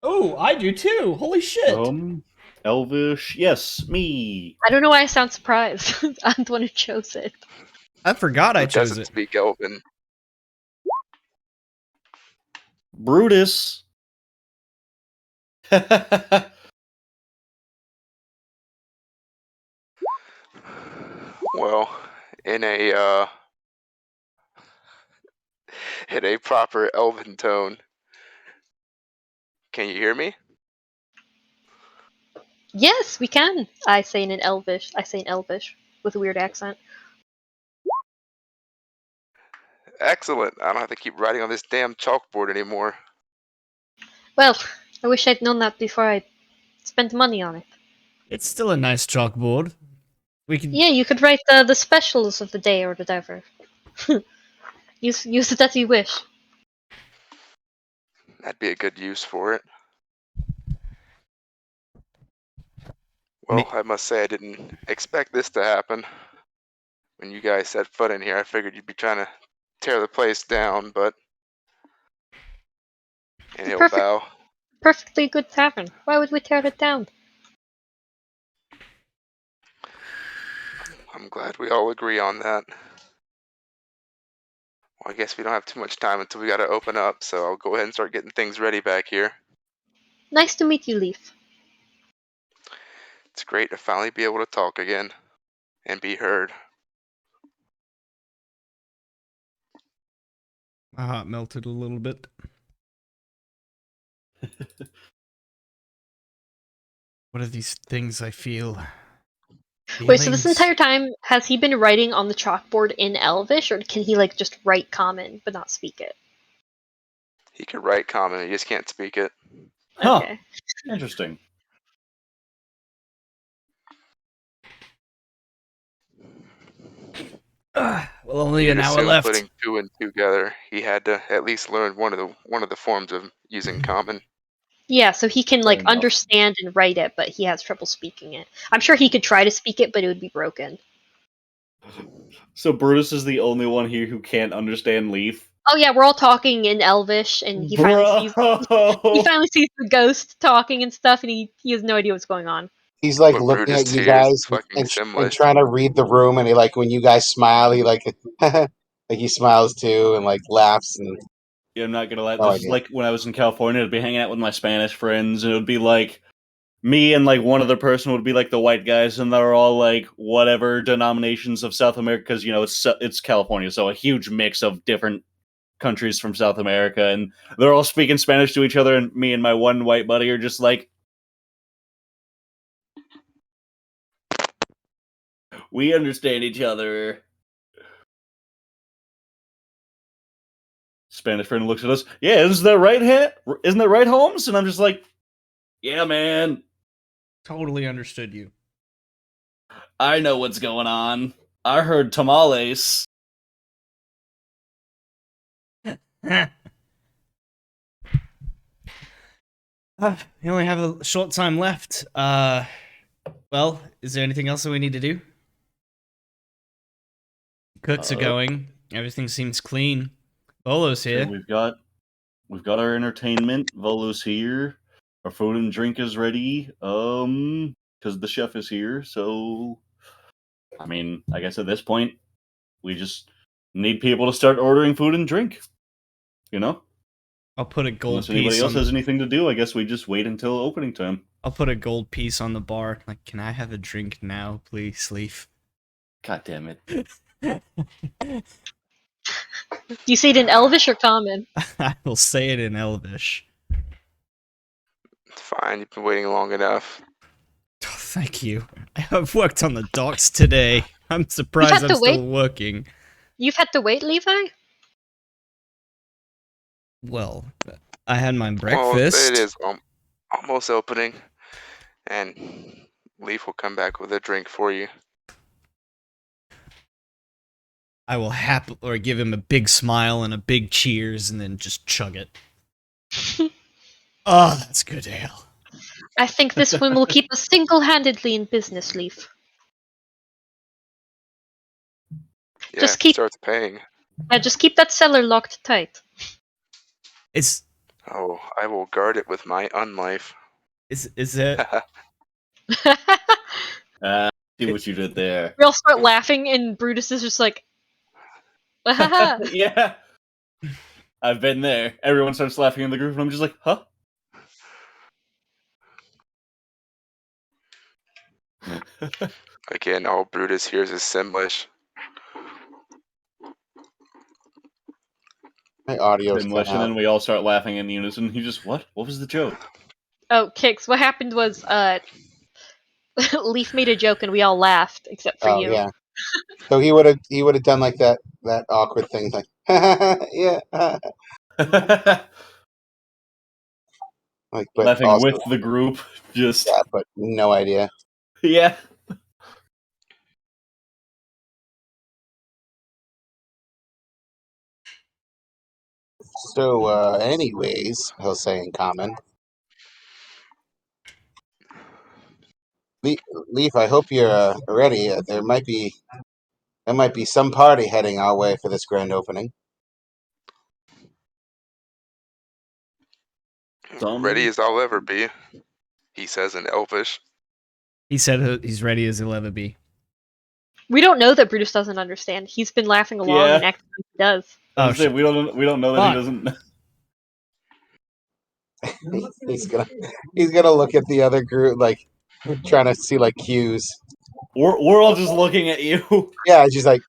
Oh, I do too. Holy shit. Elvish. Yes, me. I don't know why I sound surprised. I'm the one who chose it. I forgot I Who chose doesn't it. speak Elven? Brutus. Well, in a proper Elven tone. Can you hear me? Yes, we can. I say in Elvish with a weird accent. Excellent. I don't have to keep writing on this damn chalkboard anymore. Well, I wish I'd known that before I spent money on it. It's still a nice chalkboard. We can. Yeah, you could write the specials of the day or whatever. use it as you wish. That'd be a good use for it. Well, I must say I didn't expect this to happen. When you guys set foot in here, I figured you'd be trying to tear the place down, but... And he'll bow. Perfectly good tavern. Why would we tear it down? I'm glad we all agree on that. Well, I guess we don't have too much time until we gotta open up, so I'll go ahead and start getting things ready back here. Nice to meet you, Leaf. It's great to finally be able to talk again and be heard. My heart melted a little bit. What are these things I feel? Wait, so this Feelings? entire time, has he been writing on the chalkboard in Elvish, or can he, like, just write common but not speak it? He could write common, he just can't speak it. Huh. Okay. Interesting. Well, only You'd an hour assume left. putting 2 and 2 together, he had to at least learn one of the forms of using common. Yeah, so he can, Fair like, enough. understand and write it, but he has trouble speaking it. I'm sure he could try to speak it, but it would be broken. So Brutus is the only one here who can't understand Leaf. Oh yeah, we're all talking in Elvish, and he finally sees the ghost talking and stuff, and he has no idea what's going on. He's like What looking Brutus at you hears guys is fucking and Simlish. trying to read the room, and he like when you guys smile, he like like he smiles too and like laughs and Yeah, I'm not gonna lie. no This is idea. like when I was in California. I'd be hanging out with my Spanish friends, and it would be like me and like one other person would be like the white guys, and they're all like whatever denominations of South America, because you know it's California, so a huge mix of different countries from South America, and they're all speaking Spanish to each other, and me and my one white buddy are just like, we understand each other. Spanish friend looks at us. Yeah, isn't that right, Isn't that right, Holmes? And I'm just like, yeah, man. Totally understood you. I know what's going on. I heard tamales. We only have a short time left. Well, is there anything else that we need to do? Cooks are going. Everything seems clean. Bolo's So here. we've got our entertainment. Volo's here. Our food and drink is ready. Because the chef is here. So, I mean, I guess at this point, we just need people to start ordering food and drink. You know, I'll put a gold unless anybody piece else on. has anything to do, I guess we just wait until opening time. I'll put a gold piece on the bar. Like, can I have a drink now, please, Leaf? God damn it! Do you say it in Elvish or common? I will say it in Elvish. It's fine, you've been waiting long enough. Oh, thank you. I have worked on the docks today. I'm surprised had I'm to still wait? working. You've had to wait, Levi? Well, I had my Well, breakfast. it is almost opening, and Leaf will come back with a drink for you. I will or give him a big smile and a big cheers and then just chug it. Oh, that's good ale. I think this one will keep us single-handedly in business, Leaf. Yeah, Just if he keep starts paying. just keep that cellar locked tight. Is Oh, I will guard it with my unlife. it See what you did there. We all start laughing, and Brutus is just like, Yeah, I've been there. Everyone starts laughing in the group, and I'm just like, huh? Again, all Brutus hears is Simlish. My audio's Then cut and out. then we all start laughing in unison. He just, what? What was the joke? Oh, Kix, what happened was, Leaf made a joke and we all laughed, except for Oh you. yeah. So he would have done like that awkward thing like yeah like but Laughing also with the group, just yeah but no idea. yeah. So anyways, he'll say in common. Leaf, I hope you're ready. There might be some party heading our way for this grand opening. Ready as I'll ever be, he says in Elvish. He said he's ready as he'll ever be. We don't know that Brutus doesn't understand. He's been laughing along and acting like he does. Oh, I say, shit. we don't know that he Fuck. doesn't. he's gonna look at the other group like trying to see like cues. We're all just looking at you. Yeah, she's like,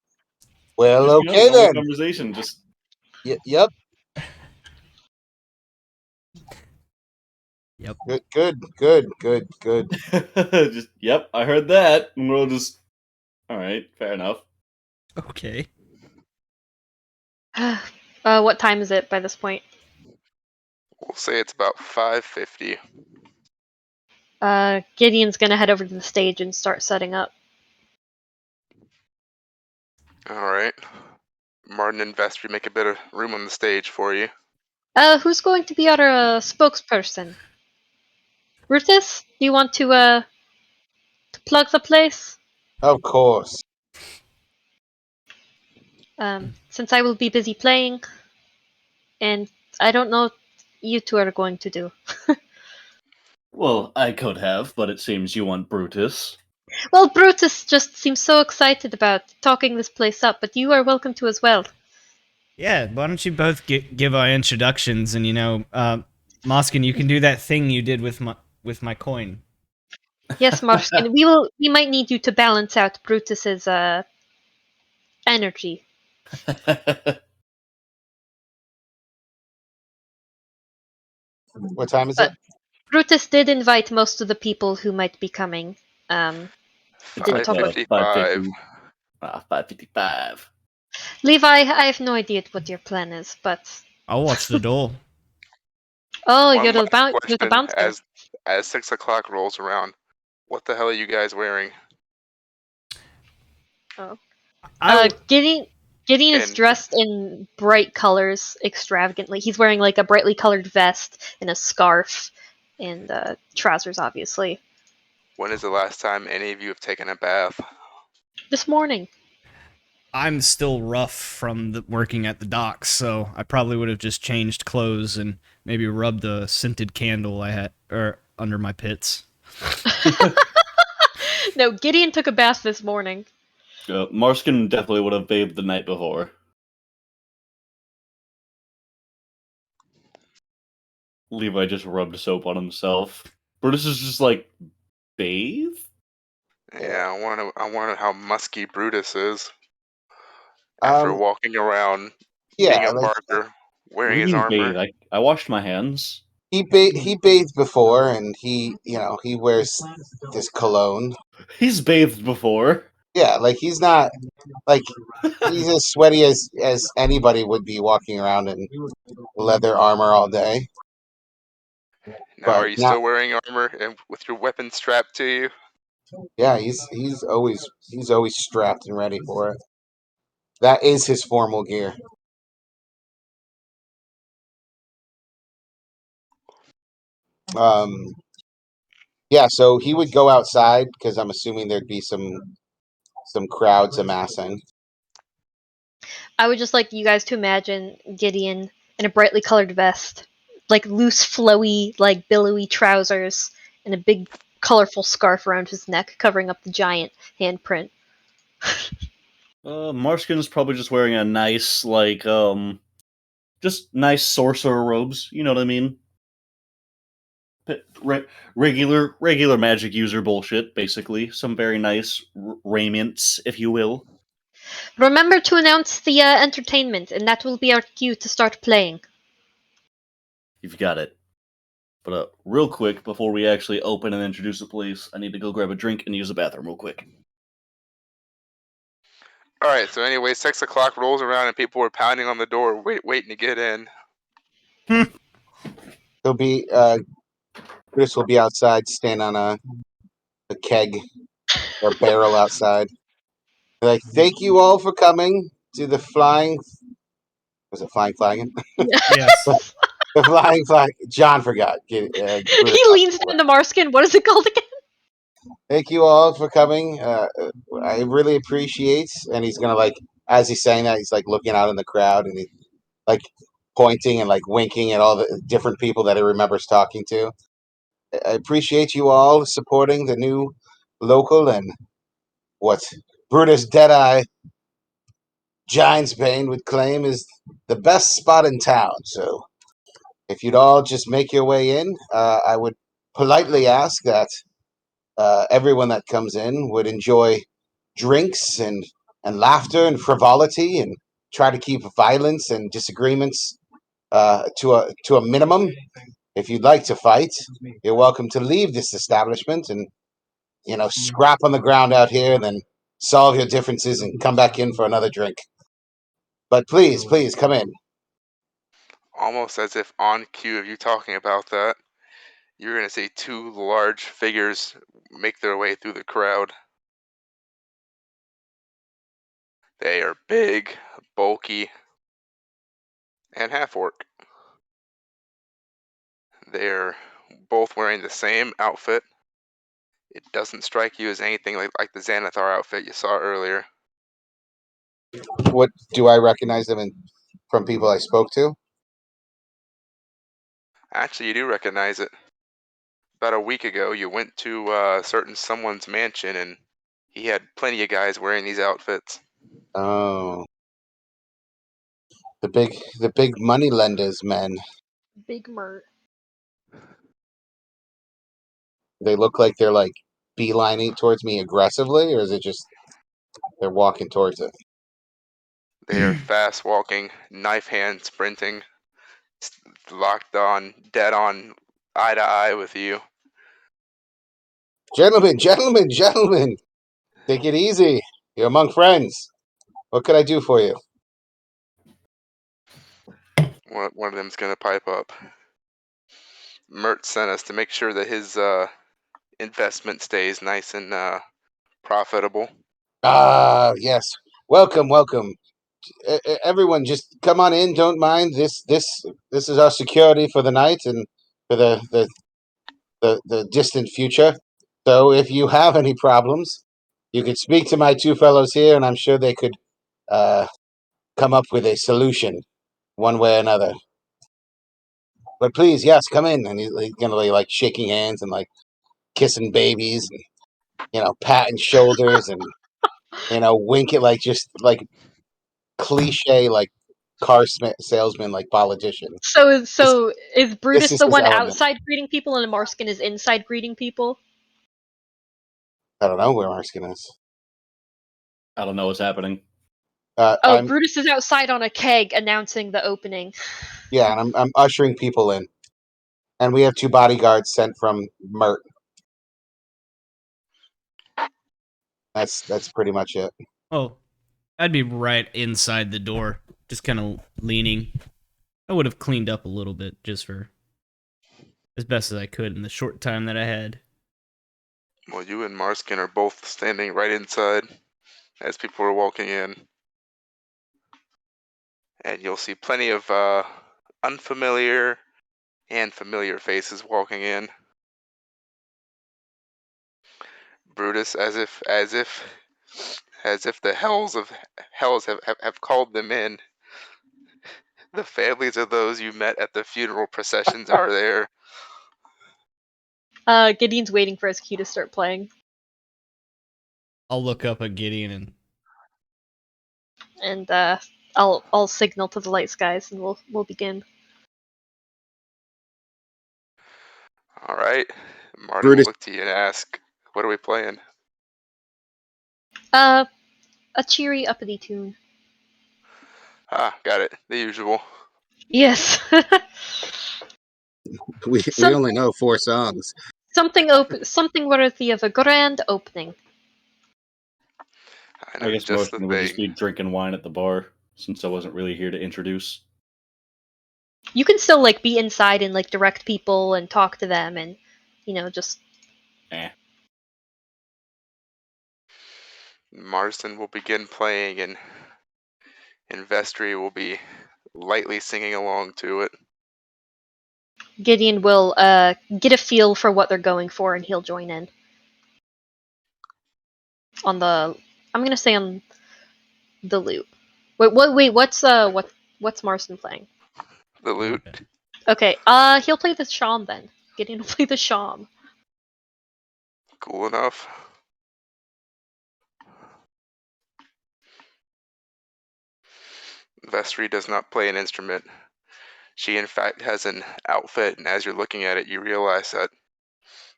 well, Just, okay normal then. conversation. Just Yep. Yep. Good. just yep. I heard that, and we're all just all right. Fair enough. Okay. What time is it by this point? We'll say it's about 5:50. Gideon's gonna head over to the stage and start setting up. All right. Martin and Vestry make a bit of room on the stage for you. Who's going to be our spokesperson? Brutus, do you want to plug the place? Of course. Since I will be busy playing, and I don't know what you two are going to do. Well, I could have, but it seems you want Brutus. Well, Brutus just seems so excited about talking this place up, but you are welcome to as well. Yeah, why don't you both give our introductions, and Moskin, you can do that thing you did with my coin. Yes, Marskin, we might need you to balance out Brutus's energy. What time is But it? Brutus did invite most of the people who might be coming. Did talk about 5:55. 5:55. Levi. I have no idea what your plan is, but I'll watch the door. oh, One you're the last you're the question bouncer. as 6 o'clock rolls around. What the hell are you guys wearing? Gideon is And dressed in bright colors extravagantly. He's wearing like a brightly colored vest and a scarf and trousers, obviously. when is the last time any of you have taken a bath? This morning. I'm still rough from working at the docks, so I probably would have just changed clothes and maybe rubbed a scented candle I had under my pits. No, Gideon took a bath this morning. Marskin definitely would have bathed the night before. Levi just rubbed soap on himself. Brutus is just like, bathe? Yeah, I wonder how musky Brutus is after walking around, being a barker, What wearing do you his mean armor. bathe? I washed my hands. He bathed before, and he wears this cologne. He's bathed before. Yeah, like he's not like he's as sweaty as anybody would be walking around in leather armor all day. Now, But are you not. still wearing armor and with your weapon strapped to you? Yeah, he's always strapped and ready for it. That is his formal gear. Yeah, so he would go outside because I'm assuming there'd be some crowds amassing. I would just like you guys to imagine Gideon in a brightly colored vest, like loose, flowy, like billowy trousers, and a big, colorful scarf around his neck, covering up the giant handprint. Marskin is probably just wearing a nice, just nice sorcerer robes. You know what I mean? Regular magic user bullshit, basically. Some very nice raiments, if you will. Remember to announce the entertainment, and that will be our cue to start playing. You've got it. But real quick, before we actually open and introduce the place, I need to go grab a drink and use the bathroom real quick. Alright, so anyway, 6 o'clock rolls around and people were pounding on the door waiting to get in. He'll be Chris will be outside, stand on a keg or barrel outside. Like, thank you all for coming to the flying. Was it flying flagon? Yes. The flying flag. John forgot. He leans down to Marskin. What is it called again? Thank you all for coming. I really appreciate. And he's gonna like, as he's saying that, he's like looking out in the crowd and he like pointing and like winking at all the different people that he remembers talking to. I appreciate you all supporting the new local and what Brutus Deadeye Giant's Bane would claim is the best spot in town. So if you'd all just make your way in, I would politely ask that everyone that comes in would enjoy drinks and laughter and frivolity, and try to keep violence and disagreements to a minimum. If you'd like to fight, you're welcome to leave this establishment and scrap on the ground out here, and then solve your differences and come back in for another drink. But please, please come in. Almost as if on cue of you talking about that, you're going to see two large figures make their way through the crowd. They are big, bulky, and half-orc. They're both wearing the same outfit. It doesn't strike you as anything like the Xanathar outfit you saw earlier. What do I recognize them from people I spoke to? Actually, you do recognize it. About a week ago, you went to certain someone's mansion, and he had plenty of guys wearing these outfits. Oh, the big money lenders men. Big Mert. They look like they're like beelining towards me aggressively, or is it just they're walking towards it? They are fast walking, knife hand sprinting, locked on, dead on, eye to eye with you. Gentlemen, gentlemen, gentlemen, take it easy. You're among friends. What could I do for you? One of them's gonna pipe up. Mert sent us to make sure that his investment stays nice and profitable. Ah, yes. Welcome, welcome. Everyone, just come on in. Don't mind this is our security for the night and for the distant future. So if you have any problems, you could speak to my two fellows here, and I'm sure they could come up with a solution, one way or another. But please, yes, come in. And he's gonna be like shaking hands and like kissing babies, and patting shoulders, and wink at like just like cliche like car salesman like politician. So is This Brutus is the his one element. outside greeting people and Marskin is inside greeting people? I don't know where Marskin is. I don't know what's happening. Oh, I'm Brutus is outside on a keg announcing the opening. Yeah, and I'm ushering people in, and we have two bodyguards sent from Mert. That's pretty much it. Oh, I'd be right inside the door, just kind of leaning. I would have cleaned up a little bit just for as best as I could in the short time that I had. Well, you and Marskin are both standing right inside as people are walking in. And you'll see plenty of unfamiliar and familiar faces walking in. Brutus, as if the hells have called them in. The families of those you met at the funeral processions are there. Gideon's waiting for his cue to start playing. I'll look up at Gideon and And I'll signal to the light skies and we'll begin. All right. Marty will Brutus, look to you and ask, what are we playing? A cheery uppity tune. Ah, got it. The usual. Yes. we only know 4 songs. Something worthy of a grand opening. I I know guess just the Marston would just thing. be drinking wine at the bar, since I wasn't really here to introduce. You can still like be inside and like direct people and talk to them and just Marston will begin playing, and Vestry will be lightly singing along to it. Gideon will get a feel for what they're going for and he'll join in. On the I'm gonna say on the lute. Wait, what's Marston playing? The lute. Okay. Okay, he'll play the sham then. Gideon will play the sham. Cool enough. Vestry does not play an instrument. She, in fact, has an outfit, and as you're looking at it, you realize that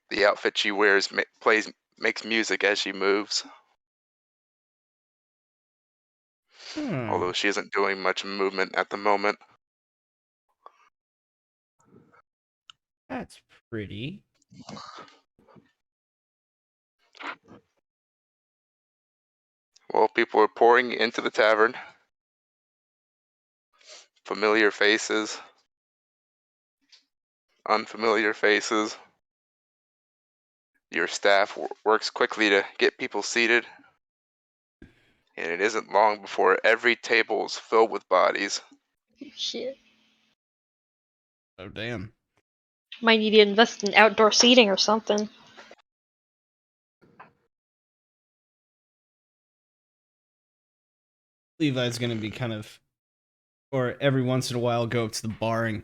the outfit she wears makes music as she moves. Although she isn't doing much movement at the moment. That's pretty. Well, people are pouring into the tavern. Familiar faces. Unfamiliar faces. Your staff works quickly to get people seated. And it isn't long before every table is filled with bodies. Shit. Oh, damn. Might need to invest in outdoor seating or something. Levi's gonna be kind of, or every once in a while, go up to the bar and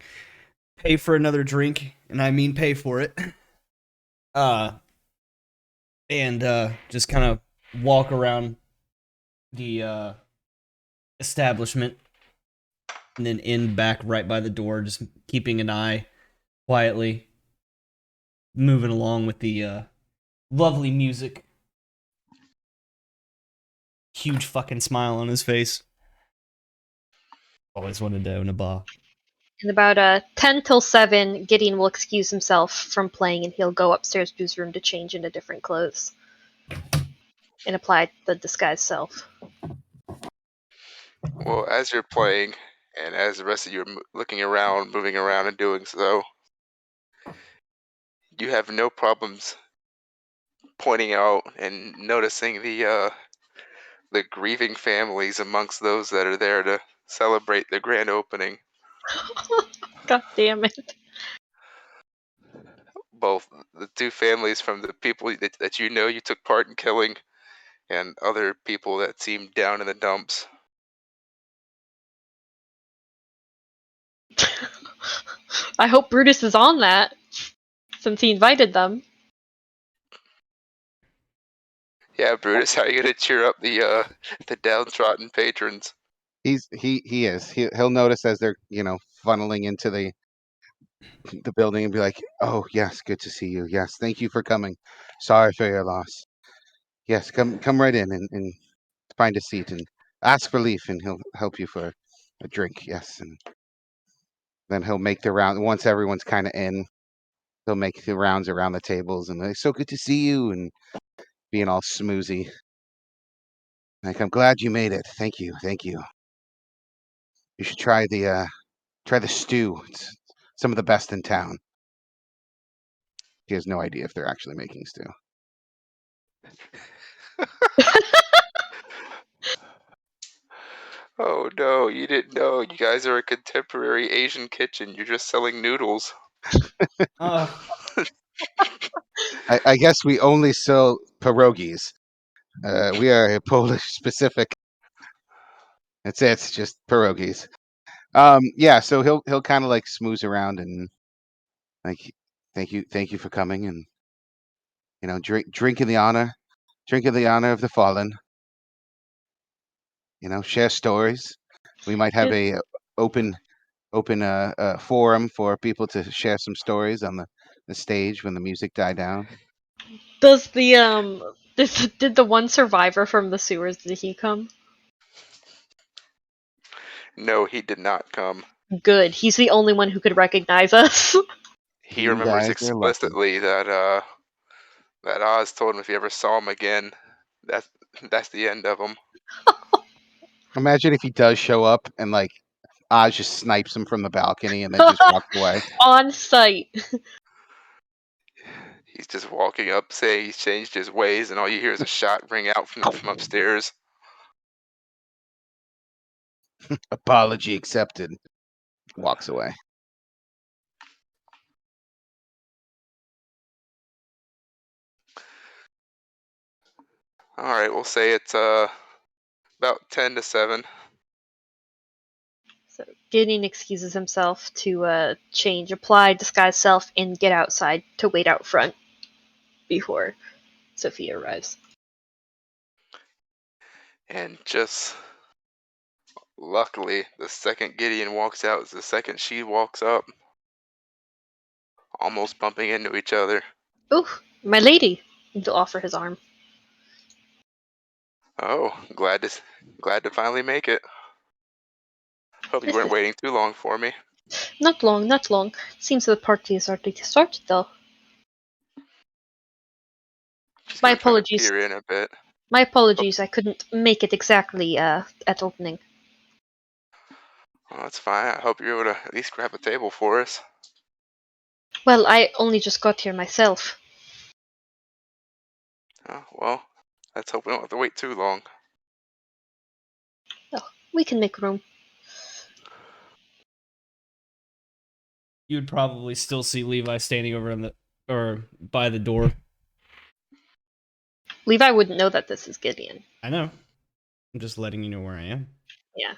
pay for another drink, and I mean pay for it. And just kind of walk around the establishment, and then end back right by the door, just keeping an eye quietly, moving along with the lovely music. Huge fucking smile on his face. Always wanted to own a bar. In about 10 till 7, Gideon will excuse himself from playing and he'll go upstairs to his room to change into different clothes and apply the disguise self. Well, as you're playing, and as the rest of you are looking around, moving around, and doing so, you have no problems pointing out and noticing the grieving families amongst those that are there to celebrate the grand opening. God damn it. Both the two families from the people that you know you took part in killing, and other people that seem down in the dumps. I hope Brutus is on that, since he invited them. Yeah, Brutus, how are you gonna cheer up the downtrodden patrons? He is. He'll notice as they're funneling into the building and be like, "Oh yes, good to see you. Yes, thank you for coming. Sorry for your loss. Yes, come right in and find a seat and ask for Leaf, and he'll help you for a drink. Yes, and then he'll make the round once everyone's kind of in. He'll make the rounds around the tables and like, so good to see you, and being all smoozy. Like, I'm glad you made it. Thank you, thank you. You should try the stew. It's some of the best in town. He has no idea if they're actually making stew. Oh no, you didn't know. You guys are a contemporary Asian kitchen. You're just selling noodles. I guess we only sell pierogies. We are a Polish specific. That's it. It's just pierogies. Yeah. So he'll kind of like smooze around and like, thank you for coming, and drink in the honor of the fallen. Share stories. We might have a open forum for people to share some stories on the stage when the music died down. Does did the one survivor from the sewers, did he come? No, he did not come. Good. He's the only one who could recognize us. He You remembers guys are lucky. explicitly that Oz told him if he ever saw him again, that's the end of him. Imagine if he does show up and like Oz just snipes him from the balcony and then just walks away. On site. He's just walking up saying he's changed his ways, and all you hear is a shot ring out from upstairs. Apology accepted. Walks away. Alright, we'll say it's about 10 to 7. So Gideon excuses himself to change, apply disguise self, and get outside to wait out front before Sophia arrives. And just Luckily, the second Gideon walks out is the second she walks up, almost bumping into each other. Ooh, my lady! And he'll offer his arm. Oh, glad to finally make it. Hope you weren't waiting too long for me. Not long, not long. Seems the party is already started, though. She's My gonna try to apologies. peer in a bit. My apologies, I couldn't make it exactly at opening. Well, that's fine. I hope you're able to at least grab a table for us. Well, I only just got here myself. Oh, well, let's hope we don't have to wait too long. Oh, we can make room. You'd probably still see Levi standing over in the or by the door. Levi wouldn't know that this is Gideon. I know. I'm just letting you know where I am. Yeah.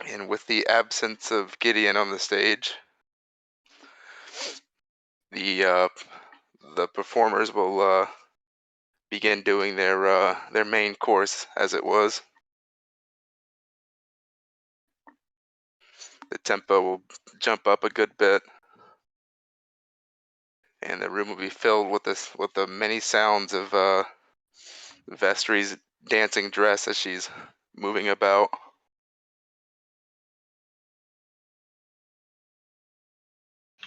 And with the absence of Gideon on the stage, the performers will begin doing their main course, as it was. The tempo will jump up a good bit, and the room will be filled with the many sounds of Vestri's dancing dress as she's moving about.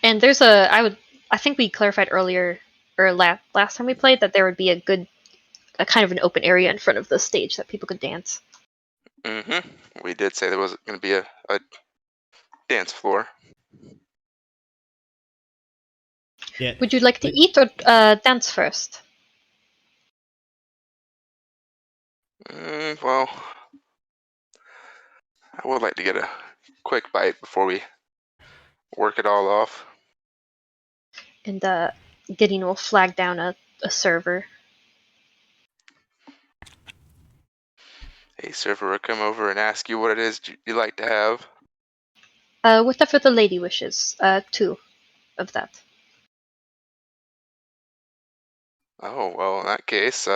And there's I think we clarified earlier, or last time we played, that there would be a kind of an open area in front of the stage that people could dance. Mm-hmm. We did say there was going to be a dance floor. Yeah. Would you like to eat or dance first? Well, I would like to get a quick bite before we work it all off. And Gideon will flag down a server. A server will come over and ask you what it is you'd like to have. Whatever the lady wishes. 2 of that. Oh, well, in that case,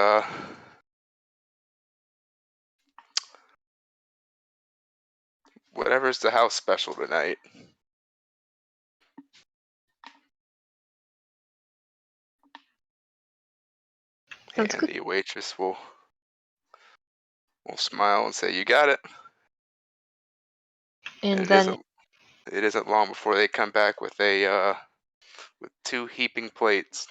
whatever's the house special tonight. Sounds And good. the waitress will smile and say, "You got it." And it then isn't long before they come back with with 2 heaping plates.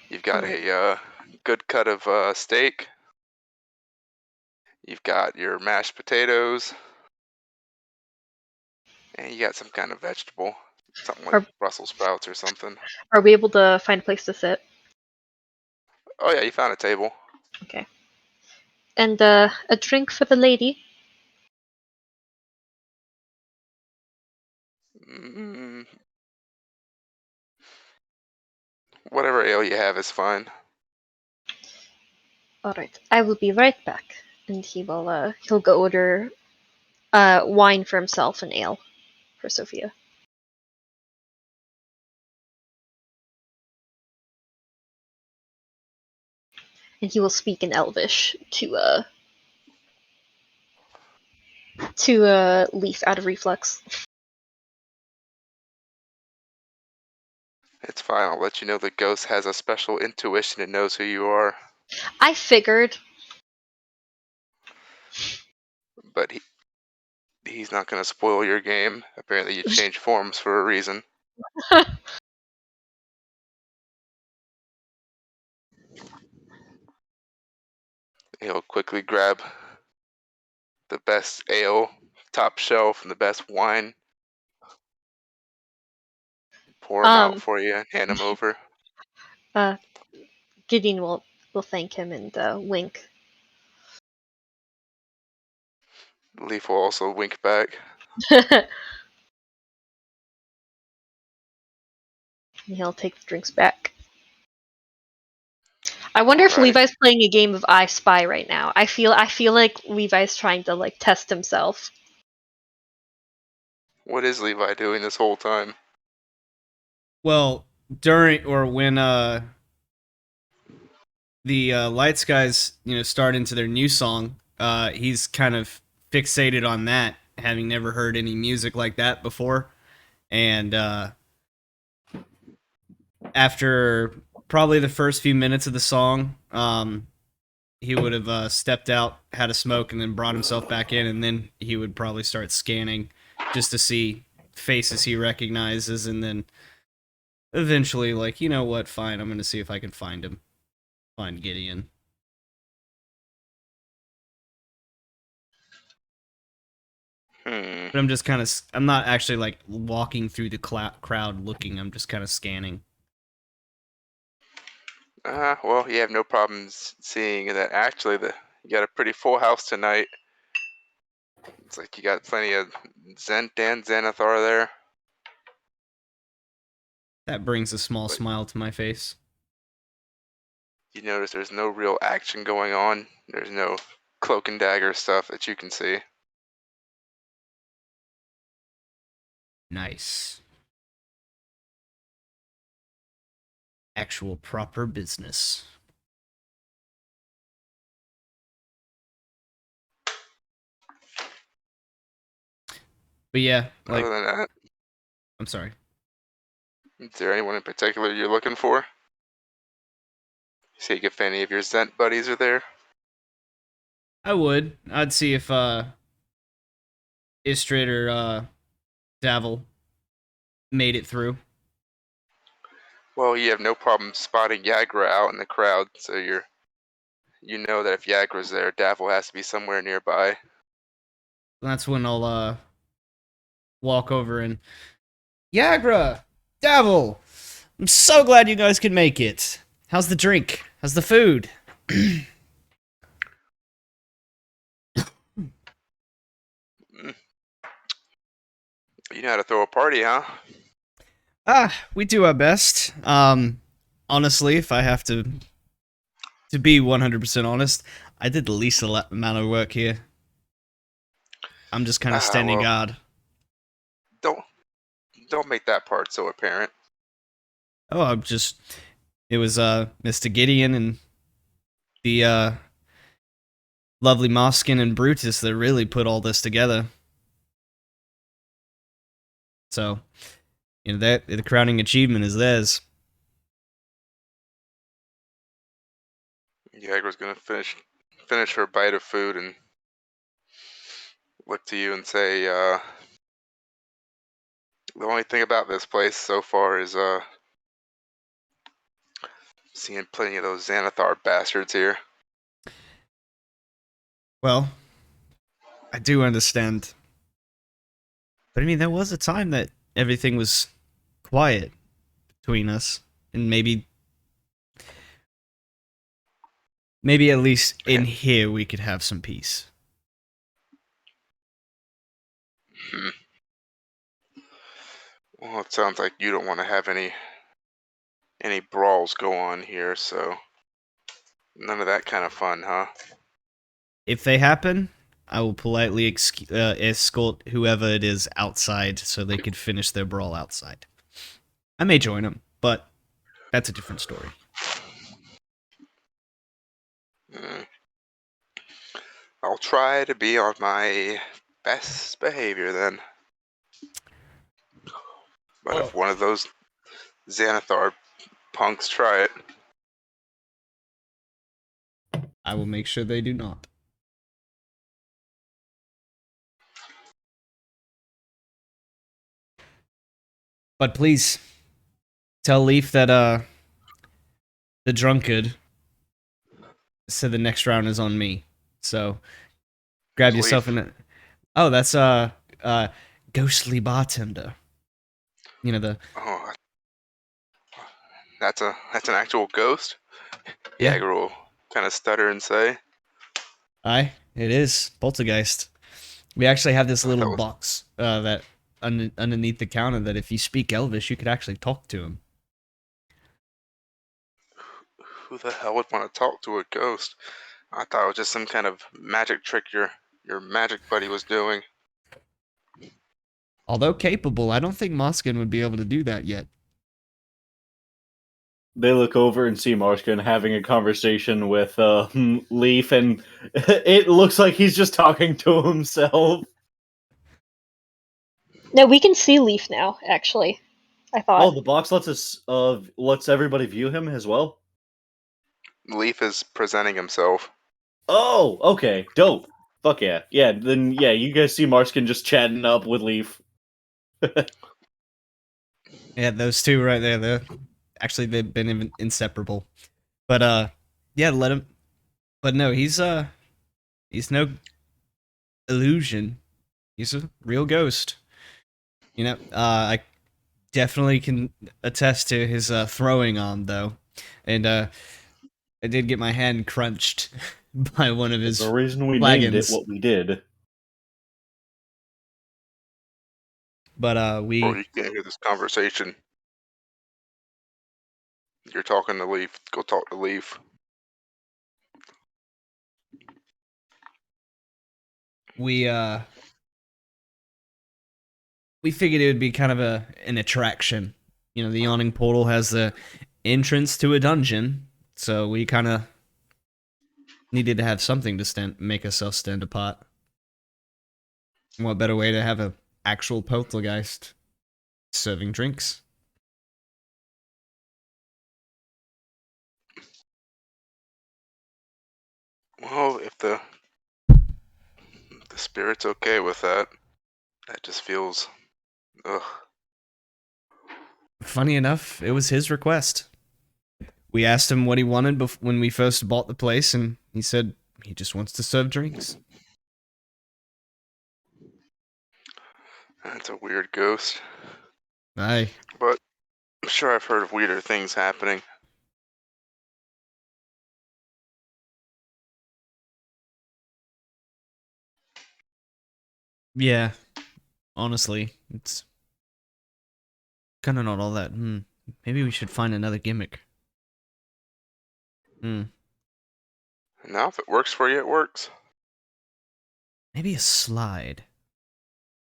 You've got Alright. a good cut of steak. You've got your mashed potatoes, and you got some kind of vegetable, something like Are Brussels sprouts or something. are we able to find a place to sit? Oh yeah, you found a table. Okay. And a drink for the lady. Mm, whatever ale you have is fine. Alright, I will be right back. And he'll go order wine for himself and ale for Sophia. And he will speak in Elvish to Leaf out of reflex. It's fine. I'll let you know the ghost has a special intuition and knows who you are. I figured. But he's not going to spoil your game. Apparently you changed forms for a reason. He'll quickly grab the best ale, top shelf, and the best wine. Pour them out for you and hand them over. Gideon will thank him and wink. Leaf will also wink back. And he'll take the drinks back. I wonder if Alright. Levi's playing a game of I Spy right now. I feel like Levi's trying to like test himself. What is Levi doing this whole time? Well, during or when the Lights guys, start into their new song. He's kind of fixated on that, having never heard any music like that before. And after probably the first few minutes of the song, he would have stepped out, had a smoke, and then brought himself back in, and then he would probably start scanning just to see faces he recognizes, and then eventually, like, you know what, fine, I'm going to see if I can find him. Find Gideon. But I'm just kind of, I'm not actually, like, walking through the crowd looking, I'm just kind of scanning. Well, you have no problems seeing that actually you got a pretty full house tonight. It's like you got plenty of Zent and Xanathar there. That brings a small smile to my face. You notice there's no real action going on. There's no cloak and dagger stuff that you can see. Nice. Actual proper business. But yeah, like, Other than that, I'm sorry. is there anyone in particular you're looking for? See if any of your Zent buddies are there. I'd see if Istrid or Davil made it through. Well, you have no problem spotting Yagra out in the crowd, so you know that if Yagra's there, Davil has to be somewhere nearby. That's when I'll walk over and Yagra, Davil, I'm so glad you guys could make it. How's the drink? How's the food? You know how to throw a party, huh? We do our best. Honestly, if I have to be 100% honest, I did the least amount of work here. I'm just kind of standing guard. Don't make that part so apparent. Oh, it was Mr. Gideon and the lovely Moskin and Brutus that really put all this together. So, that the crowning achievement is theirs. Yagra's gonna finish her bite of food and look to you and say, the only thing about this place so far is seeing plenty of those Xanathar bastards here. Well, I do understand. But I mean, there was a time that everything was quiet between us, and maybe at least in here we could have some peace. Well, it sounds like you don't want to have any brawls go on here, so none of that kind of fun, huh? If they happen, I will politely escort whoever it is outside so they could finish their brawl outside. I may join them, but that's a different story. I'll try to be on my best behavior then. But if one of those Xanathar punks try it, I will make sure they do not. But please, tell Leaf that the drunkard said the next round is on me. So grab yourself in Oh, that's ghostly bartender. Oh, that's an actual ghost? Yeah. Yagra will kind of stutter and say. Aye, it is. Poltergeist. We actually have this little box that underneath the counter that if you speak Elvish, you could actually talk to him. Who the hell would want to talk to a ghost? I thought it was just some kind of magic trick your magic buddy was doing. Although capable, I don't think Moskin would be able to do that yet. they look over and see Marskin having a conversation with Leaf, and it looks like he's just talking to himself. No, we can see Leaf now, actually. I thought. Oh, the box lets everybody view him as well? Leaf is presenting himself. Oh, okay. Dope. Fuck yeah. Yeah, then you guys see Marskin just chatting up with Leaf. Yeah, those two right there. They've been inseparable. But yeah, let him. But no, he's no illusion. He's a real ghost. You know, I definitely can attest to his throwing on though, and I did get my hand crunched by one of his The reason we named it flagons. what we did. But Or you can't hear this conversation. You're talking to Leaf. Go talk to Leaf. we figured it would be kind of an attraction. You know, the Yawning Portal has the entrance to a dungeon, so we kind of needed to have something to make ourselves stand apart. What better way to have an actual poltergeist serving drinks? Well, if the spirit's okay with that, that just feels... Ugh. Funny enough, it was his request. We asked him what he wanted when we first bought the place, and he said he just wants to serve drinks. That's a weird ghost. Aye. But I'm sure I've heard of weirder things happening. Yeah. Honestly, it's kind of not all that. Maybe we should find another gimmick. Now, if it works for you, it works. Maybe a slide.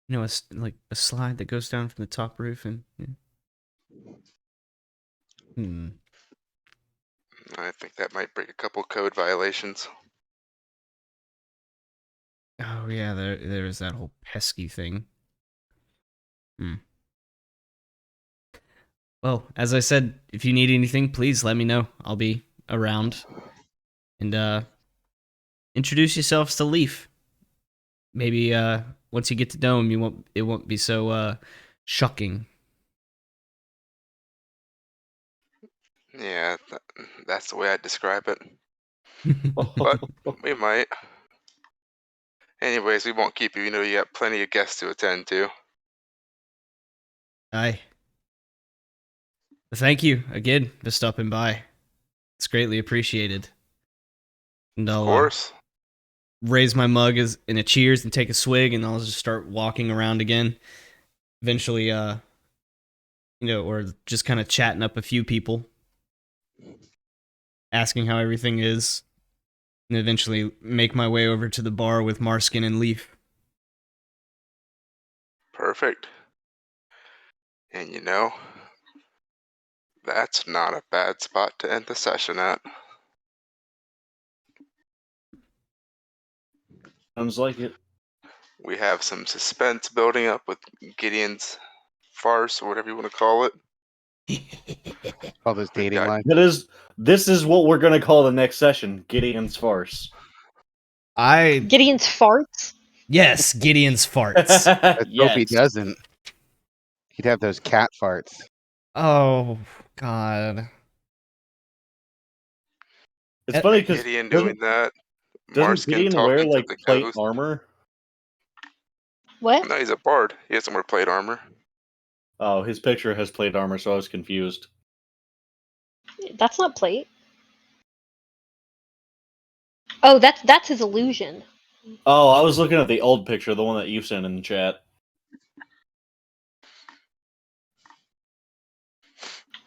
You know, like a slide that goes down from the top roof and... I think that might break a couple code violations. Oh yeah, there is that whole pesky thing. Well, as I said, if you need anything, please let me know. I'll be around. And introduce yourselves to Leaf. Maybe once you get to know him, it won't be so shocking. Yeah, that's the way I'd describe it. But we might. Anyways, we won't keep you. You know you got plenty of guests to attend to. Aye. Thank you again for stopping by. It's greatly appreciated. And Of I'll course. raise my mug in a cheers and take a swig, and I'll just start walking around again. Eventually, or just kind of chatting up a few people, asking how everything is, and eventually make my way over to the bar with Marskin and Leaf. Perfect. And you know, that's not a bad spot to end the session at. Sounds like it. We have some suspense building up with Gideon's farce, or whatever you want to call it. All those dating got- lines. This is what we're gonna call the next session, Gideon's farce. Gideon's farts? Yes, Gideon's farts. Let's hope he Yes. doesn't. He'd have those cat farts. Oh, God. It's funny because Gideon doing that. doesn't Marskin Gideon talking wear to like the plate ghost. armor? What? No, he's a bard. He doesn't wear plate armor. Oh, his picture has plate armor, so I was confused. That's not plate. Oh, that's his illusion. Oh, I was looking at the old picture, the one that you sent in the chat.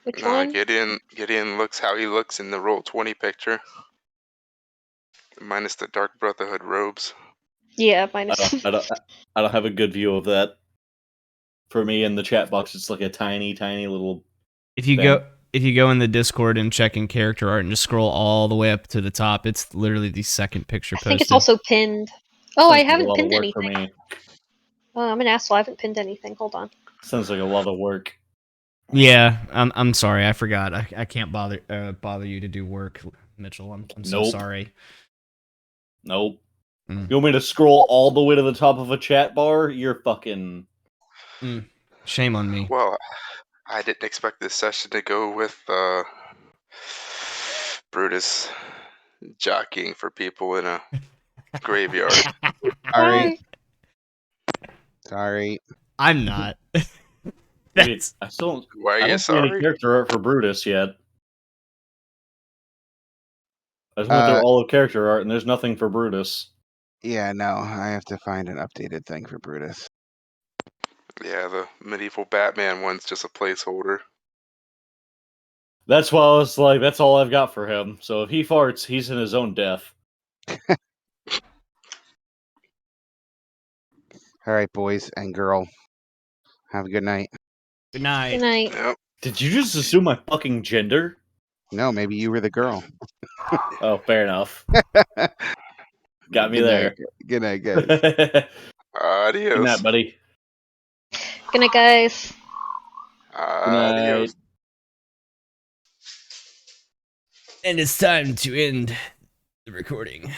Which No, one? Gideon looks how he looks in the Roll20 picture. Minus the Dark Brotherhood robes. Yeah, minus. I don't have a good view of that. For me, in the chat box, it's like a tiny, tiny little. If you thing. if you go in the Discord and check in character art and just scroll all the way up to the top, it's literally the second picture I posted. think it's also pinned. Oh, I Sounds like a haven't lot of pinned work for anything. me. Oh, I'm an asshole. I haven't pinned anything. Hold on. Sounds like a lot of work. Yeah, I'm sorry. I forgot. I can't bother you to do work, Mitchell. I'm so Nope. sorry. Nope. Mm. You want me to scroll all the way to the top of a chat bar? You're fucking... Shame on me. Well, I didn't expect this session to go with Brutus jockeying for people in a graveyard. Sorry. Sorry. I'm not. Wait, That's I still don't... Why are I you don't see any sorry? character art for Brutus yet. I just went through all the character art, and there's nothing for Brutus. Yeah, no, I have to find an updated thing for Brutus. Yeah, the medieval Batman one's just a placeholder. That's why I was like, that's all I've got for him. So if he farts, he's in his own death. All right, boys and girl. Have a good night. good night. Good night. Yep. Did you just assume my fucking gender? No, maybe you were the girl. Oh, fair enough. Got me Good there. night. Good night, guys. Good Adios. night, buddy. Good night, guys. Good night. Adios. And it's time to end the recording.